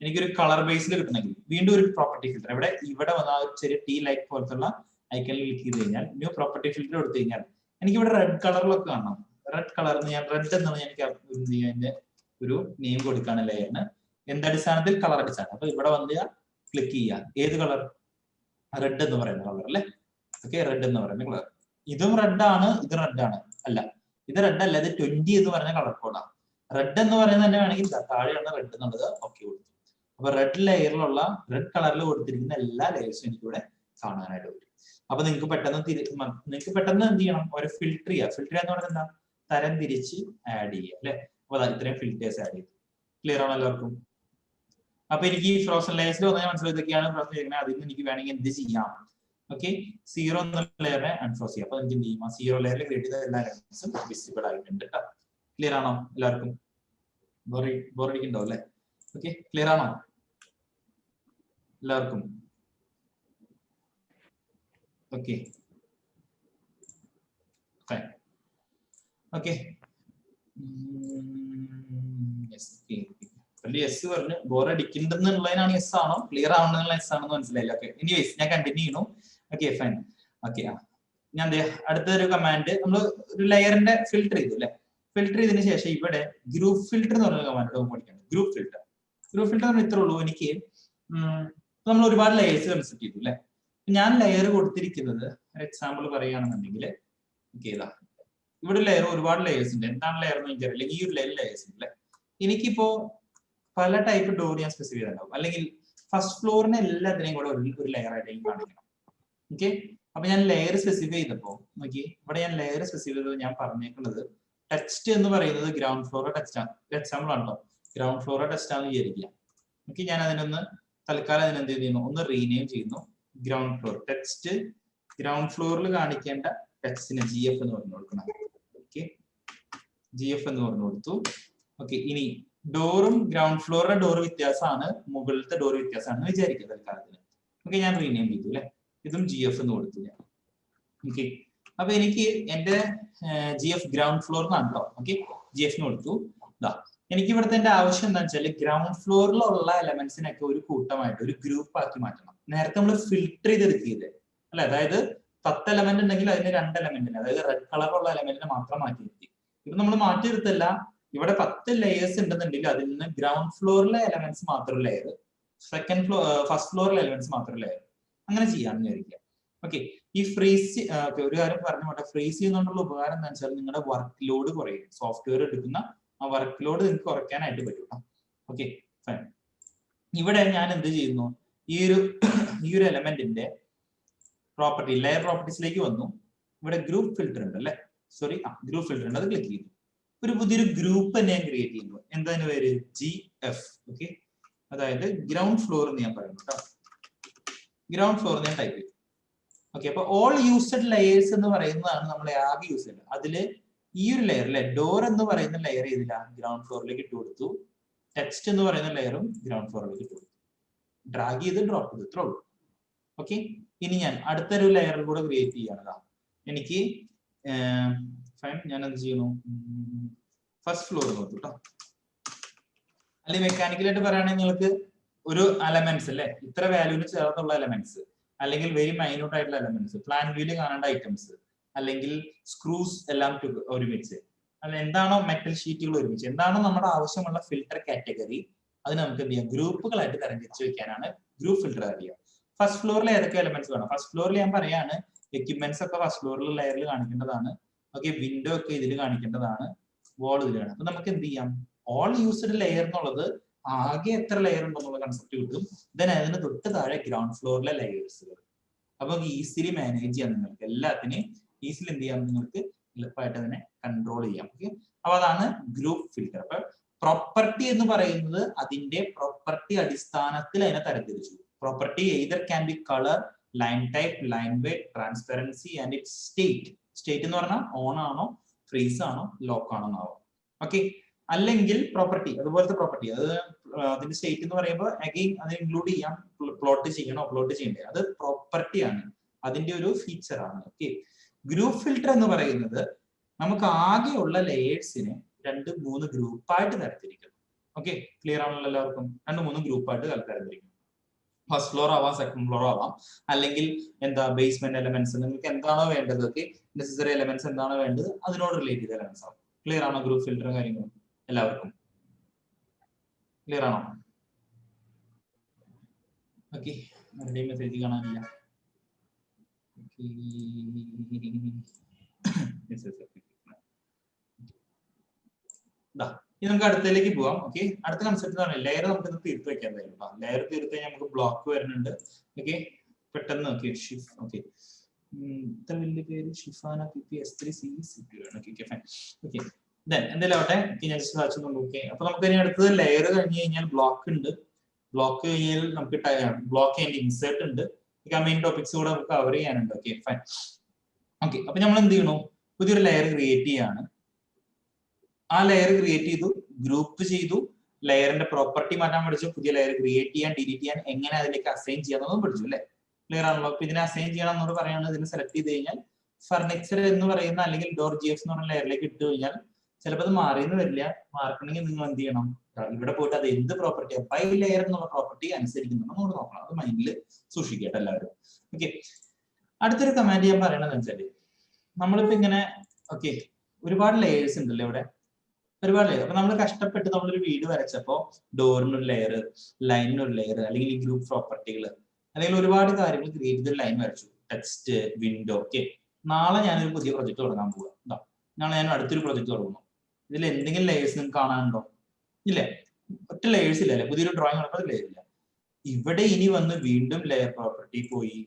എനിക്കൊരു കളർ ബേസിൽ കിട്ടണമെങ്കിൽ വീണ്ടും ഒരു പ്രോപ്പർട്ടി ഫിൽറ്റർ. ഇവിടെ വന്ന ആ ചെറിയ ടീ ലൈറ്റ് പോലത്തുള്ള ഐക്കണിൽ ക്ലിക്ക് ചെയ്ത് കഴിഞ്ഞാൽ ന്യൂ പ്രോപ്പർട്ടി ഫിൽറ്റർ കൊടുത്തു കഴിഞ്ഞാൽ എനിക്ക് ഇവിടെ റെഡ് കളറിലൊക്കെ കാണാം. റെഡ് കളർ ഞാൻ റെഡ് എന്നാണ് എനിക്ക് അതിന്റെ ഒരു നെയിം കൊടുക്കാണ് ലെയറിന്. എന്തടിസ്ഥാനത്തിൽ? കളർ അടിസ്ഥാനം. അപ്പൊ ഇവിടെ വന്ന് ക്ലിക്ക് ചെയ്യുക. ഏത് കളർ? റെഡ് എന്ന് പറയുന്ന കളർ അല്ലെ? ഓക്കെ, റെഡ് എന്ന് പറയുന്ന കളർ. ഇതും റെഡ് ആണ്, ഇത് റെഡ് ആണ്. അല്ല, ഇത് റെഡ് അല്ല, ഇത് 20 എന്ന് പറഞ്ഞ കളർ കോഡാണ്. റെഡ് എന്ന് പറയുന്നത് തന്നെ വേണമെങ്കിൽ താഴെയാണ് റെഡ് എന്നുള്ളത് ഓക്കെ കൊടുത്തു. അപ്പൊ റെഡ് ലെയറിലുള്ള റെഡ് കളറിൽ കൊടുത്തിരിക്കുന്ന എല്ലാ ലെയേഴ്സും എനിക്കിവിടെ കാണാനായിട്ട് പറ്റും. അപ്പൊ നിങ്ങൾക്ക് പെട്ടെന്ന് എന്ത് ചെയ്യണം? ഒരു ഫിൽറ്റർ ചെയ്യുക. ഫിൽറ്റർ എന്ന് പറയുന്നത് എന്താ? തരം തിരിച്ച് ആഡ് ചെയ്യുക അല്ലെ? അപ്പൊ ഇത്രയും ഫിൽറ്റേഴ്സ് ആഡ് ചെയ്തു. ക്ലിയർ ആണോ എല്ലാവർക്കും? അപ്പൊ എനിക്ക് ഈ ഫ്രോസൺ ലെയേഴ്സിൽ വന്നാൽ മനസ്സിലായി ഇതൊക്കെയാണ് ഫ്രോസൺ ചെയ്യുന്നത്. അതിൽ നിന്ന് എനിക്ക് വേണമെങ്കിൽ എന്ത് ചെയ്യാം? ഓക്കെ, 0 എന്ന ലെയറിനെ അൺഫ്രോസ് ചെയ്യാം. അപ്പൊ എനിക്ക് എന്ത് ചെയ്യും? ആ 0 ലെയറിൽ ക്രിയേറ്റ് ചെയ്ത എല്ലാ എലമെന്റ്സും വിസിബിൾ ആയിട്ടുണ്ട് കേട്ടോ. ക്ലിയർ ആണോ എല്ലാവർക്കും? ബോറടിക്കുന്നുണ്ടോ അല്ലെ? ഓക്കെ, ക്ലിയർ ആണോ എല്ലാവർക്കും? Okay fine. ഓക്കെ, യെസ് പറഞ്ഞു. ബോറടിക്കുന്നുള്ളതിനാണ് യെസ് ആണോ, ക്ലിയർ ആവുന്നതിനുള്ള യെസ് ആണെന്ന് മനസ്സിലായില്ല. ഓക്കെ, ഇനി ഞാൻ കണ്ടിന്യൂ ചെയ്യുന്നു. Okay fine. ഓക്കെ, ഞാൻ അടുത്തൊരു കമാൻഡ് നമ്മൾ ഒരു ലെയറിന്റെ ഫിൽട്ടർ ചെയ്തു അല്ലെ? ഫിൽട്ടർ ചെയ്തതിനു ശേഷം ഇവിടെ ഗ്രൂപ്പ് ഫിൽട്ടർ എന്ന് പറഞ്ഞ കമാൻഡ് പഠിക്കണം. ഗ്രൂപ്പ് ഫിൽട്ടർ ഇത്രേ ഉള്ളൂ. എനിക്ക് നമ്മൾ ഒരുപാട് ലെയേഴ്സ് കൺസിഡർ ചെയ്തു അല്ലെ? ഞാൻ ലെയർ കൊടുത്തിരിക്കുന്നത് ഒരു എക്സാമ്പിൾ പറയുകയാണെന്നുണ്ടെങ്കിൽ ഇതാ ഇവിടെ ലെയർ ഒരുപാട് ലെയേഴ്സ് ഉണ്ട്. എന്താണ് ലെയർ എന്ന് എനിക്കറിയില്ല. ഈ ഒരു ലെയേഴ്സ് ഉണ്ട് അല്ലെ. എനിക്കിപ്പോ പല ടൈപ്പ് ഡോർ ഞാൻ സ്പെസിഫൈ ചെയ്തിട്ടുണ്ടാവും. അല്ലെങ്കിൽ ഫസ്റ്റ് ഫ്ലോറിനെ എല്ലാത്തിനെയും കൂടെ ഒരു ലെയർ ആയിട്ട് എനിക്ക് കാണിക്കണം. ഓക്കെ, അപ്പൊ ഞാൻ ലെയർ സ്പെസിഫൈ ചെയ്തപ്പോ നോക്കി ഇവിടെ ഞാൻ ലെയർ സ്പെസിഫൈ ചെയ്തത് ഞാൻ പറഞ്ഞേക്കുന്നത് ടെക്സ്റ്റ് എന്ന് പറയുന്നത് ഗ്രൗണ്ട് ഫ്ലോർ ടെക്സ്റ്റ് ആണ്. എക്സാമ്പിൾ ആണല്ലോ, ഗ്രൗണ്ട് ഫ്ലോർ ടെക്സ്റ്റ് ആണെന്ന് വിചാരിക്കുക. ഓക്കെ, ഞാൻ അതിനൊന്ന് തൽക്കാലം അതിനെന്ത് ചെയ്യുന്നു, ഒന്ന് റീനെയിം ചെയ്യുന്നു. ഗ്രൗണ്ട് ഫ്ലോർ ടെക്സ്റ്റ്, ഗ്രൗണ്ട് ഫ്ലോറിൽ കാണിക്കേണ്ട ടെക്സ്റ്റിന് GF എന്ന് പറഞ്ഞു കൊടുക്കണം. ഓക്കെ, GF എന്ന് പറഞ്ഞു കൊടുത്തു. ഓക്കെ, ഇനി ഡോറും ഗ്രൗണ്ട് ഫ്ലോറിന്റെ ഡോർ വ്യത്യാസമാണ്, മുകളിലത്തെ ഡോർ വ്യത്യാസമാണെന്ന് വിചാരിക്കുക തൽക്കാലത്തിന്. ഓക്കെ, ഞാൻ റീനെയിം ചെയ്തു അല്ലെ. ഇതും GF എന്ന് കൊടുത്തു ഞാൻ. ഓക്കെ, അപ്പൊ എനിക്ക് എന്റെ GF ഗ്രൗണ്ട് ഫ്ലോർ എന്നാണ് കേട്ടോ. ഓക്കെ, GF ന് കൊടുത്തു. എനിക്ക് ഇവിടുത്തെ എന്റെ ആവശ്യം എന്താ വെച്ചാൽ ഗ്രൗണ്ട് ഫ്ലോറിലുള്ള എലമെന്റ്സിനൊക്കെ ഒരു കൂട്ടമായിട്ട് ഒരു ഗ്രൂപ്പ് ആക്കി മാറ്റണം. നേരത്തെ നമ്മൾ ഫിൽട്ടർ ചെയ്തെടുക്കിയത് അല്ലെ, അതായത് 10 എലമെന്റ് ഉണ്ടെങ്കിൽ അതിന് 2 എലമെന്റിന്, അതായത് റെഡ് കളറുള്ള എലമെന്റിനെ മാത്രം മാറ്റി നിർത്തി. ഇപ്പൊ നമ്മൾ മാറ്റി നിർത്തല്ല, ഇവിടെ 10 ലെയേഴ്സ് ഉണ്ടെന്നുണ്ടെങ്കിൽ അതിൽ നിന്ന് ഗ്രൗണ്ട് ഫ്ലോറിലെ എലമെന്റ്സ് മാത്രം ലെയർ, ഫസ്റ്റ് ഫ്ലോറിലെ എലമെന്റ്സ് മാത്രം ലെയർ, അങ്ങനെ ചെയ്യാമെന്ന് വിചാരിക്കുക. ഓക്കെ, ഈ ഫ്രീസ് ഒരു കാര്യം പറഞ്ഞു, ഫ്രീസ് ചെയ്യുന്നതുകൊണ്ടുള്ള ഉപകാരം എന്താ വെച്ചാൽ നിങ്ങളുടെ വർക്ക് ലോഡ് കുറയും. സോഫ്റ്റ്വെയർ എടുക്കുന്ന ആ വർക്ക് ലോഡ് നിങ്ങൾക്ക് കുറയ്ക്കാനായിട്ട് പറ്റും. Okay fine. ഇവിടെ ഞാൻ എന്ത് ചെയ്യുന്നു, ഈ ഒരു എലമെന്റിന്റെ പ്രോപ്പർട്ടി ലെയർ പ്രോപ്പർട്ടീസിലേക്ക് വന്നു. ഇവിടെ ഗ്രൂപ്പ് ഫിൽറ്റർ ഉണ്ട് അല്ലെ, സോറി ഗ്രൂപ്പ് ഫിൽറ്റർ ഉണ്ട്, അത് ക്ലിക്ക് ചെയ്തു. ഒരു പുതിയൊരു ഗ്രൂപ്പ് തന്നെ ഞാൻ ക്രിയേറ്റ് ചെയ്യുന്നു. എന്താണ് പേര്, GF. ഓക്കെ, അതായത് ഗ്രൗണ്ട് ഫ്ലോർ എന്ന് ഞാൻ പറയുന്നു കേട്ടോ. ഗ്രൗണ്ട് ഫ്ലോർ ഞാൻ ടൈപ്പ് ചെയ്തു. ഓക്കെ, അപ്പൊ ഓൾ യൂസ്ഡ് ലെയേഴ്സ് എന്ന് പറയുന്നതാണ് നമ്മൾ ആകെ യൂസ് ചെയ്യുന്നത്. അതില് ഈ ഒരു ലെയർ അല്ലെ, ഡോർ എന്ന് പറയുന്ന ലെയർ ചെയ്തില്ല ഗ്രൗണ്ട് ഫ്ലോറിലേക്ക് ഇട്ട് കൊടുത്തു. ടെക്സ്റ്റ് എന്ന് പറയുന്ന ലെയറും ഗ്രൗണ്ട് ഫ്ലോറിലേക്ക് ഇട്ട് കൊടുത്തു. ഡ്രാഗ് ചെയ്ത് ഡ്രോപ്പ് ചെയ്ത് ഇത്രേ ഉള്ളൂ. ഓക്കെ, ഇനി ഞാൻ അടുത്തൊരു ലെയർ കൂടെ ക്രിയേറ്റ് ചെയ്യണതാ. എനിക്ക് ഫൈൻ, ഞാൻ എന്ത് ചെയ്യുന്നു, ഫസ്റ്റ് ഫ്ലോർ നോക്കൂ കേട്ടോ. അല്ലെങ്കിൽ മെക്കാനിക്കലായിട്ട് പറയുകയാണെങ്കിൽ നിങ്ങൾക്ക് ഒരു എലമെന്റ്സ് അല്ലെ, ഇത്ര വാല്യൂവിന് ചേർന്നുള്ള എലമെന്റ്സ്, അല്ലെങ്കിൽ വെരി മൈന്യൂട്ട് ആയിട്ടുള്ള എലമെന്റ്സ്, പ്ലാൻ വ്യൂല് കാണേണ്ട ഐറ്റംസ്, അല്ലെങ്കിൽ സ്ക്രൂസ് എല്ലാം ഒരുമിച്ച്, അല്ല എന്താണോ മെറ്റൽ ഷീറ്റുകൾ ഒരുമിച്ച്, എന്താണോ നമ്മുടെ ആവശ്യമുള്ള ഫിൽട്ടർ കാറ്റഗറി, അത് നമുക്ക് എന്ത് ചെയ്യാം, ഗ്രൂപ്പുകളായിട്ട് തരംതിരിച്ച് വെക്കാനാണ് ഗ്രൂപ്പ് ഫിൽട്ടർ അറിയുക. ഫസ്റ്റ് ഫ്ലോറിൽ ഏതൊക്കെ എലമെന്റ്സ് വേണം, ഫസ്റ്റ് ഫ്ലോറിൽ ഞാൻ പറയാണ് എക്യുപ്മെന്റ്സ് ഒക്കെ ഫസ്റ്റ് ഫ്ലോറിൽ ലെയറിൽ കാണിക്കേണ്ടതാണ്. ഓക്കെ, വിൻഡോ ഒക്കെ ഇതിൽ കാണിക്കേണ്ടതാണ്, വാൾ ഇതിൽ വേണം. അപ്പൊ നമുക്ക് എന്ത് ചെയ്യാം, ഓൾ യൂസ്ഡ് ലെയർ എന്നുള്ളത് ആകെ എത്ര ലെയർ ഉണ്ടെന്നുള്ള കൺസെപ്റ്റ് കിട്ടും. ദെൻ അതിന് തൊട്ട് താഴെ ഗ്രൗണ്ട് ഫ്ലോറിലെ ലെയേഴ്സുകൾ. അപ്പൊ ഈസിലി മാനേജ് ചെയ്യാം, നിങ്ങൾക്ക് എല്ലാത്തിനെയും ഈസിലി എന്ത് ചെയ്യാം, നിങ്ങൾക്ക് എളുപ്പമായിട്ട് അതിനെ കൺട്രോൾ ചെയ്യാം. ഓക്കെ, അപ്പൊ അതാണ് ഗ്രൂപ്പ് ഫിൽറ്റർ. അപ്പൊ പ്രോപ്പർട്ടി എന്ന് പറയുന്നത് അതിന്റെ പ്രോപ്പർട്ടി അടിസ്ഥാനത്തിൽ അതിനെ തരംതിരിച്ചു. Property either can be color, line type, line weight, transparency and its state. State എന്ന് പറഞ്ഞാൽ ഓൺ ആണോ, ഫ്രീസ് ആണോ, ലോക്ക് ആണോ എന്നാവും. ഓക്കെ, അല്ലെങ്കിൽ പ്രോപ്പർട്ടി, അതുപോലത്തെ പ്രോപ്പർട്ടി, അത് അതിന്റെ സ്റ്റേറ്റ് എന്ന് പറയുമ്പോൾ അഗെയിൻ അത് ഇൻക്ലൂഡ് ചെയ്യാം, പ്ലോട്ട് ചെയ്യണോ അപ്ലോഡ് ചെയ്യണ്ടേ, അത് പ്രോപ്പർട്ടി ആണ്, അതിന്റെ ഒരു ഫീച്ചർ ആണ്. ഓക്കെ, ഗ്രൂപ്പ് ഫിൽട്ടർ എന്ന് പറയുന്നത് നമുക്ക് ആകെയുള്ള ലെയേഴ്സിനെ 2-3 ഗ്രൂപ്പായിട്ട് തരത്തിരിക്കും. ഓക്കെ, ക്ലിയർ ആണല്ലോ എല്ലാവർക്കും? 2-3 ഗ്രൂപ്പായിട്ട് തരത്തിരിക്കും. ഫസ്റ്റ് ഫ്ലോർ ആവാം, സെക്കൻഡ് ഫ്ലോർ ആവാം, അല്ലെങ്കിൽ എന്താ ബേസ്മെന്റ് എലമെന്റ്സ്, നിങ്ങൾക്ക് എന്താണോ വേണ്ടത്, ഓക്കെ, നെസസറി എലമെന്റ്സ് എന്താണോ വേണ്ടത് അതിനോട് റിലേറ്റ് ചെയ്ത എലമെന്റ്സ് ആവും. ക്ലിയർ ആണോ ഗ്രൂപ്പ് ഫിൽറ്ററും കാര്യങ്ങളും എല്ലാവർക്കും? ക്ലിയർ ആണോ? ഓക്കെ, ആരുടെയും മെസ്സേജ് കാണാനില്ല. ഇനി നമുക്ക് അടുത്തതിലേക്ക് പോവാം. ഓക്കെ, അടുത്ത കൺസെപ്റ്റ് എന്ന് പറഞ്ഞാൽ ലെയർ നമുക്ക് തീർത്ത് വെക്കാൻ കഴിയും. ലെയർ തീർത്ത് കഴിഞ്ഞാൽ നമുക്ക് ബ്ലോക്ക് വരുന്നുണ്ട്. ഓക്കെ, പെട്ടെന്ന് ഓക്കെ ഓക്കെ, ഇത്ര വലിയ പേര് ഷിഫാന PP-S3C ഓക്കെ, എന്തായാലും ആവട്ടെ, ഞാൻ ജസ്റ്റ് വായിച്ചു. ഓക്കെ, അപ്പൊ നമുക്ക് ഇനി അടുത്തത് ലെയർ കഴിഞ്ഞ് കഴിഞ്ഞാൽ ബ്ലോക്ക് ഉണ്ട്. ബ്ലോക്ക് കഴിഞ്ഞാൽ നമുക്ക് ബ്ലോക്ക് അതിന്റെ ഇൻസേർട്ട് ഉണ്ട്. മെയിൻ ടോപ്പിക്സ് കൂടെ നമുക്ക് കവർ ചെയ്യാനുണ്ട്. Okay fine. ഓക്കെ, അപ്പൊ നമ്മൾ എന്ത് ചെയ്യണു, പുതിയൊരു ലെയർ ക്രിയേറ്റ് ചെയ്യാണ്. ആ ലെയർ ക്രിയേറ്റ് ചെയ്തു, ഗ്രൂപ്പ് ചെയ്തു, ലെയറിന്റെ പ്രോപ്പർട്ടി മാറ്റാൻ പഠിച്ചു, പുതിയ ലെയർ ക്രിയേറ്റ് ചെയ്യാൻ, ഡിലീറ്റ് ചെയ്യാൻ, എങ്ങനെ അതിലേക്ക് അസൈൻ ചെയ്യാന്നൊന്നും പഠിച്ചു അല്ലെ. ക്ലിയർ ആണല്ലോ? അപ്പൊ ഇതിനെ അസൈൻ ചെയ്യണം എന്നോട് പറയുന്നത്, ഇതിനെ സെലക്ട് ചെയ്ത് കഴിഞ്ഞാൽ ഫർണിച്ചർ എന്ന് പറയുന്ന അല്ലെങ്കിൽ ഡോർ GF എന്ന് പറയുന്ന ലെയറിലേക്ക് ഇട്ട് കഴിഞ്ഞാൽ ചിലപ്പോൾ അത് മാറിയെന്ന് വരില്ല. മാർക്കണമെങ്കിൽ നിങ്ങൾ എന്ത് ചെയ്യണം, ഇവിടെ പോയിട്ട് അത് എന്ത് പ്രോപ്പർട്ടിയാണ് ബൈ ലെയർ എന്നുള്ള പ്രോപ്പർട്ടി അനുസരിക്കുന്നുണ്ടോ നമ്മൾ നോക്കണം. അത് മൈൻഡിൽ സൂക്ഷിക്കട്ടെ എല്ലാവരും. ഓക്കെ, അടുത്തൊരു കമാൻഡ് ഞാൻ പറയണത് വെച്ചാല്, നമ്മളിപ്പോ ഇങ്ങനെ ഓക്കെ ഒരുപാട് ലെയേഴ്സ് ഉണ്ടല്ലോ ഇവിടെ, ഒരുപാട് ലെയർ. അപ്പൊ നമ്മൾ കഷ്ടപ്പെട്ട് നമ്മളൊരു വീട് വരച്ചപ്പോ ഡോറിനൊരു ലെയർ, ലൈനിനൊരു ലെയർ, അല്ലെങ്കിൽ ഈ ഗ്രൂപ്പ് പ്രോപ്പർട്ടികൾ, അല്ലെങ്കിൽ ഒരുപാട് കാര്യങ്ങൾ ക്രിയേറ്റ് ചെയ്തൊരു ലൈൻ വരച്ചു. Text, window. ഓക്കെ, നാളെ ഞാനൊരു പുതിയ പ്രൊജക്ട് തുടങ്ങാൻ പോവാ. നാളെ ഞാൻ അടുത്തൊരു പ്രൊജക്ട് തുടങ്ങുന്നു. ഇതിൽ എന്തെങ്കിലും ലേയേഴ്സ് നിങ്ങൾക്ക് കാണാനുണ്ടോ? ഇല്ലേ, ഒറ്റ ലേയേഴ്സ് ഇല്ല അല്ലെ? പുതിയൊരു ഡ്രോയിങ് നടക്കുമ്പോൾ ലെയർ ഇല്ല. ഇവിടെ ഇനി വന്ന് വീണ്ടും ലെയർ പ്രോപ്പർട്ടി പോയി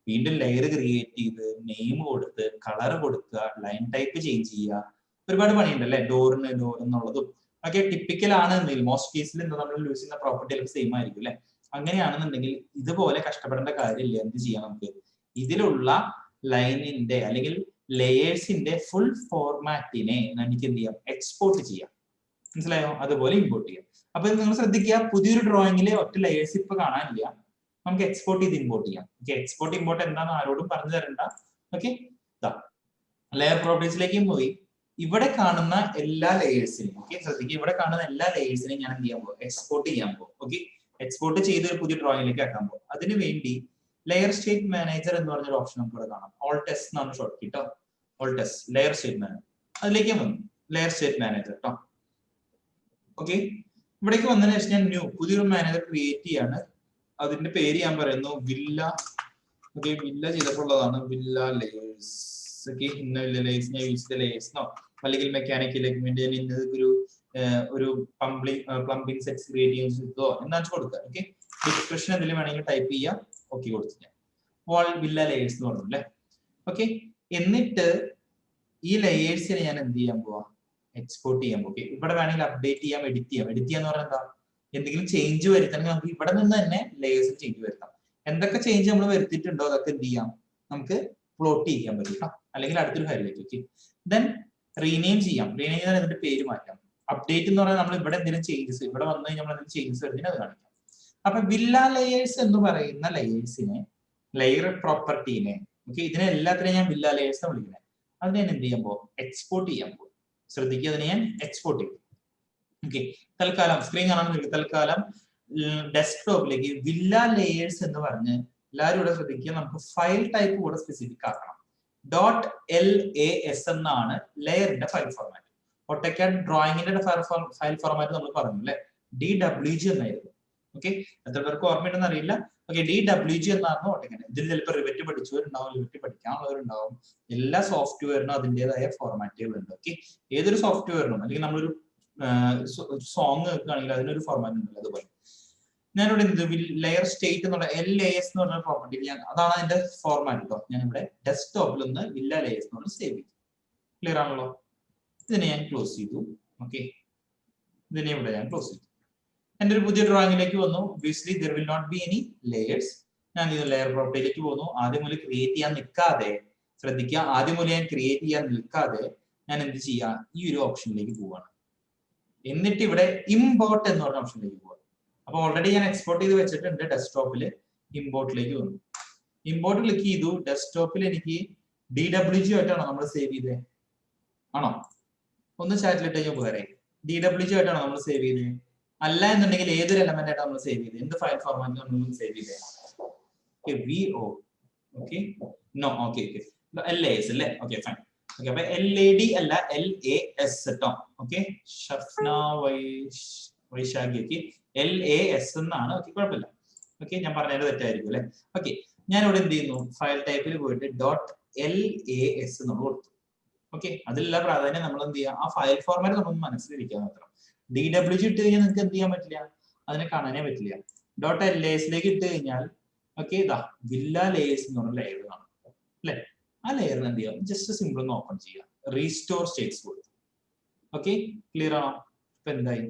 വീണ്ടും ലെയർ ക്രിയേറ്റ് ചെയ്ത് നെയിം കൊടുത്ത് കളർ കൊടുക്കുക, ലൈൻ ടൈപ്പ് ചേഞ്ച് ചെയ്യുക, ഒരുപാട് പണിയുണ്ട് അല്ലെ? ഡോർ എന്നുള്ളതും ഒക്കെ ടിപ്പിക്കൽ ആണെന്നുണ്ടെങ്കിൽ മോസ്റ്റ് കേസിൽ നമ്മൾ യൂസ് ചെയ്യുന്ന പ്രോപ്പർട്ടി ഒക്കെ സെയിം ആയിരിക്കും അല്ലെ? അങ്ങനെയാണെന്നുണ്ടെങ്കിൽ ഇതുപോലെ കഷ്ടപ്പെടേണ്ട കാര്യമില്ല. എന്ത് ചെയ്യാം നമുക്ക്? ഇതിലുള്ള ലൈനിന്റെ അല്ലെങ്കിൽ ലെയേഴ്സിന്റെ ഫുൾ ഫോർമാറ്റിനെ എനിക്ക് എന്ത് ചെയ്യാം? എക്സ്പോർട്ട് ചെയ്യാം. മനസ്സിലായോ? അതുപോലെ ഇമ്പോർട്ട് ചെയ്യാം. അപ്പൊ നിങ്ങൾ ശ്രദ്ധിക്കുക, പുതിയൊരു ഡ്രോയിങ്ങില് ഒറ്റ ലെയേഴ്സ് ഇപ്പൊ കാണാനില്ല, നമുക്ക് എക്സ്പോർട്ട് ചെയ്ത് ഇമ്പോർട്ട് ചെയ്യാം. ഓക്കെ, എക്സ്പോർട്ട് ഇമ്പോർട്ട് എന്താണെന്ന് ആരോടും പറഞ്ഞു തരണ്ട. ഓക്കെ, ലെയർ പ്രോപ്പർട്ടീസിലേക്കും പോയി ഇവിടെ കാണുന്ന എല്ലാ ലെയേഴ്സിനും, ഓക്കെ ശ്രദ്ധിക്കുക, ഇവിടെ കാണുന്ന എല്ലാ ലെയേഴ്സിനെയും ഞാൻ എന്ത് ചെയ്യാൻ പോകും? എക്സ്പോർട്ട് ചെയ്യാൻ പോകും. ഓക്കെ, എക്സ്പോർട്ട് ചെയ്ത് ഒരു പുതിയ ഡ്രോയിങ്ങിലേക്ക് ആക്കാൻ പോകും. അതിനു വേണ്ടി ലെയർ സ്റ്റേറ്റ് മാനേജർ എന്ന് പറഞ്ഞൊരു ഓപ്ഷൻ നമുക്ക് ഇവിടെ കാണാം. ഓൾട്ട് എസ് എന്നാണ് ഷോർട്ട് കീ കേട്ടോ. Alt S, layer state manager. അതിലേക്ക് വന്നു ലെയർ സ്റ്റേറ്റ് മാനേജർ കേട്ടോ. ഓക്കെ, ഇവിടേക്ക് വന്നതിന് ശേഷം ഞാൻ ന്യൂ പുതിയൊരു മാനേജർ ക്രിയേറ്റ് ചെയ്യാണ്. അതിന്റെ പേര് ഞാൻ പറയുന്നു വില്ല. ഓക്കെ, വില്ല ചെയ്തിട്ടുള്ളതാണ് വില്ല ലേയേഴ്സ്. ഓക്കെ, ഇന്ന വില്ല ലേയേഴ്സ് ഞാൻ യൂസ് ചെയ്ത ലേയേഴ്സിനോ അല്ലെങ്കിൽ മെക്കാനിക്കലേക്ക് വേണ്ടി ഞാൻ ഇന്നത് ഒരു പ്ലംബിംഗ് സെറ്റ്സ് ക്രിയേറ്റ് ചെയ്യുന്നതോ എന്താ കൊടുക്കുക. ഓക്കെ, ഡിസ്ക്രിപ്ഷൻ എന്തെങ്കിലും വേണമെങ്കിൽ ടൈപ്പ് ചെയ്യാം. ഓക്കെ കൊടുത്തു ഞാൻ വാൾ വില്ല ലേയേഴ്സ് എന്ന് പറഞ്ഞു അല്ലേ? ഓക്കെ, എന്നിട്ട് ഈ ലെയേഴ്സിനെ ഞാൻ എന്ത് ചെയ്യാൻ പോവാ? എക്സ്പോർട്ട് ചെയ്യാൻ പോകും. ഇവിടെ വേണമെങ്കിൽ അപ്ഡേറ്റ് ചെയ്യാം, എഡിറ്റ് ചെയ്യാം. എഡിറ്റ് ചെയ്യാന്ന് പറഞ്ഞാൽ എന്താ? എന്തെങ്കിലും ചേഞ്ച് വരുത്തണമെങ്കിൽ നമുക്ക് ഇവിടെ നിന്ന് തന്നെ ലേയേഴ്സ് ചേഞ്ച് വരുത്താം. എന്തൊക്കെ ചേഞ്ച് നമ്മൾ വരുത്തിയിട്ടുണ്ടോ അതൊക്കെ എന്ത് ചെയ്യാം? നമുക്ക് പ്ലോട്ട് ചെയ്യാൻ പറ്റും, അല്ലെങ്കിൽ അടുത്തൊരു ഫയലിലേക്ക്. ഓക്കെ, ദെൻ റീനെയിം ചെയ്യാം. റീനെയിം ചെയ്താൽ അതിന്റെ പേര് മാറ്റാം. അപ്ഡേറ്റ് എന്ന് പറഞ്ഞാൽ നമ്മൾ ഇവിടെ എന്തെങ്കിലും ചേഞ്ചസ്, ഇവിടെ വന്നു കഴിഞ്ഞാൽ നമ്മൾ എന്തെങ്കിലും ചേഞ്ചസ് വരുന്നതിന് അത് കാണിക്കാം. അപ്പൊ വില്ല ലേയേഴ്സ് എന്ന് പറയുന്ന ലെയേഴ്സിനെ, ലെയർ പ്രോപ്പർട്ടീനെ, ഓക്കെ, ഇതിനെ എല്ലാത്തിനെയും ഞാൻ വില്ല ലേയേഴ്സ് വിളിക്കുന്നത്. അതിനെ ഞാൻ എന്ത് ചെയ്യാൻ പോകും? എക്സ്പോർട്ട് ചെയ്യാൻ പോകും. ശ്രദ്ധിക്കുക, അതിനെ ഞാൻ എക്സ്പോർട്ട് ചെയ്യും. ഓക്കെ, തൽക്കാലം സ്ക്രീൻ കാണാൻ തൽക്കാലം ഡെസ്ക്ടോപ്പിലേക്ക് വില്ല ലേയേഴ്സ് എന്ന് പറഞ്ഞ് എല്ലാവരും ഇവിടെ ശ്രദ്ധിക്കുക, നമുക്ക് ഫയൽ ടൈപ്പ് കൂടെ സ്പെസിഫിക് ആക്കണം. .las എന്നാണ് ലെയറിന്റെ ഫയൽ ഫോർമാറ്റ്. ഓട്ടോകാഡ് ഡ്രോയിങ്ങിന്റെ ഫയൽ ഫോർമാറ്റ് നമ്മൾ പറഞ്ഞു അല്ലെ? DWG എന്നായിരുന്നു. ഓക്കെ, എത്ര പേർക്ക് ഓർമ്മയുണ്ടെന്ന് അറിയില്ല. ഓക്കെ, DWG എന്നായിരുന്നു ഓട്ടോകാഡ്. ഇതിൽ ചിലപ്പോൾ റിവറ്റ് പഠിച്ചവരുണ്ടാവും, റിവറ്റ് പഠിക്കാനുള്ളവരുണ്ടാവും. എല്ലാ സോഫ്റ്റ്വെയറിനും അതിൻ്റെതായ ഫോർമാറ്റുകൾ ഉണ്ട്. ഓക്കെ, ഏതൊരു സോഫ്റ്റ്വെയറിനും അല്ലെങ്കിൽ നമ്മളൊരു സോങ് കേൾക്കുകയാണെങ്കിൽ അതിനൊരു ഫോർമാറ്റ് ഉണ്ടല്ലോ, അതുപോലെ ഞാനിവിടെ എന്ത് ലെയർ സ്റ്റേറ്റ് എന്നുള്ള LAS എന്ന് പറഞ്ഞ പ്രോപ്പർട്ടി അതാണ് അതിന്റെ ഫോർമാറ്റ് കേട്ടോ. ഞാൻ ഇവിടെ ഡെസ്ക്ടോപ്പിൽ ഒന്ന് വില്ല ലേയേഴ്സ് എന്ന് പറഞ്ഞ് സേവ് ചെയ്തു. ക്ലിയർ ആണല്ലോ? ഇതിനെ ഞാൻ ക്ലോസ് ചെയ്തു. ഓക്കെ, ഇതിനെ ഇവിടെ ഞാൻ ക്ലോസ് ചെയ്തു. എന്റെ ഒരു പുതിയ ഡ്രോയിങ്ങിലേക്ക് വന്നു. Obviously there will not be any layers. ഞാൻ ഇത് ലെയർ പ്രോപ്പർട്ടിയിലേക്ക് പോകുന്നു. ആദ്യം മുതൽ ക്രിയേറ്റ് ചെയ്യാൻ നിൽക്കാതെ ശ്രദ്ധിക്കുക, ആദ്യം മുതൽ ഞാൻ ക്രിയേറ്റ് ചെയ്യാൻ നിൽക്കാതെ ഞാൻ എന്ത് ചെയ്യാം? ഈ ഒരു ഓപ്ഷനിലേക്ക് പോവാണ്. എന്നിട്ട് ഇവിടെ ഇമ്പോർട്ട് എന്ന് പറഞ്ഞ ഓപ്ഷനിലേക്ക് പോവാം. അപ്പൊ ഓൾറെഡി ഞാൻ എക്സ്പോർട്ട് ചെയ്ത് വെച്ചിട്ടുണ്ട് ഡെസ്ക്ടോപ്പിൽ. ഇമ്പോർട്ടിലേക്ക് വന്നു. ഇമ്പോർട്ട് ക്ലിക്ക് ചെയ്തു. ഡെസ്ക്ടോപ്പിൽ എനിക്ക് DWG ആയിട്ടാണോ നമ്മൾ സേവ് ചെയ്തത്? ആണോ? ഒന്ന് ചാറ്റിലിട്ട് കഴിഞ്ഞാൽ ഉപകാരമായി. DWG ആയിട്ടാണോ നമ്മൾ സേവ് ചെയ്തത്? അല്ല എന്നുണ്ടെങ്കിൽ ഏതൊരു എലമെന്റ് ആയിട്ടാണ് നമ്മൾ സേവ് ചെയ്തത്? എന്ത് ഫയൽ ഫോർമാറ്റ് നമ്മൾ സേവ് ചെയ്തത്? VO. Okay, no. Okay, LAS അല്ലേ? Okay, fine. ഓക്കെ, അപ്പൊ LAD അല്ല LAS കേട്ടോ. Okay, Shafna Vaishakhi. Okay, LAS എന്നാണ്. ഓക്കെ, കുഴപ്പമില്ല. ഓക്കെ, ഞാൻ പറഞ്ഞത് തെറ്റായിരിക്കും അല്ലെ? ഓക്കെ, ഞാൻ ഇവിടെ എന്ത് ചെയ്യുന്നു? ഫയൽ ടൈപ്പിൽ പോയിട്ട് .las നമ്മൾ കൊടുത്തു. ഓക്കെ, അതിലുള്ള പ്രാധാന്യം നമ്മൾ എന്ത് ചെയ്യുക? ആ ഫയൽ ഫോർമാറ്റ് നമ്മൾ മനസ്സിലിരിക്കാൻ മാത്രം. DWG ഇട്ട് കഴിഞ്ഞാൽ നിങ്ങൾക്ക് എന്ത് ചെയ്യാൻ പറ്റില്ല? അതിനെ കാണാനേ പറ്റില്ല. .LAS ഇട്ട് കഴിഞ്ഞാൽ ഓക്കെ, ഇതാ വില്ല ലേയേഴ്സ് എന്ന് പറഞ്ഞ ലെയർ കാണും അല്ലെ? ആ ലെയറിന് എന്ത് ചെയ്യാം? ജസ്റ്റ് സിമ്പിൾ ഒന്ന് ഓപ്പൺ ചെയ്യാം. റീസ്റ്റോർ സ്റ്റേറ്റ്സ് കൊടുത്തു. ഓക്കെ, ക്ലിയർ ആണോ? ഇപ്പൊ എന്തായി?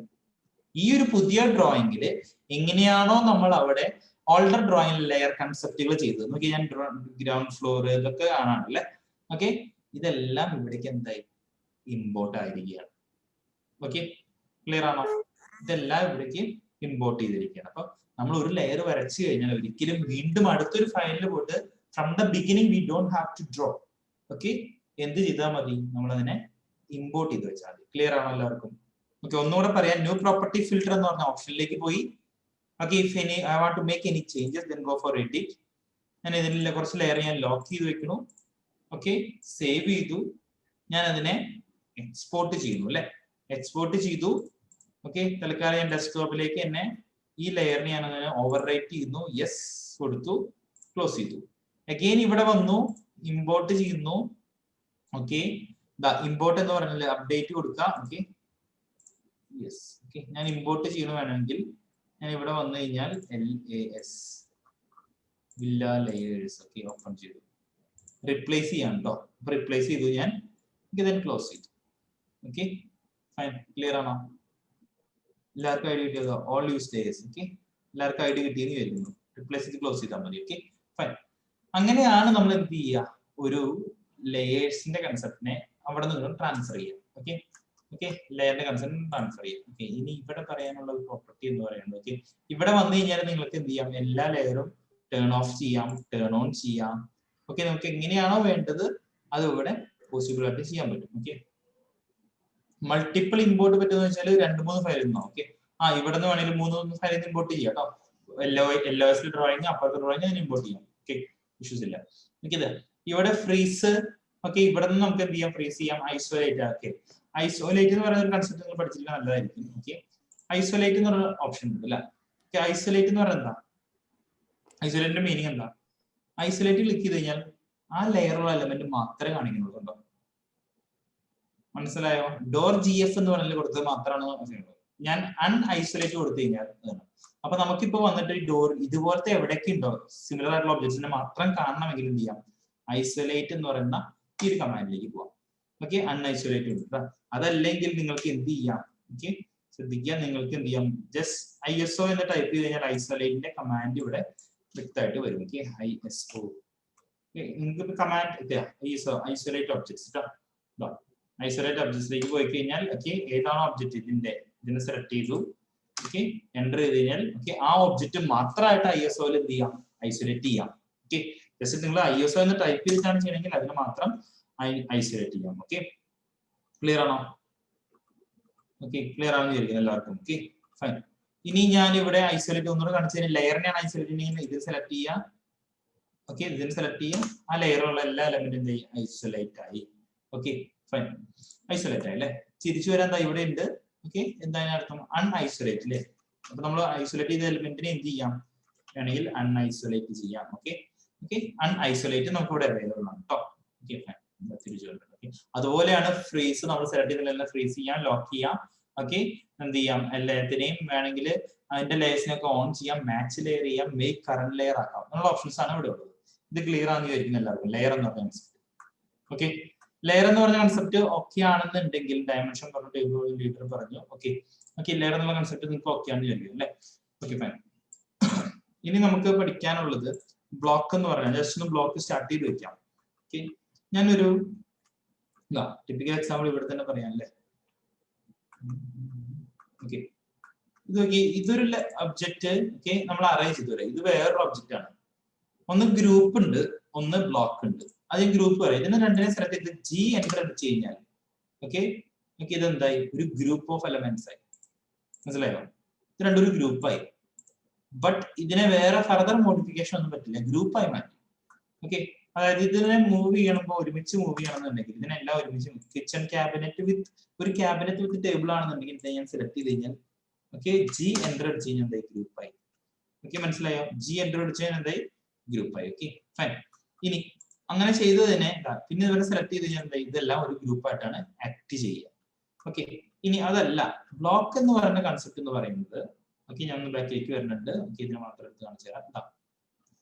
ഈ ഒരു പുതിയ ഡ്രോയിങ്ങില് എങ്ങനെയാണോ നമ്മൾ അവിടെ ഓൾഡർ ഡ്രോയിങ് ലെയർ കൺസെപ്റ്റുകൾ ചെയ്തത് നോക്കി, ഞാൻ ഗ്രൗണ്ട് ഫ്ലോർ ഇതൊക്കെ കാണാണല്ലേ? ഓക്കെ, ഇതെല്ലാം ഇവിടേക്ക് എന്തായി? ഇമ്പോർട്ട് ആയിരിക്കുകയാണ്. ഓക്കെ, ക്ലിയർ ആണോ? ഇതെല്ലാം ഇവിടേക്ക് ഇമ്പോർട്ട് ചെയ്തിരിക്കുകയാണ്. അപ്പൊ നമ്മൾ ഒരു ലെയർ വരച്ചു കഴിഞ്ഞാൽ ഒരിക്കലും വീണ്ടും അടുത്തൊരു ഫയലിൽ പോയിട്ട് from the beginning we don't have to draw. Okay, എന്ത് ചെയ്താൽ മതി? നമ്മൾ അതിനെ ഇമ്പോർട്ട് ചെയ്ത് വെച്ചാൽ മതി. ക്ലിയർ ആണോ എല്ലാവർക്കും? ഓക്കെ, ഒന്നുകൂടെ പറയാം. ന്യൂ പ്രോപ്പർട്ടി ഫിൽട്ടർ എന്ന് പറഞ്ഞ ഓപ്ഷനിലേക്ക് പോയി. Okay, if any I want to make any changes then go for edit. ഞാൻ ഇതിൽ കുറച്ച് ലെയർ ഞാൻ ലോക്ക് ചെയ്ത് വെക്കുന്നു. ഓക്കെ, സേവ് ചെയ്തു. ഞാൻ അതിനെ എക്സ്പോർട്ട് ചെയ്യുന്നു അല്ലെ? എക്സ്പോർട്ട് ചെയ്തു. ഓക്കെ, തൽക്കാലം ഞാൻ ഡെസ്ക്ടോപ്പിലേക്ക് തന്നെ ഈ ലെയറിനെ ഞാൻ ഓവർ റൈറ്റ് ചെയ്യുന്നു. യെസ് കൊടുത്തു, ക്ലോസ് ചെയ്തു. അഗെയിൻ ഇവിടെ വന്നു ഇമ്പോർട്ട് ചെയ്യുന്നു. ഓക്കെ, ഇമ്പോർട്ട് എന്ന് പറഞ്ഞാൽ അപ്ഡേറ്റ് കൊടുക്കുക. Okay, yes. ഓക്കെ, ഞാൻ ഇമ്പോർട്ട് ചെയ്യണം വേണമെങ്കിൽ ഞാൻ ഇവിടെ വന്നു കഴിഞ്ഞാൽ LAS വില്ല ലെയേഴ്സ് ഓക്കെ ഓപ്പൺ ചെയ്തു. റിപ്ലേസ് ചെയ്യാം കേട്ടോ. റിപ്ലേസ് ചെയ്തു ഞാൻ. then ക്ലോസ് ചെയ്തു. Okay fine. ക്ലിയർ ആണോ? എല്ലാവർക്കും ഐഡി കിട്ടിയതോ? All use layers. ഓക്കെ, എല്ലാവർക്കും ഐഡി കിട്ടിയെന്ന് വിചാരിക്കുന്നു. റിപ്ലേസ് ചെയ്ത് ക്ലോസ് ചെയ്താൽ മതി. Okay fine. അങ്ങനെയാണ് നമ്മൾ എന്ത് ചെയ്യുക, ഒരു ലെയേഴ്സിന്റെ കൺസെപ്റ്റിനെ അവിടെ നിന്ന് ട്രാൻസ്ഫർ ചെയ്യുക. ഓക്കെ ഓക്കെ, ലെയറിന്റെ കൺസെപ്റ്റ് ട്രാൻസ്ഫർ ചെയ്യാം. ഓക്കെ, ഇനി ഇവിടെ പറയാനുള്ള ഒരു പ്രോപ്പർട്ടി എന്ന് പറയുന്നത്, ഓക്കെ ഇവിടെ വന്നു കഴിഞ്ഞാൽ നിങ്ങൾക്ക് എന്ത് ചെയ്യാം, എല്ലാ ലെയറും ടേൺ ഓഫ് ചെയ്യാം, ടേൺ ഓൺ ചെയ്യാം. ഓക്കെ, നമുക്ക് എങ്ങനെയാണോ വേണ്ടത് അത് ഇവിടെ പോസിബിൾ ആയിട്ട് ചെയ്യാൻ പറ്റും. ഓക്കെ, മൾട്ടിപ്പിൾ ഇമ്പോർട്ട് പറ്റുന്ന വെച്ചാൽ 2-3 ഫയൽ ഉണ്ടോ? ഓക്കെ, ഇവിടെ നിന്ന് വേണമെങ്കിൽ 3 ഫയൽ ഇമ്പോർട്ട് ചെയ്യാം കേട്ടോ. LOS ഡ്രോയിങ്, അപ്പുറത്തെ ഡ്രോയിങ് അതിന് ഇമ്പോർട്ട് ചെയ്യാം. ഓക്കെ, ഇഷ്യൂസ് ഇല്ല. ഓക്കെ, ഇവിടെ ഫ്രീസ്. ഓക്കെ, ഇവിടെ നിന്ന് നമുക്ക് എന്ത് ചെയ്യാം, ഫ്രീസ് ചെയ്യാം. ഐസോലേറ്റ്. ഓക്കെ, ഐസോലേറ്റ് എന്ന് പറയുന്ന ഒരു കൺസെപ്റ്റ് നിങ്ങൾ പഠിച്ചിരിക്കാൻ നല്ലതായിരിക്കും. ഓക്കെ, ഐസോലേറ്റ് എന്ന് പറയുന്ന ഓപ്ഷൻ ഉണ്ട് അല്ലെ? ഐസോലേറ്റ് എന്ന് പറയുന്നത് എന്താ? ഐസോലേറ്റിന്റെ മീനിങ് എന്താ? ഐസോലേറ്റ് ക്ലിക്ക് ചെയ്ത് കഴിഞ്ഞാൽ ആ ലെയറുള്ള എലമെന്റ് മാത്രമേ കാണിക്കുന്നുള്ളൂ. മനസ്സിലായോ? ഡോർ GF എന്ന് പറഞ്ഞാൽ കൊടുത്തത് മാത്രമാണ്. ഞാൻ അൺഐസോലേറ്റ് കൊടുത്തു കഴിഞ്ഞാൽ അപ്പൊ നമുക്കിപ്പോ വന്നിട്ട് ഡോർ ഇതുപോലത്തെ എവിടെയൊക്കെ ഉണ്ടോ സിമിലർ ആയിട്ടുള്ള ഒബ്ജക്ട്സിനെ മാത്രം കാണണമെങ്കിൽ എന്ത് ചെയ്യാം, ഐസൊലേറ്റ് എന്ന് പറയുന്ന ഈ ഒരു കമാൻഡിലേക്ക് പോവാം. ഓക്കെ, അൺഐസൊലേറ്റ് ഉണ്ട്. അതല്ലെങ്കിൽ നിങ്ങൾക്ക് എന്ത് ചെയ്യാം, ഓക്കെ ശ്രദ്ധിക്കുക, നിങ്ങൾക്ക് എന്ത് ചെയ്യാം, ജസ്റ്റ് ISO എന്ന് ടൈപ്പ് ചെയ്ത് കഴിഞ്ഞാൽ ഐസൊലേറ്റിന്റെ കമാൻഡ് ഇവിടെ വ്യക്തമായിട്ട് വരും. ഓക്കെ, ISO നിങ്ങൾക്ക് കമാൻഡ് ഐസൊലേറ്റ് ഒബ്ജക്ട്സ് കേട്ടോ. ഐസൊലേറ്റ് ഒബ്ജക്ട്സിലേക്ക് പോയി കഴിഞ്ഞാൽ ഓക്കെ ഏതാണോ ഒബ്ജക്ട് ഇതിനെ സെലക്ട് ചെയ്തു. ഓക്കെ, എൻ്റർ ചെയ്ത് കഴിഞ്ഞാൽ ഓക്കെ ആ ഒബ്ജക്റ്റ് മാത്രമായിട്ട് ISOയിൽ എന്ത് ചെയ്യാം, ഐസൊലേറ്റ് ചെയ്യാം. ഓക്കെ, ജസ്റ്റ് നിങ്ങൾ ISO എന്ന് ടൈപ്പ് ചെയ്തിട്ടാണ് ചെയ്യണമെങ്കിൽ അതിന് മാത്രം ഐസൊലേറ്റ് ചെയ്യാം. ഓക്കെ, ക്ലിയർ ആണോ? ഓക്കെ, ക്ലിയർ ആണെന്ന് വിചാരിക്കുന്നു എല്ലാവർക്കും. Okay fine. ഇനി ഞാൻ ഇവിടെ ഐസൊലേറ്റ് ഒന്നുകൂടെ കാണിച്ചു കഴിഞ്ഞാൽ ലെയറിനെയാണ് ഐസൊലേറ്റ് ചെയ്യുന്നത്. ഇത് സെലക്ട് ചെയ്യാം. ഓക്കെ, ഇതിന് സെലക്ട് ചെയ്യാം. ആ ലെയറുള്ള എല്ലാ എലമെന്റും ഐസൊലേറ്റ് ആയി. ഓക്കെ ഫൈൻ, ഐസൊലേറ്റ് ആയി അല്ലേ? തിരിച്ചു വരാൻ ഇവിടെ ഉണ്ട്. ഓക്കെ, എന്താണ് അർത്ഥം? അൺഐസൊലേറ്റ് അല്ലേ? അപ്പൊ നമ്മൾ ഐസൊലേറ്റ് ചെയ്ത എലിമെന്റിനെ എന്ത് ചെയ്യാം, വേണമെങ്കിൽ അൺഐസൊലേറ്റ് ചെയ്യാം. ഓക്കെ ഓക്കെ, അൺഐസൊലേറ്റ് നമുക്ക് ഇവിടെ അവൈലബിൾ ആണ് കേട്ടോ. ഓക്കെ ഫൈൻ, തിരിച്ചു വരണം. ഓക്കെ, അതുപോലെയാണ് ഫ്രീസ്. നമ്മൾ സെലക്ട് ചെയ്തതെല്ലാം ഫ്രീസ് ചെയ്യാം, ലോക്ക് ചെയ്യാം. ഓക്കെ, എന്ത് ചെയ്യാം, എല്ലാത്തിനെയും വേണമെങ്കിൽ അതിന്റെ ലെയേഴ്സിനൊക്കെ ഓൺ ചെയ്യാം, മാച്ച് ലെയർ ചെയ്യാം, മേക്ക് കറന്റ് ലെയർ ആക്കാം. എന്നുള്ള ഓപ്ഷൻസ് ആണ് ഇവിടെ ഉള്ളത്. ഇത് ക്ലിയർ ആണെന്ന് വിചാരിക്കുന്നു എല്ലാവർക്കും. ലെയർ എന്ന് പറഞ്ഞ കൺസെപ്റ്റ്. ഓക്കെ, ലെയർ എന്ന് പറഞ്ഞ കൺസെപ്റ്റ് ഓക്കെ ആണെന്നുണ്ടെങ്കിൽ ഡയമെൻഷൻ പറഞ്ഞു, ടേബിൾ ലീഡർ പറഞ്ഞു. ഓക്കെ ഓക്കെ, ലെയർ എന്നുള്ള കൺസെപ്റ്റ് നിങ്ങൾക്ക് ഓക്കെ ആണെന്ന് വിചാരിക്കും അല്ലേ? Okay fine. ഇനി നമുക്ക് പഠിക്കാനുള്ളത് ബ്ലോക്ക് എന്ന് പറഞ്ഞാൽ ജസ്റ്റ് ഒന്ന് ബ്ലോക്ക് സ്റ്റാർട്ട് ചെയ്ത് വെക്കാം. ഓക്കെ, ഞാനൊരു ടിപ്പിക്കൽ എക്സാമ്പിൾ ഇവിടെ തന്നെ പറയാം അല്ലേ? ഓക്കെ, ഇത് നോക്കി, ഇതൊരു ഒബ്ജക്റ്റ്. ഓക്കെ, നമ്മൾ അറേഞ്ച് ചെയ്തു വരാം. ഇത് വേറൊരു ഒബ്ജക്റ്റ് ആണ്. ഒന്ന് ഗ്രൂപ്പ് ഉണ്ട്, ഒന്ന് ബ്ലോക്ക് ഉണ്ട്. അത് ഗ്രൂപ്പ് പറയാം. ഇതിനെ രണ്ടിനെ സെലക്ട് ചെയ്ത് G എൻ്റർ അടിച്ചു കഴിഞ്ഞാൽ ഓക്കെ ഓക്കെ ഇതെന്തായി, ഒരു ഗ്രൂപ്പ് ഓഫ് എലമെന്റ്സ് ആയി. മനസ്സിലായോ? ഇത് രണ്ടൊരു ഗ്രൂപ്പായി. ബട്ട് ഇതിനെ വേറെ ഫർദർ മോഡിഫിക്കേഷൻ ഒന്നും പറ്റില്ല, ഗ്രൂപ്പായി മാറ്റി. ഓക്കെ, അതായത് ഇതിനെ മൂവ് ചെയ്യണമ്പോൾ ഒരുമിച്ച് മൂവ് ചെയ്യണമെന്നുണ്ടെങ്കിൽ ഇതിനെല്ലാം ഒരുമിച്ച് കിച്ചൺ ക്യാബിനറ്റ് വിത്ത് ഒരു ക്യാബിനറ്റ് വിത്ത് ടേബിൾ ആണെന്നുണ്ടെങ്കിൽ ഇതിനെ ഞാൻ സെലക്ട് ചെയ്ത് കഴിഞ്ഞാൽ ഓക്കെ G എൻ്റർ അടിച്ചു കഴിഞ്ഞാൽ എന്തായി, ഗ്രൂപ്പായി. ഓക്കെ, മനസ്സിലായോ? G എൻ്റർ അടിച്ചു കഴിഞ്ഞാൽ എന്തായി, ഗ്രൂപ്പായി. Okay fine. ഇനി അങ്ങനെ ചെയ്തതിനെ പിന്നെ ഇവരെ സെലക്ട് ചെയ്ത് കഴിഞ്ഞാൽ ഇതെല്ലാം ഒരു ഗ്രൂപ്പായിട്ടാണ് ആക്ട് ചെയ്യുക. ഓക്കെ, ഇനി അതല്ല ബ്ലോക്ക് എന്ന് പറയുന്ന കൺസെപ്റ്റ് എന്ന് പറയുന്നത് ഓക്കെ ഞാൻ ഒന്ന് ബാക്കിലേക്ക് വരുന്നുണ്ട്. ഓക്കെ, ഇതിനെ മാത്രം എടുത്ത് കാണിച്ചു തരാം.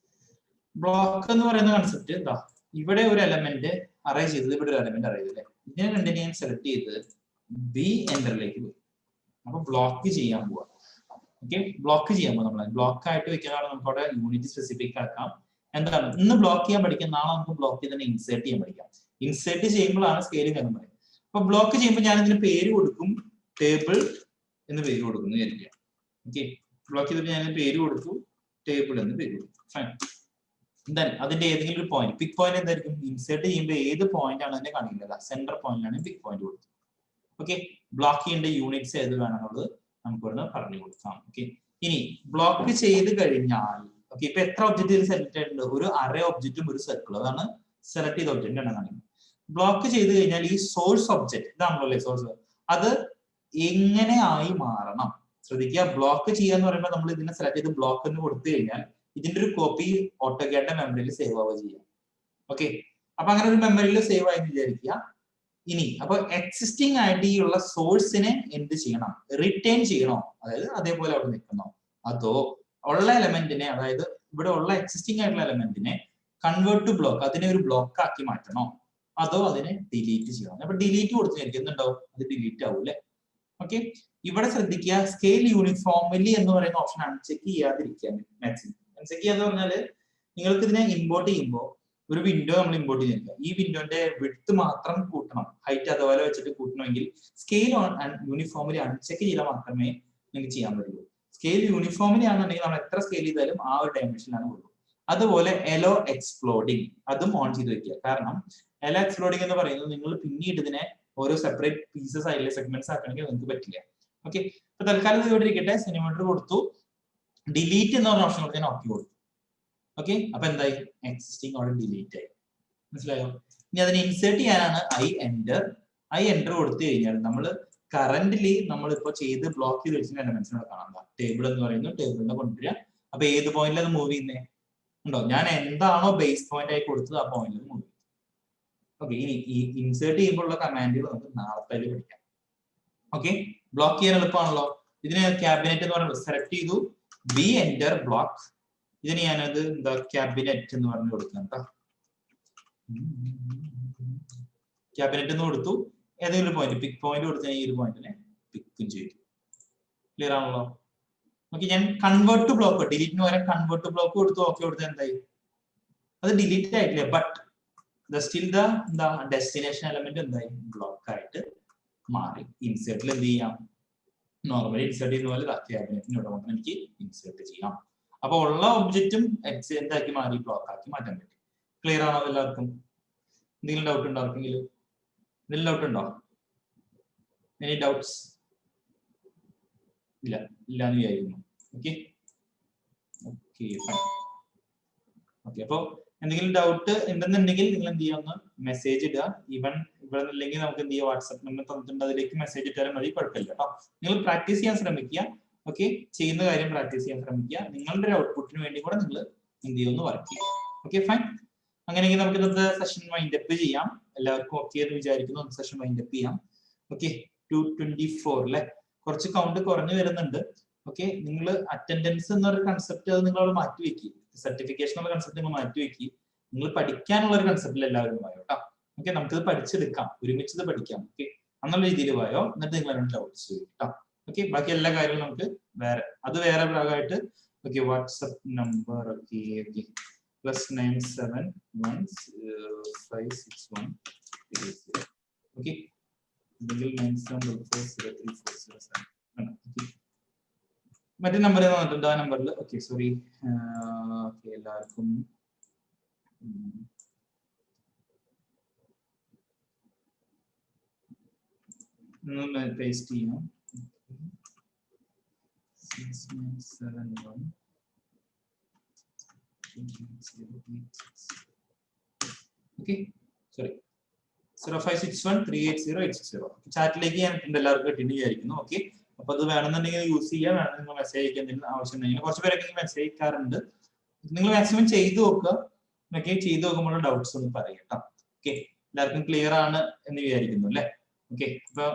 ബ്ലോക്ക് എന്ന് പറയുന്ന കൺസെപ്റ്റ് ഇവിടെ ഒരു എലമെന്റ് അറേഞ്ച് ചെയ്തത്, ഇവിടെ ഒരു എലമെന്റ് അറേഞ്ച് ചെയ്തത്, ഇതിനെ രണ്ടിനെയും സെലക്ട് ചെയ്ത് B എൻ്ററിലേക്ക് പോയി. അപ്പൊ ബ്ലോക്ക് ചെയ്യാൻ പോവാ. ഓക്കെ, ബ്ലോക്ക് ചെയ്യാൻ പോകും. നമ്മൾ ബ്ലോക്ക് ആയിട്ട് വെക്കുന്നതാണ്. നമുക്ക് അവിടെ യൂണിറ്റ് സ്പെസിഫിക് ആക്കാം. എന്താണ്, ഇന്ന് ബ്ലോക്ക് ചെയ്യാൻ പഠിക്കാം, നാളെ നമുക്ക് ബ്ലോക്ക് ചെയ്ത് തന്നെ ഇൻസേർട്ട് ചെയ്യാൻ പഠിക്കാം. ഇൻസേർട്ട് ചെയ്യുമ്പോഴാണ് സ്കെയിലിംഗ് എന്ന് പറയുന്നത്. അപ്പൊ ബ്ലോക്ക് ചെയ്യുമ്പോൾ ഞാൻ ഇതിന് പേര് കൊടുക്കും, ടേബിൾ എന്ന് പേര് കൊടുക്കുന്നു വിചാരിക്കാം. ഓക്കെ, ബ്ലോക്ക് ചെയ്തിട്ട് ഞാൻ പേര് കൊടുത്തു, ടേബിൾ എന്ന് പേര് കൊടുത്തു. ഫൈൻ. എന്തായാലും അതിന്റെ ഏതെങ്കിലും ഒരു പോയിന്റ്, പിക് പോയിന്റ് എന്തായിരിക്കും, ഇൻസേർട്ട് ചെയ്യുമ്പോൾ ഏത് പോയിന്റ് ആണ് അതിനെ കാണിക്കുന്നത്, സെന്റർ പോയിന്റിലാണ് പിക് പോയിന്റ് കൊടുത്തത്. ഓക്കെ, ബ്ലോക്ക് ചെയ്യേണ്ട യൂണിറ്റ്സ് ഏത് വേണമെന്നുള്ളത് നമുക്ക് ഇവിടെ പറഞ്ഞു കൊടുക്കാം. ഓക്കെ, ഇനി ബ്ലോക്ക് ചെയ്ത് കഴിഞ്ഞാൽ ഓക്കെ ഇപ്പൊ എത്ര ഒബ്ജക്റ്റ് സെലക്ട് ആയിട്ടുണ്ട്, ഒരു അറേ ഒബ്ജക്റ്റും ഒരു സർക്കിൾ, അതാണ് സെലക്ട് ചെയ്ത ഒബ്ജക്റ്റ് ആണ് കാണിക്കുന്നത്. ബ്ലോക്ക് ചെയ്ത് കഴിഞ്ഞാൽ ഈ സോഴ്സ് ഒബ്ജക്റ്റ് ഇതാണല്ലോ സോഴ്സ്, അത് എങ്ങനെ ആയി മാറണം ശ്രദ്ധിക്കുക. ബ്ലോക്ക് ചെയ്യാന്ന് പറയുമ്പോൾ നമ്മൾ ഇതിനെ സെലക്ട് ചെയ്ത് ബ്ലോക്ക് എന്ന് കൊടുത്തു കഴിഞ്ഞാൽ ഇതിന്റെ ഒരു കോപ്പി ഓട്ടോക്യാഡിന്റെ മെമ്മറിയിൽ സേവ് ആവുക ചെയ്യാം. ഓക്കെ, അപ്പൊ അങ്ങനെ ഒരു മെമ്മറിയിൽ സേവ് ആയി വിചാരിക്കുക. ഇനി അപ്പൊ എക്സിസ്റ്റിംഗ് ആയിട്ട് ഉള്ള സോഴ്സിനെ എന്ത് ചെയ്യണം? റിട്ടേൺ ചെയ്യണോ? അതായത് അതേപോലെ അവിടെ നിൽക്കണോ? അതോ ഉള്ള എലമെന്റിനെ, അതായത് ഇവിടെ ഉള്ള എക്സിസ്റ്റിംഗ് ആയിട്ടുള്ള എലമെന്റിനെ കൺവേർട്ട് ടു ബ്ലോക്ക്, അതിനെ ഒരു ബ്ലോക്ക് ആക്കി മാറ്റണോ? അതോ അതിനെ ഡിലീറ്റ് ചെയ്യണം? അപ്പൊ ഡിലീറ്റ് കൊടുത്തിരിക്കും, എന്തുണ്ടാവും? അത് ഡിലീറ്റ് ആവും അല്ലെ? ഓക്കെ, ഇവിടെ ശ്രദ്ധിക്കുക, സ്കെയിൽ യൂണിഫോംലി എന്ന് പറയുന്ന ഓപ്ഷൻ അൺചെക്ക് ചെയ്യാതിരിക്കാൻ. മാക്സിമം അൺചെക്ക് ചെയ്യാന്ന് പറഞ്ഞാല് നിങ്ങൾക്ക് ഇതിനെ ഇമ്പോർട്ട് ചെയ്യുമ്പോൾ ഒരു വിൻഡോ നമ്മൾ ഇമ്പോർട്ട് ചെയ്യുന്നില്ല, ഈ വിൻഡോന്റെ വിഡ്ത്ത് മാത്രം കൂട്ടണം, ഹൈറ്റ് അതുപോലെ വെച്ചിട്ട് കൂട്ടണമെങ്കിൽ സ്കെയിൽ യൂണിഫോംലി അൺചെക്ക് ചെയ്താൽ മാത്രമേ നിങ്ങൾക്ക് ചെയ്യാൻ പറ്റുള്ളൂ. സ്കെയിൽ യൂണിഫോംലി ആണെന്നുണ്ടെങ്കിൽ നമ്മൾ എത്ര സ്കെയിൽ ചെയ്താലും ആ ഒരു ഡയമെൻഷനിലാണ് ഉള്ളൂ. അതുപോലെ എലോ എക്സ്പ്ലോഡിങ് അതും ഓൺ ചെയ്ത് വെക്കുക. കാരണം എലോ എക്സ്പ്ലോഡിങ് എന്ന് പറയുന്നത് നിങ്ങൾ പിന്നീട് ഇതിനെ ഓരോ സെപ്പറേറ്റ് പീസസ് ആയില്ലേ സെഗ്മെന്റ്സ് ആക്കണമെങ്കിൽ നിങ്ങൾക്ക് പറ്റില്ല. ഓക്കെ, അപ്പൊ തൽക്കാലം ഇവിടെ ഇരിക്കട്ടെ. സിനിമേറ്റർ കൊടുത്തു, ഡിലീറ്റ് എന്ന് പറഞ്ഞ ഓപ്ഷൻ കൊടുത്ത് ഞാൻ ഓക്കെ കൊടുത്തു. ഓക്കെ, അപ്പൊ എന്തായി? എക്സിസ്റ്റിംഗ് ഓർഡർ ഡിലീറ്റ് ആയി. മനസ്സിലായോ? ഇനി അതിനെ ഇൻസേർട്ട് ചെയ്യാനാണ് ഐ എൻ്റർ കൊടുത്തു കഴിഞ്ഞാൽ നമ്മൾ കറന്റ്ലി നമ്മളിപ്പോ ചെയ്ത് ബ്ലോക്ക് ചെയ്ത് വെച്ചിട്ട് എലമെന്റ്സിനോട് കാണാം. ടേബിൾ എന്ന് പറയുന്നു, ടേബിളിനെ കൊണ്ടുവരിക. അപ്പൊ ഏത് പോയിന്റിൽ അത് മൂവ് ചെയ്യുന്നേ ഉണ്ടോ? ഞാൻ എന്താണോ ബേസ് പോയിന്റ് ആയി കൊടുത്തത് ആ പോയിന്റിൽ മൂവ് ചെയ്യും. ഓക്കെ, ഇനി ഈ ഇൻസേർട്ട് ചെയ്യുമ്പോൾ ഉള്ള കമാൻഡുകൾ നമുക്ക് നാളത്തെ പഠിക്കാം. ഓക്കെ, ബ്ലോക്ക് ചെയ്യാൻ എളുപ്പമാണല്ലോ. ഇതിന് ക്യാബിനറ്റ് എന്ന് പറയുന്നത് സെലക്ട് ചെയ്തു, ബി എൻ്റർ ബ്ലോക്ക്. ഇതിന് ഞാനത് എന്താ ക്യാബിനറ്റ് എന്ന് പറഞ്ഞു കൊടുക്കാം കേട്ടോ. ക്യാബിനറ്റ് എന്ന് കൊടുത്തു, ഏതെങ്കിലും ഒരു പോയിന്റ് പിക്ക് പോയിന്റ് കൊടുത്താൽ ഈ ഒരു പോയിന്റിനെ പിക്കും ചെയ്തു. ക്ലിയർ ആണല്ലോ? ഓക്കെ, ഞാൻ കൺവേർട്ട് ടു ബ്ലോക്ക്, ഡിലീറ്റിന് പകരം കൺവേർട്ട് ടു ബ്ലോക്ക് കൊടുത്തു, ഓക്കെ കൊടുത്താൽ എന്തായി? അത് ഡിലീറ്റ് ആയിട്ടില്ല, ബട്ട് സ്റ്റിൽ എന്താ ഡെസ്റ്റിനേഷൻ എലമെന്റ് എന്തായി? ബ്ലോക്ക് ആയിട്ട് മാറി. ഇൻസേർട്ടിൽ എന്ത് ചെയ്യാം? നോർമലി ഇൻസേർട്ട് ചെയ്യുന്ന പോലെ ക്യാബിനറ്റിനോട് മാത്രം എനിക്ക് ഇൻസേർട്ട് ചെയ്യാം. അപ്പൊ ഉള്ള ഒബ്ജക്റ്റും എന്താക്കി മാറി? ബ്ലോക്ക് ആക്കി മാറ്റാൻ പറ്റും. ക്ലിയർ ആണോ എല്ലാവർക്കും? എന്തെങ്കിലും ഡൗട്ട് ഉണ്ടോ ആർക്കെങ്കിലും? എന്തെങ്കിലും ഡൗട്ട് ഉണ്ടോ? Any doubts? ഇല്ല, ഇല്ലാന്ന് വിചാരിക്കുന്നു. Okay okay fine. ഓക്കെ, അപ്പൊ എന്തെങ്കിലും ഡൗട്ട് ഉണ്ടെന്നുണ്ടെങ്കിൽ നിങ്ങൾ എന്ത് ചെയ്യുക? ഒന്ന് മെസ്സേജ് ഇടുക. ഈവൻ ഇവിടെ നിന്നില്ലെങ്കിൽ നമുക്ക് എന്ത് ചെയ്യുക? വാട്സ്ആപ്പ് നമ്പർ തന്നിട്ടുണ്ട്, അതിലേക്ക് മെസ്സേജ് ഇട്ടാലും മതി, കുഴപ്പമില്ല കേട്ടോ. നിങ്ങൾ പ്രാക്ടീസ് ചെയ്യാൻ ശ്രമിക്കുക. ഓക്കെ, ചെയ്യുന്ന കാര്യം പ്രാക്ടീസ് ചെയ്യാൻ ശ്രമിക്കുക. നിങ്ങളുടെ ഒരു ഔട്ട്പുട്ടിന് വേണ്ടി കൂടെ നിങ്ങൾ എന്ത് ചെയ്യുമെന്ന് വർക്ക് ചെയ്യുക. Okay fine. അങ്ങനെയെങ്കിൽ നമുക്ക് ഇന്നത്തെ സെഷൻ വൈൻഡ് അപ്പ് ചെയ്യാം. എല്ലാവർക്കും ഓക്കെ എന്ന് വിചാരിക്കുന്നു. സെഷൻ വൈൻഡ് അപ്പ് ചെയ്യാം. ഓക്കെ, 2:24 അല്ലെ? കുറച്ച് കൗണ്ട് കുറഞ്ഞു വരുന്നുണ്ട്. ഓക്കെ, നിങ്ങൾ അറ്റൻഡൻസ് എന്നൊരു കൺസെപ്റ്റ് അത് നിങ്ങൾ അവിടെ മാറ്റി വെക്കുക. സർട്ടിഫിക്കേഷൻ എന്നുള്ള കൺസെപ്റ്റ് നിങ്ങൾ മാറ്റി വെക്കുക. നിങ്ങൾ പഠിക്കാനുള്ള ഒരു കൺസെപ്റ്റിൽ എല്ലാവരും പോയോ കേട്ടോ. ഓക്കെ, നമുക്കിത് പഠിച്ചെടുക്കാം, ഒരുമിച്ചത് പഠിക്കാം. ഓക്കെ, എന്നുള്ള രീതിയിൽ പോയോ. എന്നിട്ട് നിങ്ങൾ ഡൗട്ട്സ് കേട്ടോ. ഓക്കെ, ബാക്കി എല്ലാ കാര്യങ്ങളും നമുക്ക് വേറെ ഭാഗമായിട്ട്. Okay, WhatsApp number okay +971561 okay, 97440347. മറ്റേ നമ്പർ തന്നിട്ടുണ്ട്, ആ നമ്പറിൽ. Okay, sorry. ഓക്കെ, എല്ലാവർക്കും പേസ്റ്റ് ചെയ്യാം. 6971 ഓക്കെ, സോറി 0561380860. ചാറ്റിലേക്ക് ഞാൻ ഇട്ടുണ്ട്, എല്ലാവർക്കും കിട്ടിയെന്ന് വിചാരിക്കുന്നു. ഓക്കെ, അപ്പൊ അത് വേണമെന്നുണ്ടെങ്കിൽ യൂസ് ചെയ്യാം. വേണം നിങ്ങൾ മെസ്സേജ് അയക്കാൻ എന്തെങ്കിലും ആവശ്യം ഉണ്ടെങ്കിൽ. കുറച്ച് പേരൊക്കെ മെസ്സേജ് അയക്കാറുണ്ട്. നിങ്ങൾ മാക്സിമം ചെയ്തു നോക്കുക. ഓക്കെ, ചെയ്തു നോക്കുമ്പോൾ ഡൗട്ട്സ് ഒന്ന് പറയാം കേട്ടോ. ഓക്കെ, എല്ലാവർക്കും ക്ലിയർ ആണ് എന്ന് വിചാരിക്കുന്നു അല്ലെ? ഓക്കെ, അപ്പൊ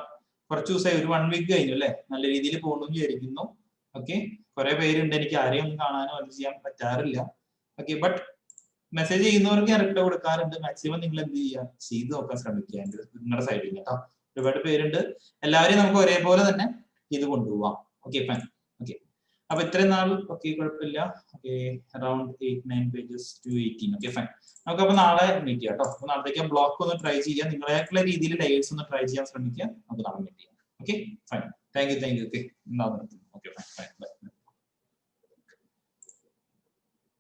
കുറച്ച് ദിവസമായി, ഒരു 1 വീക്ക് കഴിഞ്ഞു അല്ലെ? നല്ല രീതിയിൽ പോകണമെന്ന് വിചാരിക്കുന്നു. ഓക്കെ, കുറെ പേരുണ്ട്, എനിക്ക് ആരെയും ഒന്നും കാണാനോ അത് ചെയ്യാൻ പറ്റാറില്ല. ഓക്കെ, ബട്ട് മെസ്സേജ് ചെയ്യുന്നവർക്ക് ഞാൻ റിപ്ലൈ കൊടുക്കാറുണ്ട്. മാക്സിമം നിങ്ങൾ എന്ത് ചെയ്യുക? ചെയ്ത് നോക്കാൻ ശ്രമിക്കുക നിങ്ങളുടെ സൈഡിൽ കേട്ടോ. ഒരുപാട് പേരുണ്ട്, എല്ലാവരെയും നമുക്ക് ഒരേപോലെ തന്നെ ചെയ്ത് കൊണ്ടുപോവാം. Okay fine. ഓക്കെ, അപ്പൊ ഇത്രയും നാൾ ഓക്കെ, കുഴപ്പമില്ല. Okay, around 8-9 pages to 18. Okay fine. നമുക്ക് അപ്പൊ നാളെ മീറ്റ് ചെയ്യാം കേട്ടോ. അപ്പൊ നാളത്തേക്ക് ബ്ലോക്ക് ഒന്ന് ട്രൈ ചെയ്യാം, നിങ്ങളായിട്ടുള്ള രീതിയിൽ ലേയേഴ്സ് ഒന്ന് ട്രൈ ചെയ്യാൻ ശ്രമിക്കുക. നമുക്ക് നാളെ മീറ്റ് ചെയ്യാം. Okay fine. Thank you. Okay, okay fine. By.